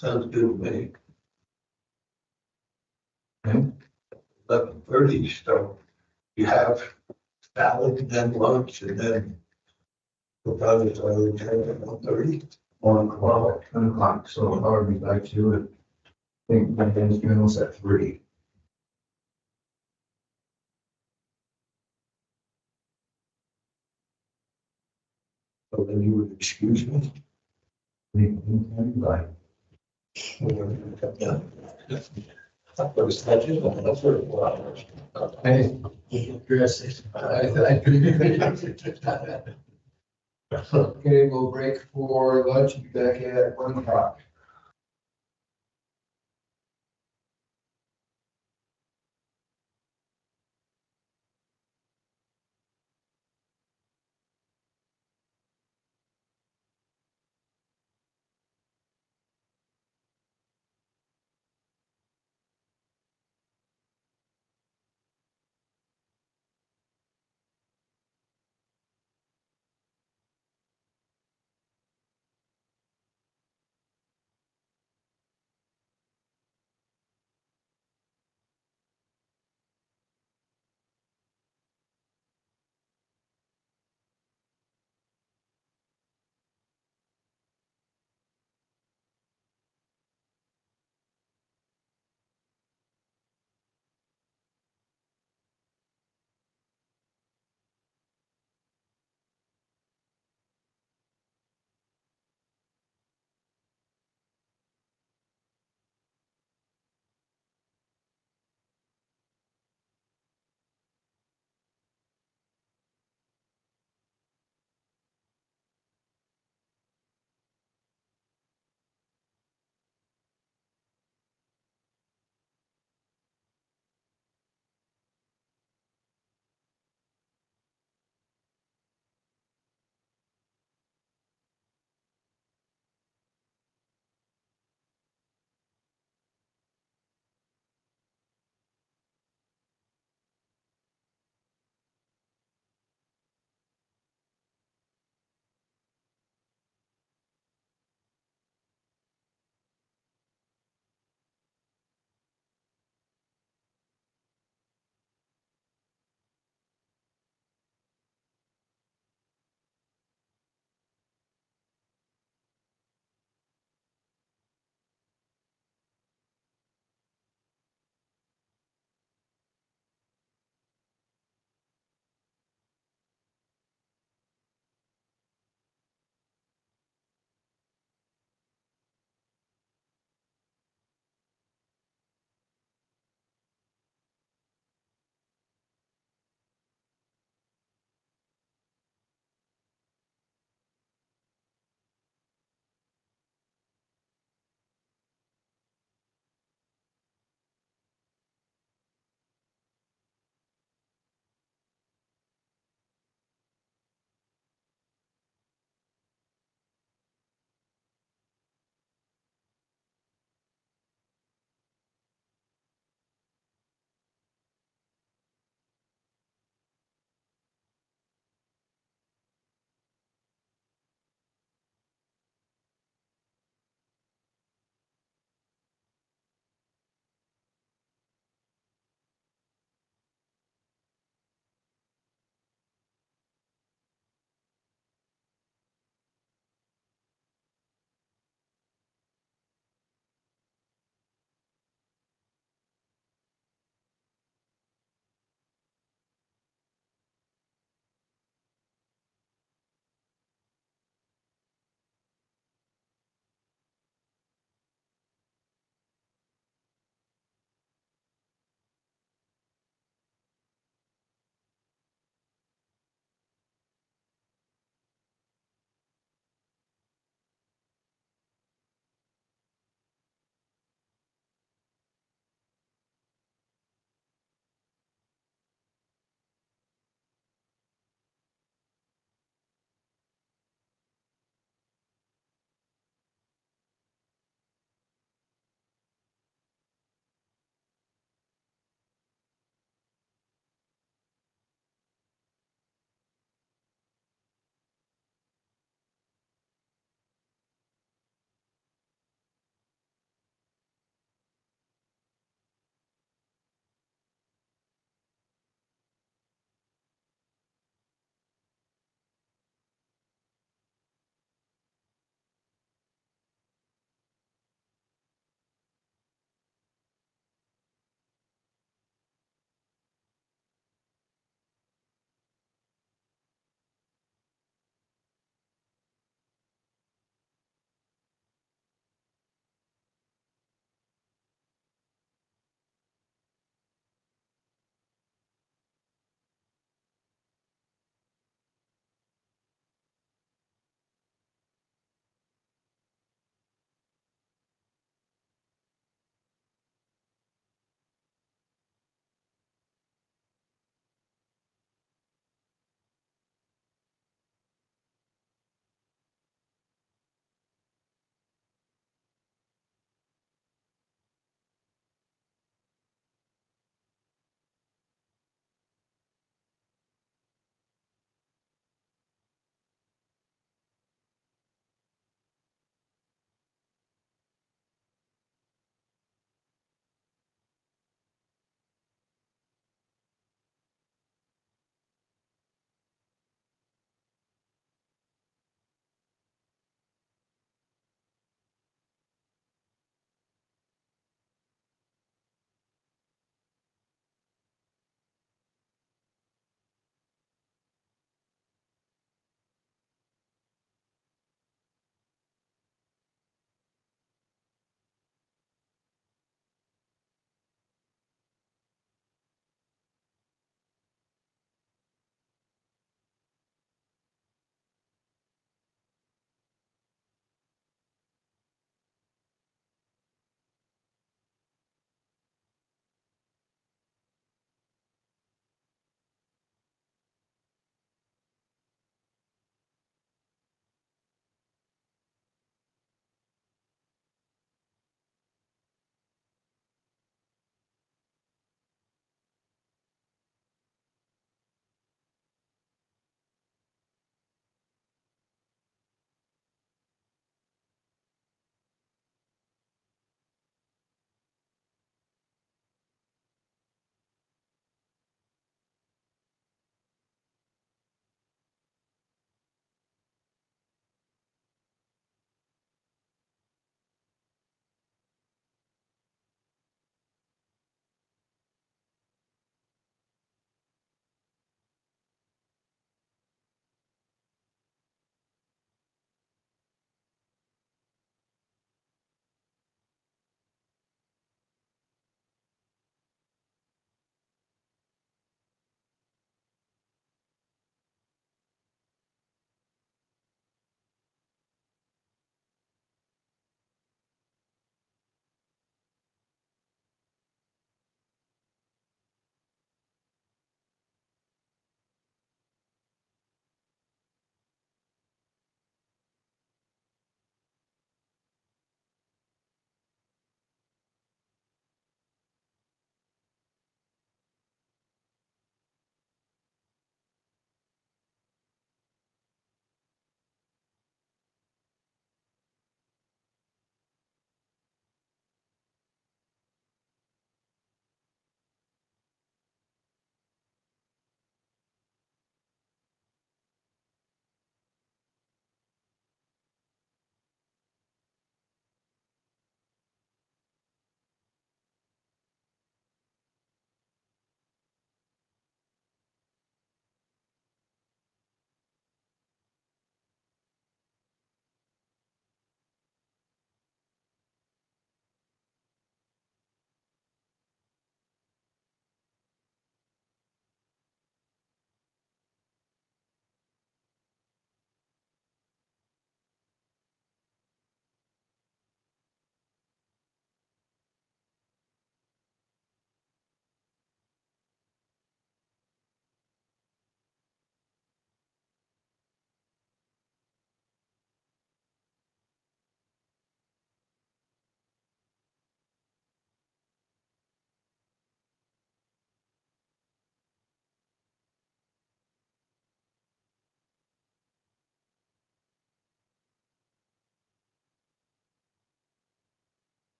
Sounds good to me. Okay. 11:30, so you have salad and then lunch and then we'll probably start at 1:30. 1 o'clock, so however we'd like to do it. I think my dad's funeral's at 3. So then you would excuse me. Right. Yeah. That's where it was. Hey, okay, we'll break for lunch, be back at 1 o'clock.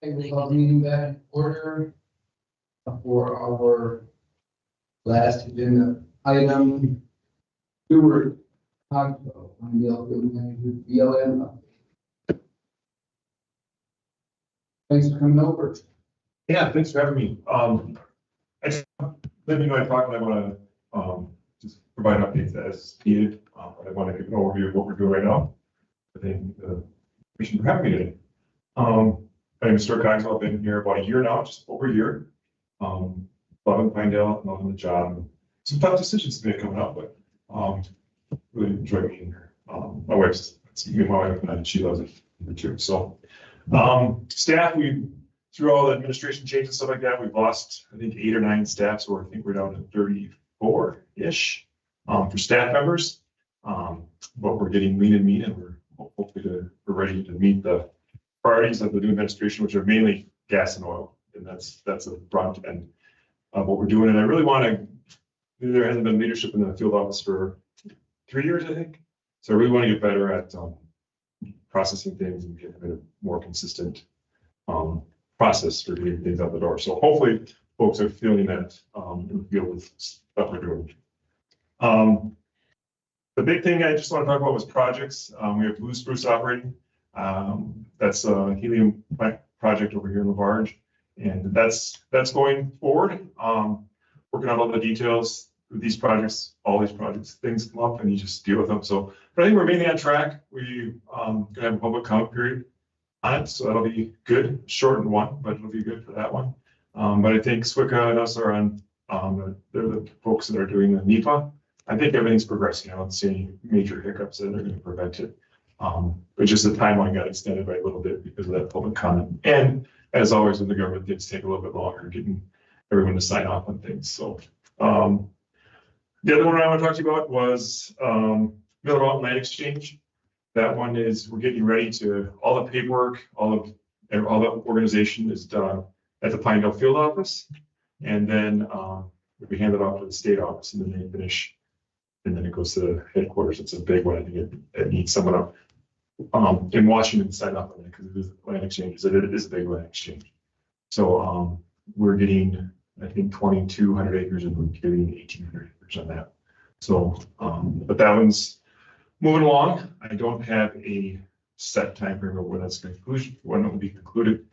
Okay, we'll call the meeting back in order for our last agenda item. Stewart, Cogswell, on the BLM. Thanks for coming over. Yeah, thanks for having me. I just, let me know I talk, and I want to just provide updates as needed. But I want to give an overview of what we're doing right now. I think the commission for having me today. My name is Stewart Cogswell. I've been here about a year now, just over a year. Loving Pinedale, loving the job. Some tough decisions to make coming up, but really enjoy being here. My wife's, my wife and she loves it too. So staff, through all the administration changes and stuff like that, we've lost, I think, 8 or 9 staff, so I think we're down to 34-ish for staff members. But we're getting lean and mean, and we're hopefully we're ready to meet the priorities of the new administration, which are mainly gas and oil, and that's a brunt end of what we're doing. And I really want to. There hasn't been leadership in the field office for 3 years, I think. So I really want to get better at processing things and get a more consistent process for getting things out the door. So hopefully folks are feeling that in the field with stuff we're doing. The big thing I just want to talk about was projects. We have Blue Spruce operating. That's a helium plant project over here in Lavarge. And that's going forward. Working on all the details with these projects, all these projects, things come up and you just deal with them. So, but I think we're mainly on track. We gonna have a public comment period on it, so that'll be good. Shortened one, but it'll be good for that one. But I think Swika and us are on. They're the folks that are doing the NEPA. I think everything's progressing. I don't see any major hiccups that are going to prevent it. But just the timeline got extended by a little bit because of that public comment. And as always with the government, things take a little bit longer getting everyone to sign off on things. So the other one I want to talk to you about was Miller Mountain Land Exchange. That one is, we're getting ready to, all the paperwork, all the organization is done at the Pinedale field office. And then we hand it off to the state office, and then they finish, and then it goes to the headquarters. It's a big one. I think it needs someone up in Washington to sign off on it because it is land exchange. It is a big land exchange. So we're getting, I think, 2,200 acres, and we're getting 1,800 acres on that. So, but that one's moving along. I don't have a set time frame of when that's going to when it will be concluded,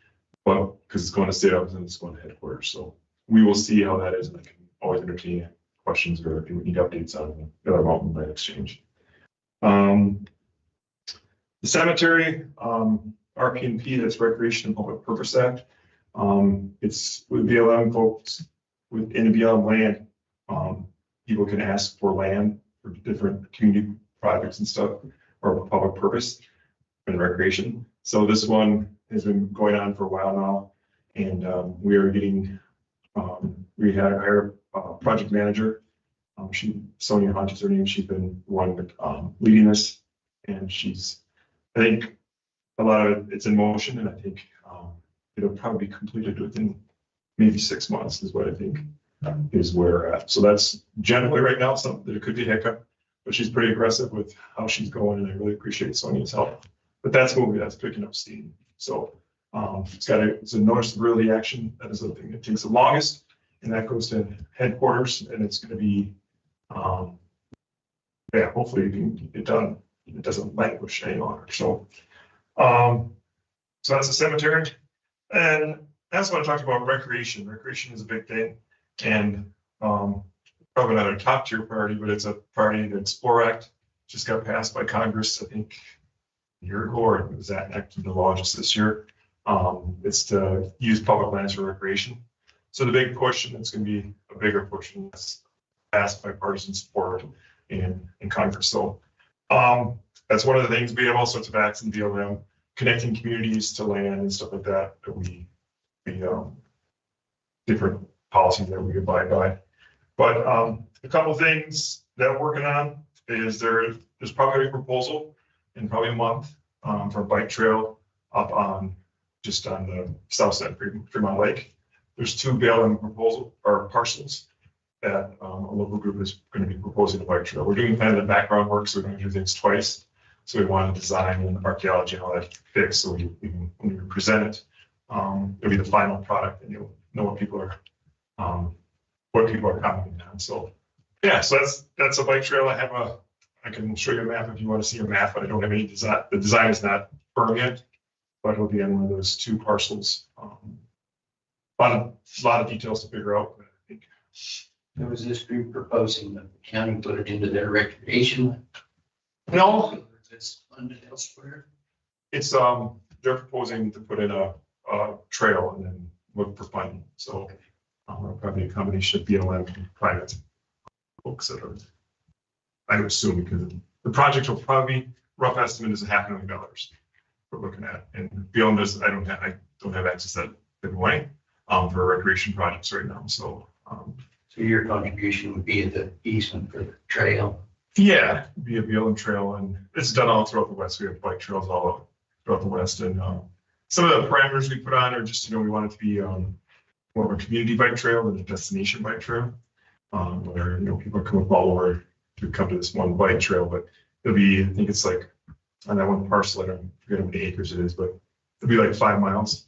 but because it's going to state office and it's going to headquarters. So we will see how that is, and I can always entertain questions or if you need updates on the Miller Mountain Land Exchange. The cemetery, RP&P, that's Recreation and Public Purpose Act. It's with BLM folks within the BLM land. People can ask for land for different community projects and stuff, or public purpose and recreation. So this one has been going on for a while now, and we are getting. We had our project manager. Sonia Hunt is her name. She's been one leading this, and I think a lot of it's in motion, and I think it'll probably be completed within maybe 6 months is what I think is where we're at. So that's generally right now something that it could be a hiccup, but she's pretty aggressive with how she's going, and I really appreciate Sonia's help. But that's moving, that's picking up steam. So it's a notice of early action. That is the thing that takes the longest, and that goes to headquarters, and it's going to be, hopefully you can get it done. It doesn't languish any longer. So that's the cemetery. And that's what I talked about, recreation. Recreation is a big thing, and probably not a top tier priority, but it's a priority. The Explore Act just got passed by Congress, I think, a year ago, or it was enacted into law just this year. It's to use public lands for recreation. So the big push, and it's going to be a bigger push, and that's passed bipartisan support in Congress. So that's one of the things. We have all sorts of acts in BLM connecting communities to land and stuff like that. That we different policies that we abide by. But a couple of things that we're working on is there's probably a proposal in probably a month for a bike trail up on just on the south side of Fremont Lake. There's 2 BLM proposal or parcels that a local group is going to be proposing a bike trail. We're doing kind of the background work, so we're going to do things twice. So we want to design and archaeology and all that fixed, so when we present it, It'll be the final product and you'll know what people are commenting on. So, yeah, so that's a bike trail. I can show you a map if you want to see a map, but I don't have any design. The design is not firm yet, but it'll be on one of those 2 parcels. A lot of details to figure out, but I think. There was this group proposing that the county put it into their recreation. No, It's funded elsewhere. it's, they're proposing to put in a trail and then look for funding. So probably a combination of BLM and private folks that are, I would assume, because the project will probably, rough estimate is $500,000 we're looking at. And BLM does, I don't have access to that way for recreation projects right now. So So your contribution would be at the easement for the trail. yeah, it'd be a BLM trail, and it's done all throughout the West. We have bike trails all throughout the West, and some of the parameters we put on are just, we want it to be more of a community bike trail than a destination bike trail, where people come up all over to come to this one bike trail. But it'll be, I think it's like on that one parcel, I don't forget how many acres it is, but it'll be like 5 miles.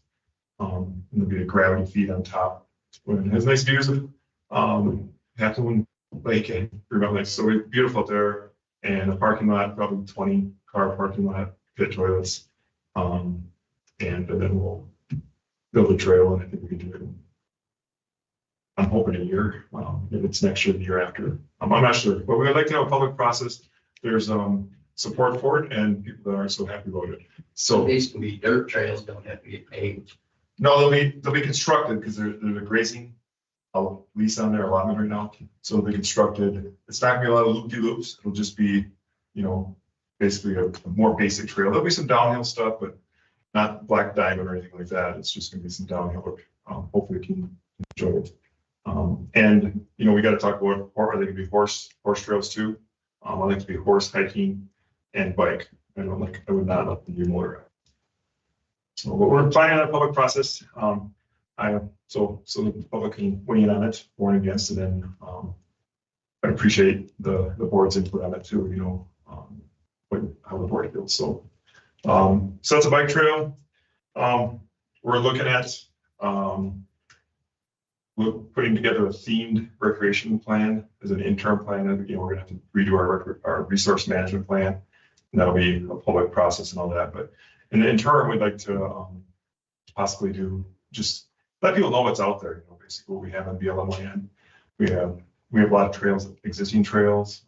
And there'll be a gravity feed on top. And it has nice views of Hathaway Lake and Greenbelt Lake. So it's beautiful out there, and a parking lot, probably 20-car parking lot, pit toilets. And then we'll build a trail, and I think we can do it. I'm hoping a year. If it's next year, the year after, I'm not sure. But we would like to have a public process. There's support for it, and people that aren't so happy about it. So basically, dirt trails don't have to get paved. No, they'll be constructed because there's a grazing lease on there, allotment right now. So they'll be constructed. It's not gonna be a lot of loop-de-loops. It'll just be, basically a more basic trail. There'll be some downhill stuff, but not black diamond or anything like that. It's just gonna be some downhill. Hopefully we can enjoy it. And we got to talk about, are they gonna be horse trails too? I like to be horse hiking and bike. I would not like to do motor. So, but we're planning on a public process. So the public can weigh in on it, for and against, and then I appreciate the board's input on it too. How the board feels. So that's a bike trail. We're looking at we're putting together a themed recreation plan as an interim plan. And we're gonna have to redo our resource management plan, and that'll be a public process and all that. But in the interim, we'd like to possibly do just let people know what's out there. Basically what we have on BLM land. We have a lot of trails, existing trails.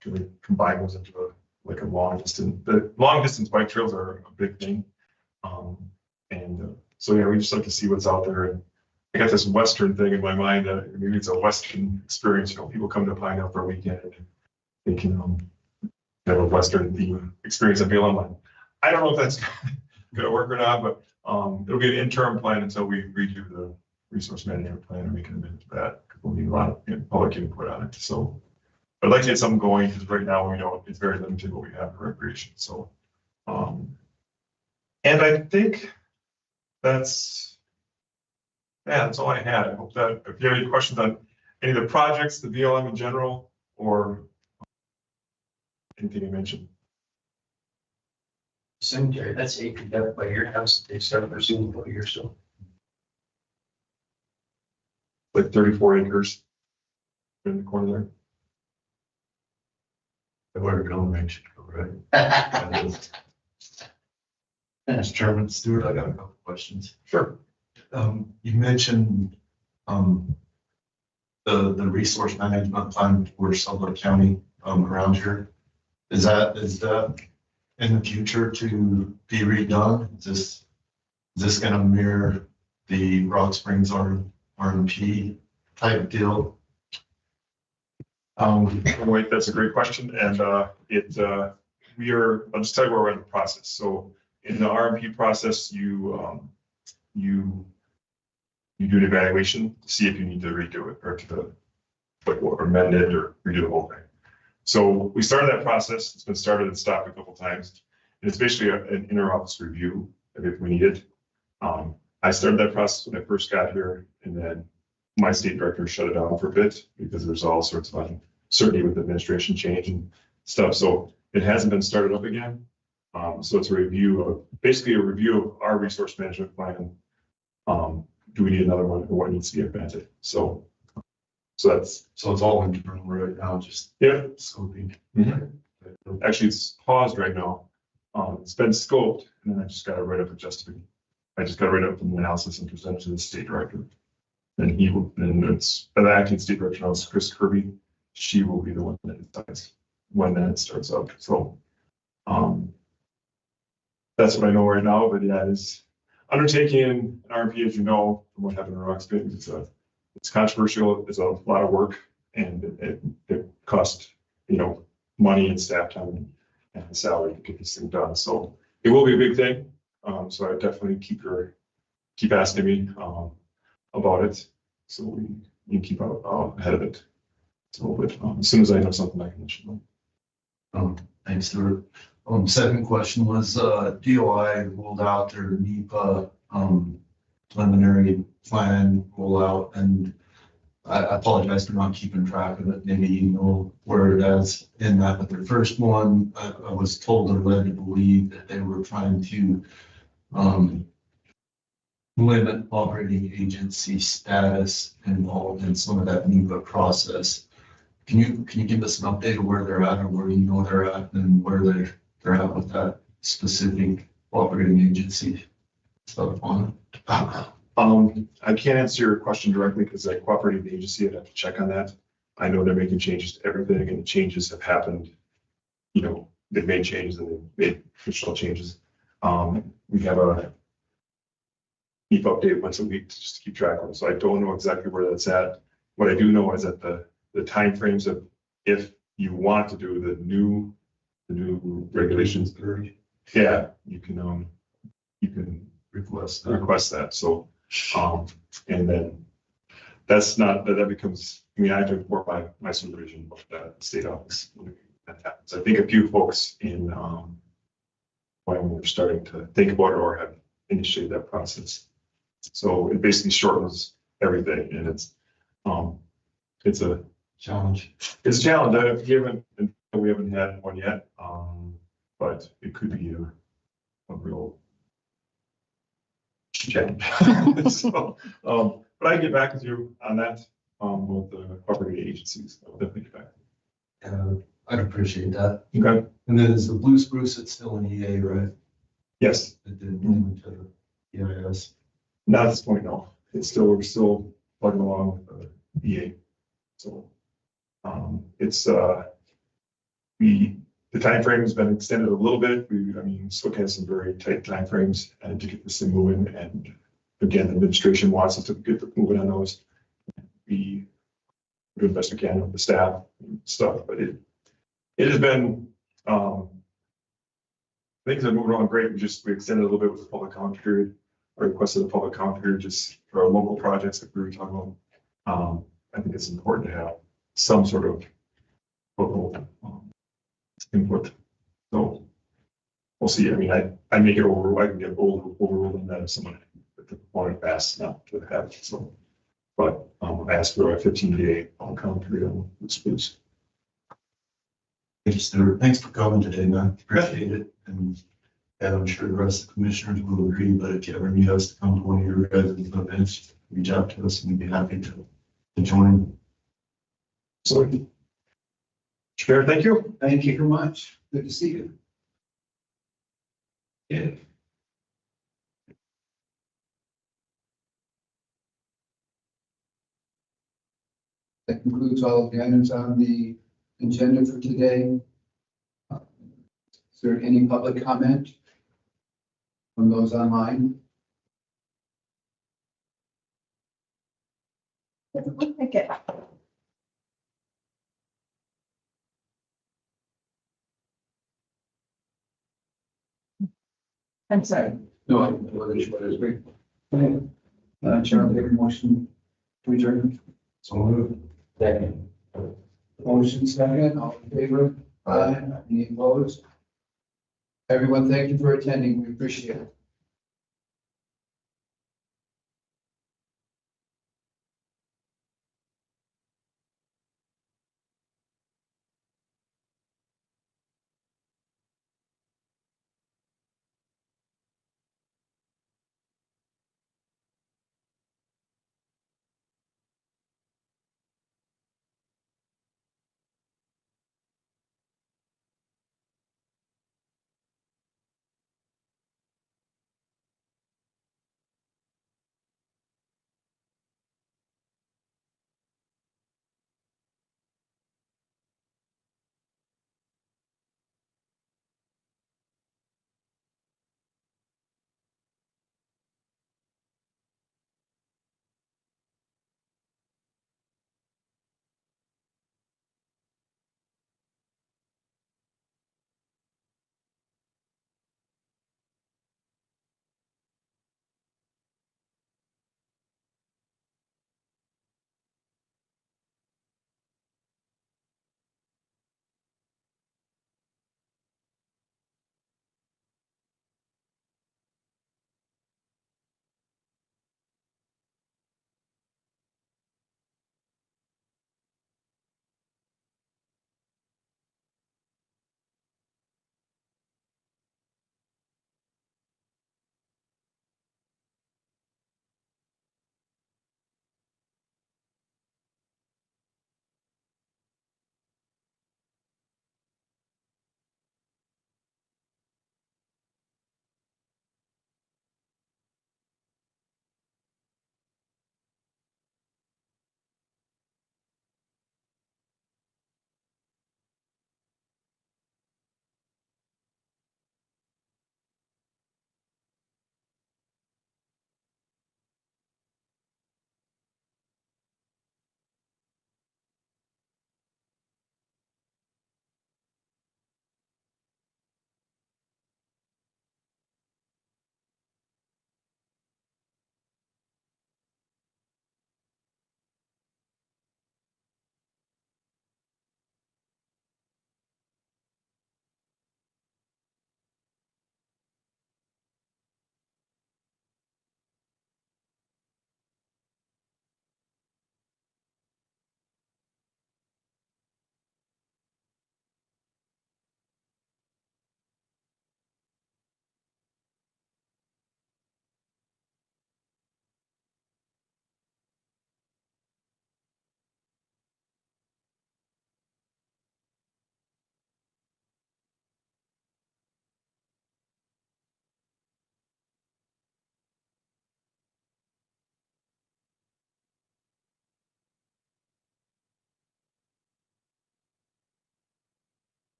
Can we combine those into a long distance? The long distance bike trails are a big thing. So yeah, we just like to see what's out there. And I got this Western thing in my mind that maybe it's a Western experience. People come to Pinedale for a weekend and they can have a Western theme experience at BLM land. I don't know if that's gonna work or not, but it'll be an interim plan until we redo the resource management plan and we can amend to that. We'll need a lot of public input on it. So I'd like to get something going because right now we know it's very limited what we have for recreation. So and I think that's all I had. I hope that if you have any questions on any of the projects, the BLM in general, or anything you mentioned. Cemetery, that's acred up by your house. They started presumably years so. Like 34 acres in the corner there. I work on mention, right? As Chairman Stewart, I got a couple questions. Sure. You mentioned the resource management plan for Sublette County around here. Is that in the future to be redone? Is this going to mirror the Rock Springs RMP type deal? Wait, that's a great question. And I'll just tell you where we're in the process. So in the RMP process, you do an evaluation to see if you need to redo it or amend it or redo the whole thing. So we started that process. It's been started and stopped a couple of times. And it's basically an inter-office review if we need it. I started that process when I first got here, and then my state director shut it down for a bit because there's all sorts of uncertainty with administration change and stuff. So it hasn't been started up again. So it's basically a review of our resource management plan Do we need another one or what needs to be implemented? So that's, So it's all internal right now, just yeah. scoping. Actually, it's paused right now. It's been scoped, and then I just got to write up adjustment. I just got to write up an analysis and present it to the state director. And he will, and it's the acting state director now is Chris Kirby. She will be the one that decides when that starts up. So, that's what I know right now. But yeah, it's undertaking an RMP, as you know, from what happened in Roxbury. It's controversial. It's a lot of work, and it costs, money and staff time and salary to get this thing done. So it will be a big thing. So I definitely keep asking me about it, so we can keep ahead of it. So, but as soon as I know something, I can let you know. Thanks, Stewart. Second question was, DOI rolled out their NEPA, preliminary plan rollout, and I apologize for not keeping track of it. Maybe you know where it is in that, but their first one, I was told or led to believe that they were trying to limit operating agency status involved in some of that NEPA process. Can you give us an update of where they're at, or where you know they're at, and where they're at with that specific operating agency stuff on it? I can't answer your question directly because I cooperated with the agency. I'd have to check on that. I know they're making changes to everything, and the changes have happened. They've made changes and they've made additional changes. We have a NEPA update once a week just to keep track of it. So I don't know exactly where that's at. What I do know is that the timeframes of if you want to do the new regulations, yeah, you can request that. So, and then that becomes, I have to report my supervision of that state office when that happens. I think a few folks in when we're starting to think about it or have initiated that process. So it basically shortens everything, and it's a challenge. It's a challenge. We haven't had one yet, but it could be a real challenge. So, but I can get back with you on that with the operating agencies. I'll definitely get back. I'd appreciate that. Okay. And then is the Blue Spruce, it's still an EA, right? Yes. It didn't move to the EIS. Not at this point, no. We're still plugging along with the EA. So it's the time frame has been extended a little bit. Swick has some very tight time frames and to get this thing moving. And again, the administration wants us to get moving on those. We do the best we can with the staff and stuff, but it has been things are moving along great. We extended a little bit with the public comment period. I requested a public comment period just for our local projects that we were talking about. I think it's important to have some sort of local input. So we'll see. I make it over. I can get overruled on that if someone if the proponent asks not to have it. So, but I asked for a 15-day public comment period on this, please. Thank you, Stewart. Thanks for coming today, man. Appreciate it. And I'm sure the rest of the commissioners will agree, but if you ever need us to come to one of your guys' events, reach out to us and we'd be happy to join. So, Chair, thank you. Thank you very much. Good to see you. Yeah. That concludes all of the items on the agenda for today. Is there any public comment from those online? Doesn't look like it. I'm sorry. No, I wasn't sure. It's great. Chair, I'll take a motion to adjourn. So moved. Second. Motion second, all in favor? Aye. Any opposed? Everyone, thank you for attending. We appreciate it.